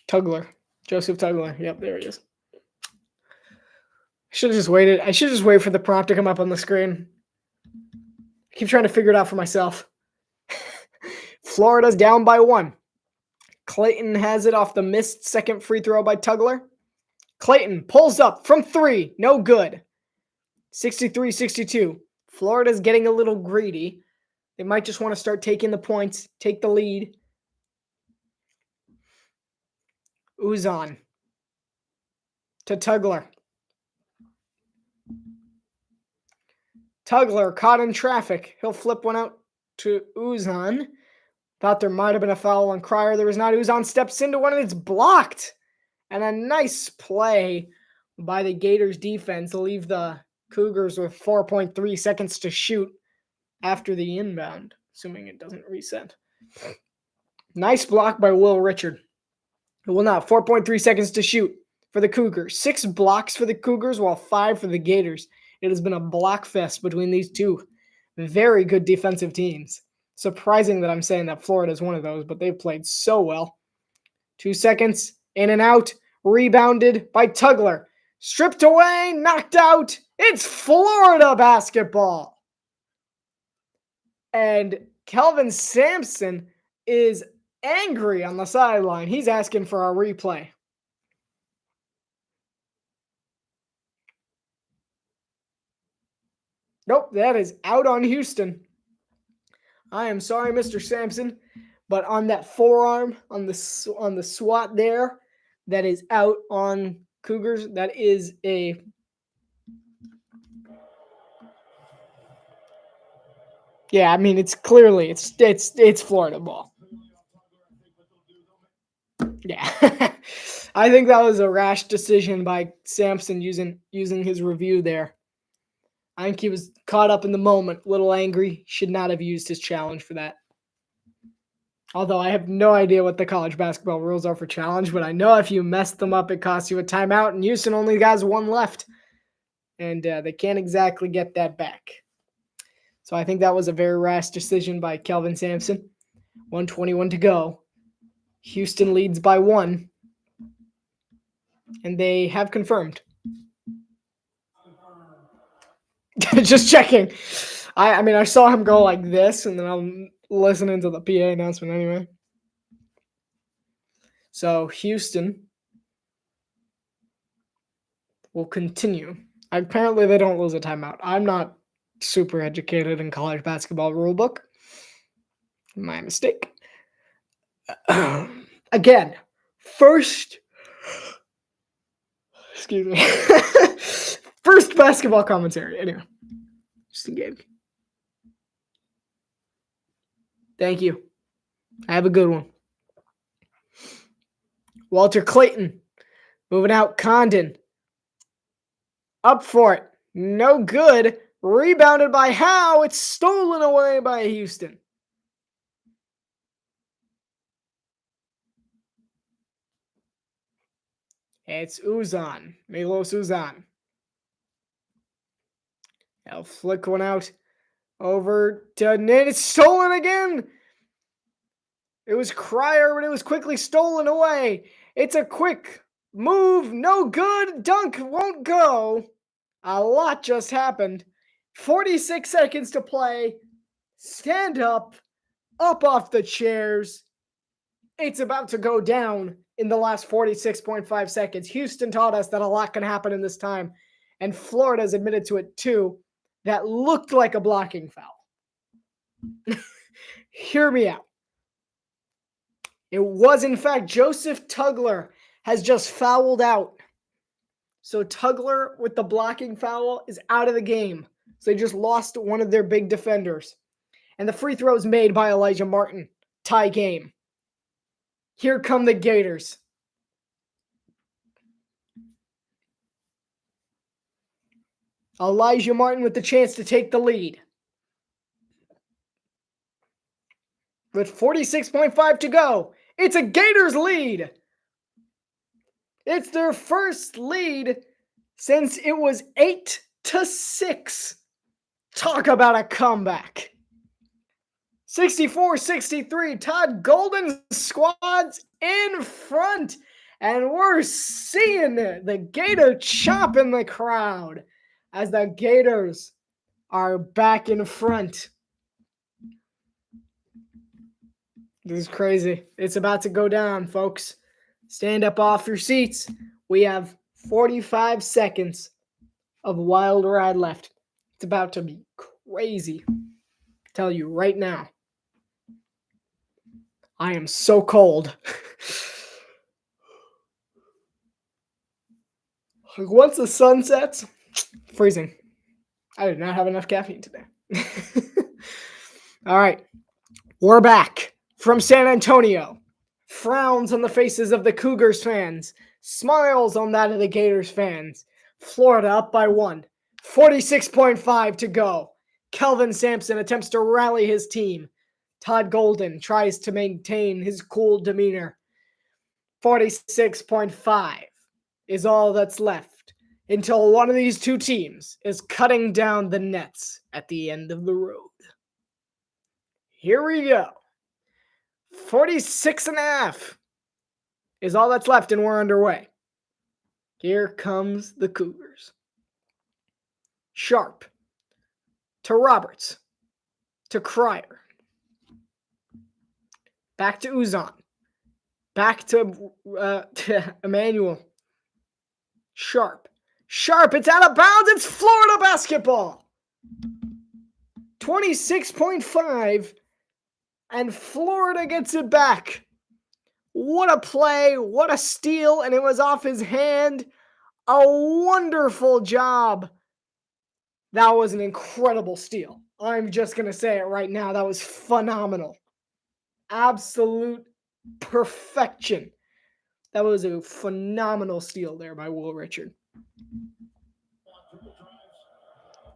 Tugler. Joseph Tugler. Yep, there he is. I should have just waited. I should just wait for the prompt to come up on the screen. I keep trying to figure it out for myself. Florida's down by 1. Clayton has it off the missed second free throw by Tugler. Clayton pulls up from 3. No good. 63-62. Florida's getting a little greedy. They might just want to start taking the points, take the lead. Uzan to Tugler. Tugler caught in traffic. He'll flip one out to Uzan. Thought there might have been a foul on Cryer. There was not. Uzan steps into one and it's blocked. And a nice play by the Gators defense to leave the Cougars with 4.3 seconds to shoot after the inbound, assuming it doesn't reset. Nice block by Will Richard. Well, not 4.3 seconds to shoot for the Cougars. 6 blocks for the Cougars, while 5 for the Gators. It has been a block fest between these two very good defensive teams. Surprising that I'm saying that Florida is one of those, but they've played so well. 2 seconds, in and out, rebounded by Tugler. Stripped away, knocked out. It's Florida basketball. And Kelvin Sampson is angry on the sideline. He's asking for a replay. Nope, that is out on Houston. I am sorry, Mr. Sampson, but on that forearm, on the swat there, that is out on Cougars. That is a Yeah, I mean, it's clearly it's Florida ball. Yeah. I think that was a rash decision by Sampson using his review there. I think he was caught up in the moment, a little angry. Should not have used his challenge for that. Although I have no idea what the college basketball rules are for challenge, but I know if you mess them up, it costs you a timeout, and Houston only has one left. And they can't exactly get that back. So I think that was a very rash decision by Kelvin Sampson. 1:21 to go. Houston leads by 1. And they have confirmed. Just checking. I mean, I saw him go like this, and then I'm listening to the PA announcement anyway. So Houston will continue. Apparently, they don't lose a timeout. I'm not super educated in college basketball rulebook. My mistake. Again, first excuse me. First basketball commentary. Anyway, just a game. Thank you. Have a good one. Walter Clayton moving out. Condon up for it. No good. Rebounded by Howe. It's stolen away by Houston. It's Uzan. Milos Uzan. I'll flick one out over to Nate. It's stolen again. It was Cryer, but it was quickly stolen away. It's a quick move. No good. Dunk won't go. A lot just happened. 46 seconds to play. Stand up off the chairs. It's about to go down in the last 46.5 seconds. Houston taught us that a lot can happen in this time, and Florida's admitted to it too. That looked like a blocking foul. Hear me out. It was, in fact, Joseph Tugler has just fouled out. So Tugler with the blocking foul is out of the game. So they just lost one of their big defenders. And the free throw is made by Elijah Martin. Tie game. Here come the Gators. Elijah Martin with the chance to take the lead. With 46.5 to go. It's a Gators lead. It's their first lead since it was 8-6. Talk about a comeback. 64-63. Todd Golden's squad's in front. And we're seeing the Gator chop in the crowd as the Gators are back in front. This is crazy. It's about to go down, folks. Stand up off your seats. We have 45 seconds of wild ride left. It's about to be crazy. I tell you right now. I am so cold. Once the sun sets, freezing. I did not have enough caffeine today. All right. We're back from San Antonio. Frowns on the faces of the Cougars fans. Smiles on that of the Gators fans. Florida up by 1. 46.5 to go. Kelvin Sampson attempts to rally his team. Todd Golden tries to maintain his cool demeanor. 46.5 is all that's left until one of these two teams is cutting down the nets at the end of the road. Here we go. 46.5 is all that's left, and we're underway. Here comes the Cougars. Sharp to Roberts to Cryer. Back to Uzan. Back to Emmanuel. Sharp. It's out of bounds. It's Florida basketball. 26.5. And Florida gets it back. What a play. What a steal. And it was off his hand. A wonderful job. That was an incredible steal. I'm just going to say it right now. That was phenomenal. Absolute perfection. That was a phenomenal steal there by Will Richard.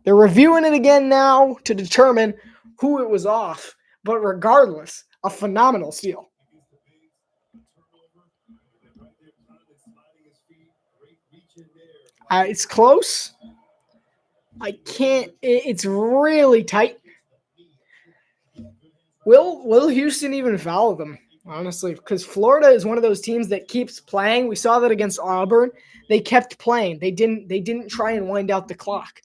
They're reviewing it again now to determine who it was off. But regardless, a phenomenal steal. It's close. I can't. It's really tight. Will Houston even foul them? Honestly, because Florida is one of those teams that keeps playing. We saw that against Auburn. They kept playing. They didn't try and wind out the clock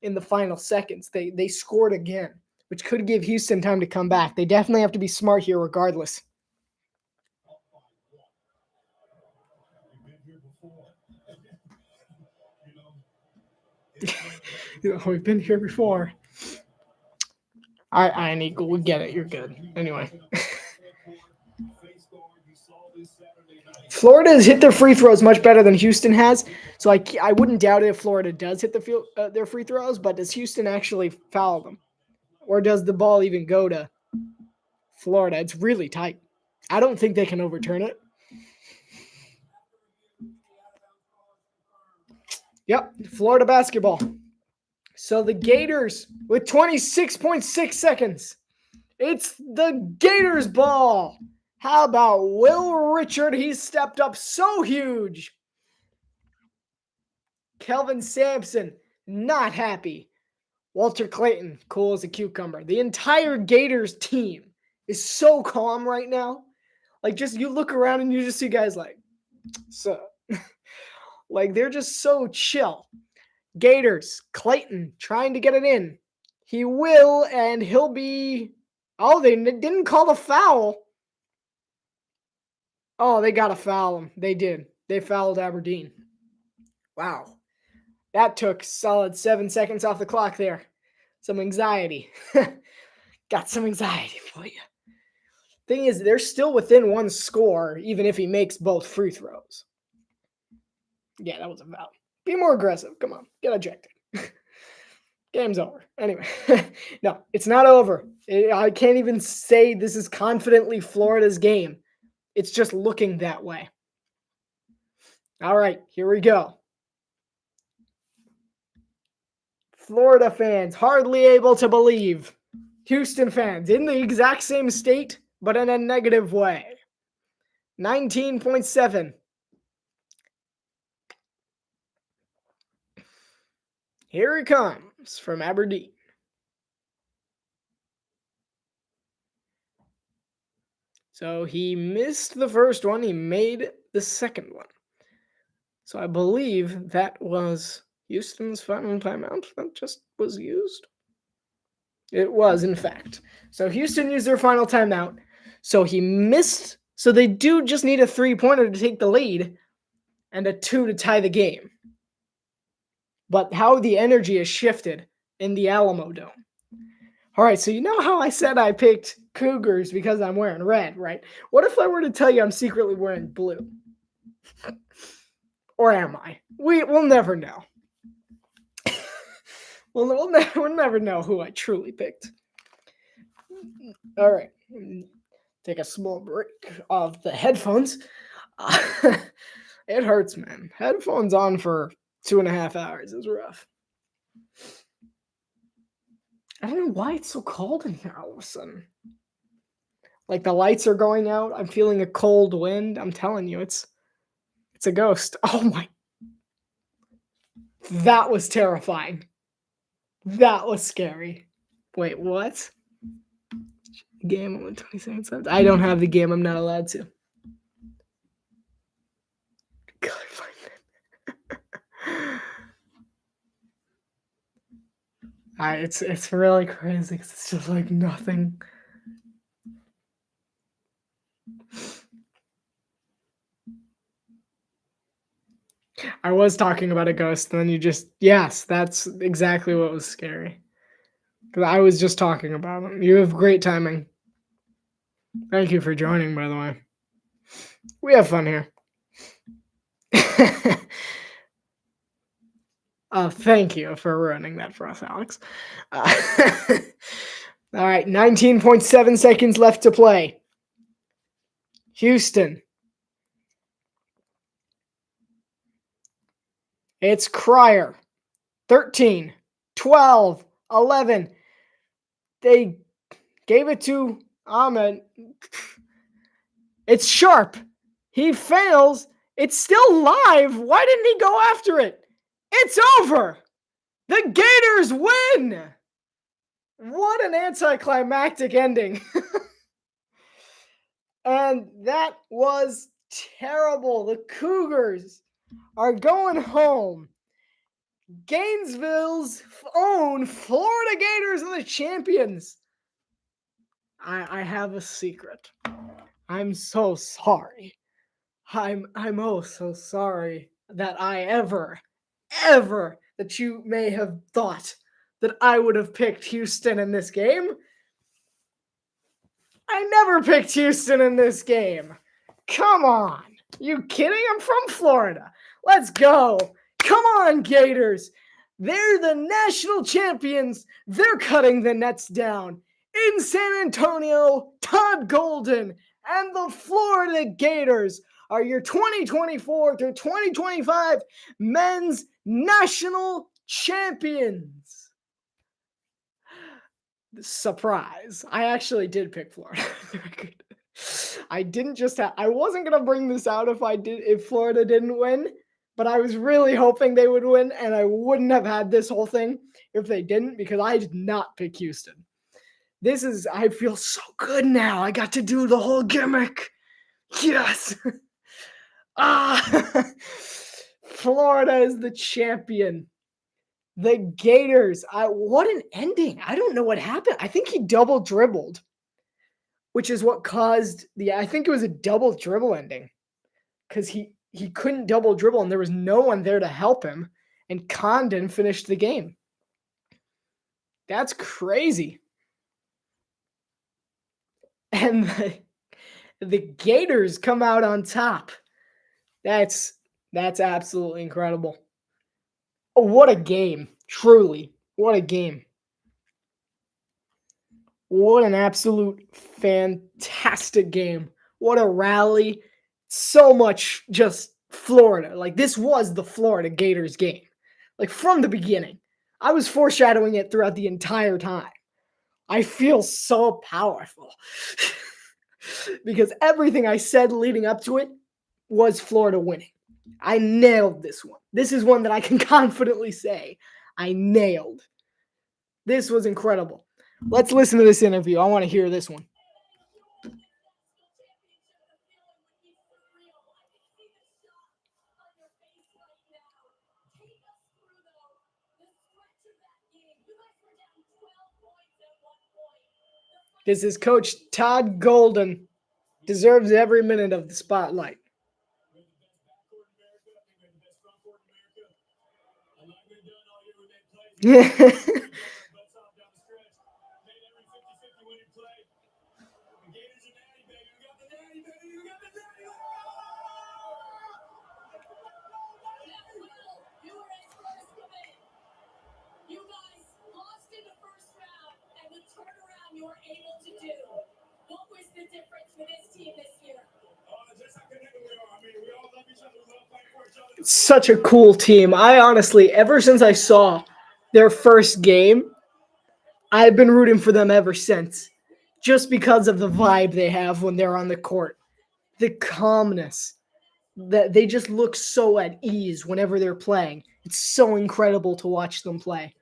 in the final seconds. They scored again, which could give Houston time to come back. They definitely have to be smart here regardless. We've been here before. I need. We get it. You're good. Anyway. Florida has hit their free throws much better than Houston has, so I wouldn't doubt it if Florida does hit their free throws, but does Houston actually foul them? Or does the ball even go to Florida? It's really tight. I don't think they can overturn it. Yep, Florida basketball. So the Gators with 26.6 seconds. It's the Gators ball. How about Will Richard? He's stepped up so huge. Kelvin Sampson, not happy. Walter Clayton, cool as a cucumber. The entire Gators team is so calm right now. Like, just you look around and you just see guys like, so, like, they're just so chill. Gators, Clayton trying to get it in. He will, and he'll be. Oh, they didn't call the foul. Oh, they got to foul him. They did. They fouled Aberdeen. Wow. That took solid 7 seconds off the clock there. Some anxiety. Got some anxiety for you. Thing is, they're still within one score, even if he makes both free throws. Yeah, that was a foul. Be more aggressive. Come on. Get ejected. Game's over. Anyway, no, it's not over. I can't even say this is confidently Florida's game. It's just looking that way. All right, here we go. Florida fans hardly able to believe. Houston fans in the exact same state, but in a negative way. 19.7. Here he comes from Aberdeen. So he missed the first one. He made the second one. So I believe that was Houston's final timeout that just was used. It was, in fact. So Houston used their final timeout. So he missed. So they do just need a 3-pointer to take the lead and a 2 to tie the game. But how the energy has shifted in the alamodome. All right, so you know how I said I picked Cougars because I'm wearing red, right? What if I were to tell you I'm secretly wearing blue? Or am I? We'll never know. we'll never know who I truly picked. All right. Take a small break of the headphones. It hurts, man. Headphones on for 2.5 hours is rough. I don't know why it's so cold in here all of a sudden. Like the lights are going out. I'm feeling a cold wind. I'm telling you, it's a ghost. Oh my. That was terrifying. That was scary. Wait, what? Game on 27 cents. I don't have the game. I'm not allowed to. God, find it. It's really crazy because it's just like nothing. I was talking about a ghost, and then you just yes, that's exactly what was scary. Because I was just talking about him. You have great timing. Thank you for joining, by the way. We have fun here. Thank you for ruining that for us, Alex. Uh, all right, 19.7 seconds left to play. Houston. It's Cryer. 13, 12, 11. They gave it to Ahmed. It's Sharp. He fails. It's still live. Why didn't he go after it? It's over. The Gators win. What an anticlimactic ending. And that was terrible. The Cougars are going home. Gainesville's own Florida Gators are the champions. I have a secret. I'm so sorry. I'm oh so sorry that I ever that you may have thought that I would have picked Houston in this game. I never picked Houston in this game. Come on. You kidding? I'm from Florida. Let's go. Come on, Gators. They're the national champions. They're cutting the nets down. In San Antonio, Todd Golden and the Florida Gators are your 2024 through 2025 men's national champions. Surprise. I actually did pick Florida. I didn't just I wasn't going to bring this out if Florida didn't win, but I was really hoping they would win, and I wouldn't have had this whole thing if they didn't, because I did not pick Houston. I feel so good now. I got to do the whole gimmick. Yes. Florida is the champion. The Gators. What an ending. I don't know what happened. I think he double dribbled, which is what caused I think it was a double dribble ending, because he couldn't double dribble and there was no one there to help him, and Condon finished the game. That's crazy. And the Gators come out on top. That's absolutely incredible. Oh, what a game. Truly. What a game. What an absolute fantastic game. What a rally. So much just Florida. Like, this was the Florida Gators game. Like, from the beginning. I was foreshadowing it throughout the entire time. I feel so powerful. Because everything I said leading up to it was Florida winning. I nailed this one. This is one that I can confidently say I nailed. This was incredible. Let's listen to this interview. I want to hear this one. This is Coach Todd Golden. Deserves every minute of the spotlight. Such a cool team. I honestly, ever since I saw their first game, I've been rooting for them ever since. Just because of the vibe they have when they're on the court. The calmness. That they just look so at ease whenever they're playing. It's so incredible to watch them play.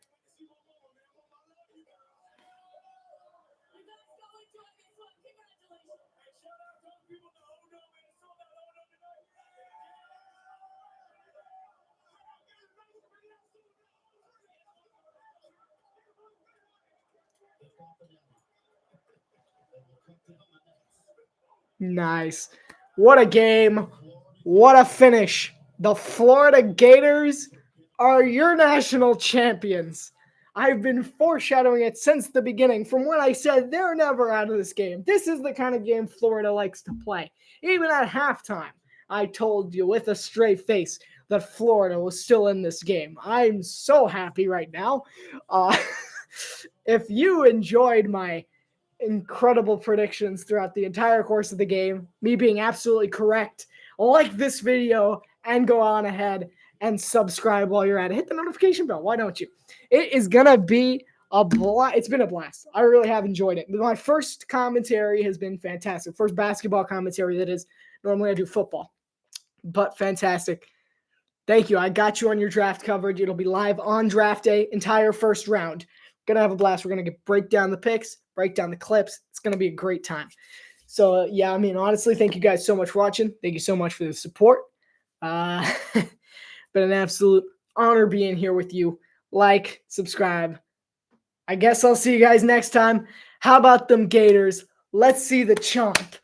Nice. What a game. What a finish. The Florida Gators are your national champions. I've been foreshadowing it since the beginning, from when I said they're never out of this game. This is the kind of game Florida likes to play. Even at halftime, I told you with a straight face, that Florida was still in this game. I'm so happy right now. Uh, if you enjoyed my incredible predictions throughout the entire course of the game, me being absolutely correct, like this video and go on ahead and subscribe while you're at it. Hit the notification bell. Why don't you? It is going to be a blast. It's been a blast. I really have enjoyed it. My first commentary has been fantastic. First basketball commentary, that is. Normally I do football, but fantastic. Thank you. I got you on your draft coverage. It'll be live on draft day, entire first round. Gonna have a blast. We're gonna break down the picks, break down the clips. It's gonna be a great time. So yeah, I mean, honestly, thank you guys so much for watching. Thank you so much for the support. Been an absolute honor being here with you. Like, subscribe. I guess I'll see you guys next time. How about them Gators? Let's see the chomp.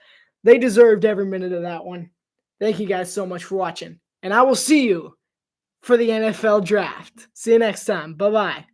They deserved every minute of that one. Thank you guys so much for watching. And I will see you for the NFL draft. See you next time. Bye-bye.